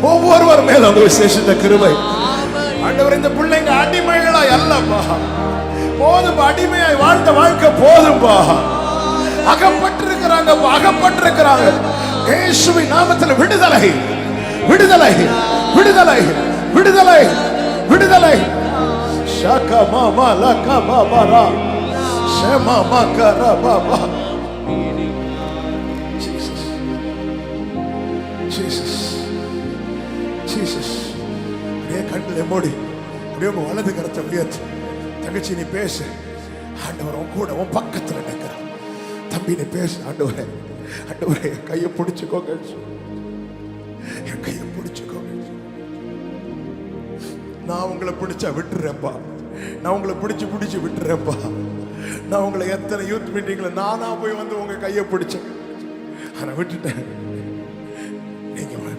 Speaker 1: ஒவ்வொருவர் மேலும் விசேஷித்த கிருபை ஆண்டவர் இந்த பிள்ளைங்க அடிமைகளாய் அல்லப்பா போதும் அடிமையாய் வாழ்ந்த வாழ்க்கை போதும்பா அகப்பட்டிருக்கிறாங்க அகப்பட்டிருக்கிறாங்க இயேசுவின் நாமத்தில் விடுதலை விடுதலை விடுதலை விடுதலை விடுதலை ஷாகா மாமா லகா பாபா ஷமா மகரா பாபா ஜீசஸ் ஜீசஸ் ஜீசஸ் அப்படியே கண்களை மூடி அப்படியே உங்க வலது கரத்தை உயர்த்து தங்கச்சி நீ பேசு ஆண்டவர் உன் கூட உன் பக்கத்தில் நிற்கிறார் தம்பி நீ பேசு ஆண்டவரே ஆண்டவரே கையை பிடிச்சுக்கோங்க என் கையை பிடிச்சுக்கோங்க நான் உங்களை பிடிச்சா விட்டுறேன்ப்பா நான் உங்களை பிடிச்சு விட்டுறேன்ப்பா நான் உங்களை எத்தனை யூத் மீட்டிங்ல நானா போய் வந்து உங்க கையை பிடிச்சேன் ஆனா விட்டுட்டேன்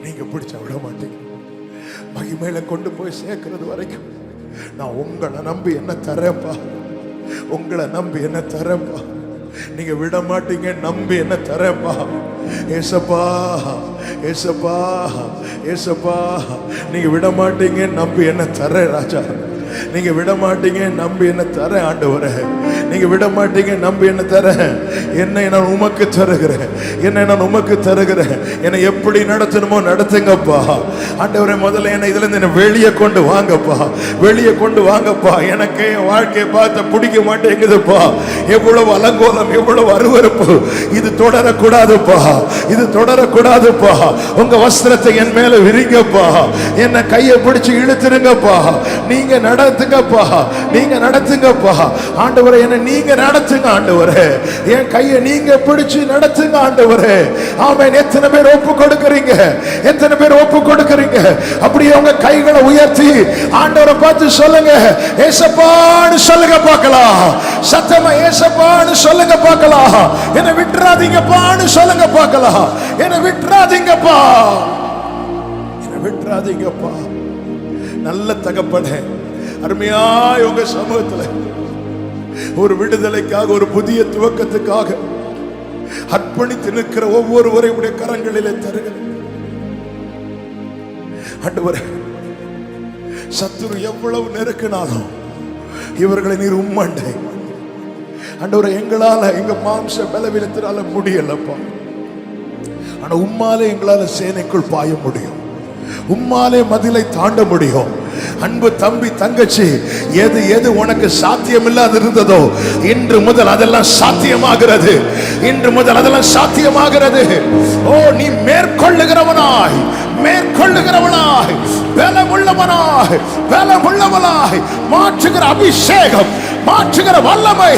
Speaker 1: நீங்க பிடிச்சா விட மாட்டீங்க மகிமையில கொண்டு போய் சேர்க்கிறது வரைக்கும் நான் உங்களை நம்பி என்ன தரேன்ப்பா உங்களை நம்பி என்ன தரேன்ப்பா நீங்க விட மாட்டீங்க நம்பி என்ன தரேன்ப்பா ஏசப்பா ஏசப்பா ஏசப்பா நீங்க விட மாட்டீங்க நம்பி என்ன தரேன் ராஜா நீங்க விட மாட்டீங்க நம்பி என்ன தரேன் ஆண்டவரே நீங்க விட மாட்டீங்க நம்பி என்ன தரேன் என்னை நான் உமக்கு தருகிறேன் என்னை நான் உமக்கு தருகிறேன் என்னை எப்படி நடத்தணுமோ நடத்துங்கப்பா ஆண்டவரே முதல்ல என்னை இதுல இருந்து வெளியே கொண்டு வாங்கப்பா வெளியே கொண்டு வாங்கப்பா எனக்கு என் வாழ்க்கையை பார்த்து பிடிக்க மாட்டேங்குதுப்பா எவ்வளவு அலங்கோலம் எவ்வளவு அருவருப்பு இது தொடரக்கூடாதுப்பா இது தொடரக்கூடாதுப்பா உங்க வஸ்திரத்தை என் மேல விரிங்கப்பா என்ன கையை பிடிச்சு இழுத்துருங்கப்பா நீங்க நடத்துங்கப்பா நீங்க நடத்துங்கப்பா ஆண்டவரே என்ன நீங்க நடத்துங்க ஆண்டவரே என் கையை நீங்க பிடிச்சு நடத்துங்க ஆண்டவரே ஆமென் எத்தனை பேர் ஒப்பு கொடுக்கறீங்க எத்தனை பேர் ஒப்பு கொடுக்கறீங்க அப்படியே உங்க கைகளை உயர்த்தி ஆண்டவரை பார்த்து சொல்லுங்க ஏசப்பான்னு சொல்லுங்க பார்க்கலாம் சத்தமா ஏசப்பான்னு சொல்லுங்க பார்க்கலாம் என்ன விட்டுறாதீங்கப்பான்னு சொல்லுங்க பார்க்கலாம் என்ன விட்டுறாதீங்கப்பா என்ன விட்டுறாதீங்கப்பா நல்ல தகப்பனே அருமையாய் உங்க சமூகத்துல ஒரு விடுதலைக்காக ஒரு புதிய துவக்கத்துக்காக அர்ப்பணித்து நிற்கிற ஒவ்வொருவரையும் உடைய கரங்களிலே தருகிறேன் ஆண்டவரே சத்துரு எவ்வளவு நெருக்கினாலும் இவர்களை நீர் உம்மண்டை ஆண்டவரே எங்களால எங்க மாம்ச பலவீனத்தினால முடியலப்பா ஆனா உம்மாலே எங்களால சேனைக்குள் பாய முடியும் உம்மாலே மதிலை தாண்ட முடியும் அன்பு தம்பி தங்கச்சி எது எது உனக்கு சாத்தியம் இல்லாது இருந்ததோ இன்று முதல் அதெல்லாம் சாத்தியமாகிறது இன்று முதல் அதெல்லாம் சாத்தியமாகிறது ஓ நீ மேற்கொள்ளுகிறவனாய் மேற்கொள்ளுகிறவனாய் பலமுள்ளவனாய் பலமுள்ளவனாய் மாற்றுகிற அபிஷேகம் மாற்றுகிற வல்லமை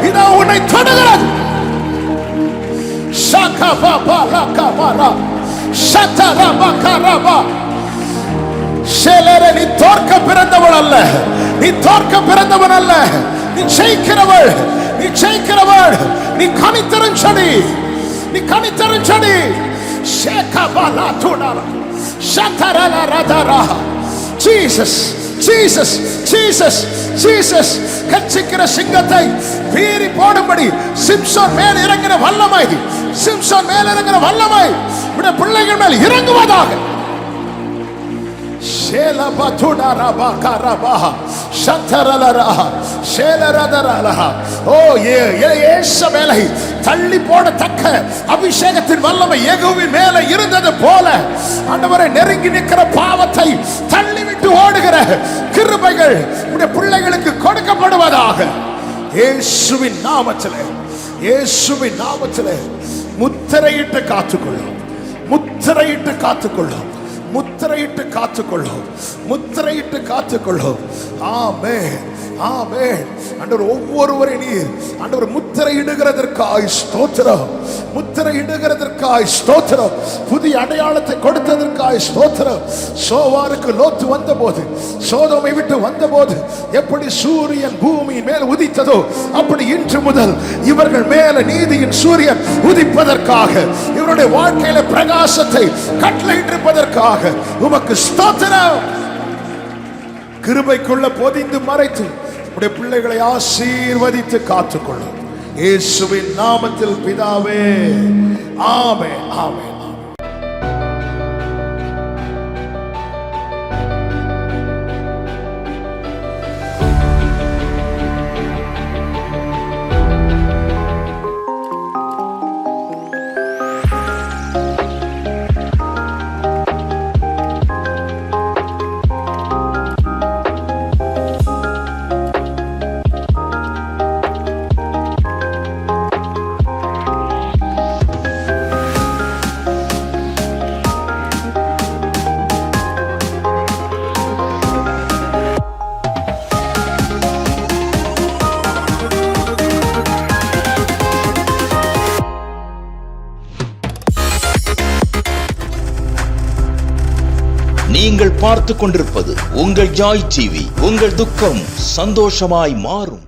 Speaker 1: இதோ உன்னை தொடுகிறது. நீ தோற்க பிறந்தவள் அல்ல, நீ தோற்க பிறந்தவன் அல்ல, நீ ஜெயிக்கிறவள், நீ ஜெயிக்கிறவள், நீ கனித்தரும் செடி, நீ கனித்தரும் செடி. Jesus Jesus Jesus Jesus. கட்சிக்கிற சிங்கத்தை பீறி போடும்படி சிம்சோன் மேல் இறங்கின வல்லமை, சிம்சோன் மேல் இறங்கின வல்லமை உடைய பிள்ளைகள் மேல் இறங்குவதாக. தள்ளி போடத்தக்க அபிஷேகத்தின் வல்லமை யெகோவின் மேலே இருந்தது போல ஆண்டவரை நெருங்கி நிற்கிற பாவத்தை தள்ளிவிட்டு ஓடுகிற கிருபைகள் உடைய பிள்ளைகளுக்கு கொடுக்கப்படுவதாக. இயேசுவின் நாமத்திலே, இயேசுவின் நாமத்திலே முத்திரையிட்டு காத்துக்கொள்ளும், முத்திரையிட்டு காத்துக்கொள்ளும், முத்திரையிட்டு காத்துக்கொள்ளும், முத்திரையிட்டு காத்துக்கொள்ளும். ஆமென் ஆமென். ஆண்டவர் ஒவ்வொருவரை நீர் ஆண்டவர் முத்திரையிடுகிறதற்காய் ஸ்தோத்திரம், முத்திரையிடுகிறதற்காய் ஸ்தோத்திரம், புதிய அடையாளத்தை கொடுத்ததற்காய் ஸ்தோத்திரம். சோவாருக்கு லோத்து வந்தபோது, சோதோமை விட்டு வந்தபோது எப்படி சூரியன் பூமியின் மேல் உதித்ததோ அப்படி இன்று முதல் இவர்கள் மேல நீதியின் சூரியன் உதிப்பதற்காக, இவருடைய வாழ்க்கையில பிரகாசத்தை கட்டளையிட்டிருப்பதற்காக உமக்கு ஸ்தோத்திரம். கிருபைக்குள்ள பொதிந்து மறைத்து உடைய பிள்ளைகளை ஆசீர்வதித்து காத்துக்கொள்ளும் இயேசுவின் நாமத்தில் பிதாவே, ஆமென் ஆமென்.
Speaker 2: நீங்கள் பார்த்துக் கொண்டிருப்பது உங்கள் ஜாய் டிவி. உங்கள் துக்கம் சந்தோஷமாய் மாறும்.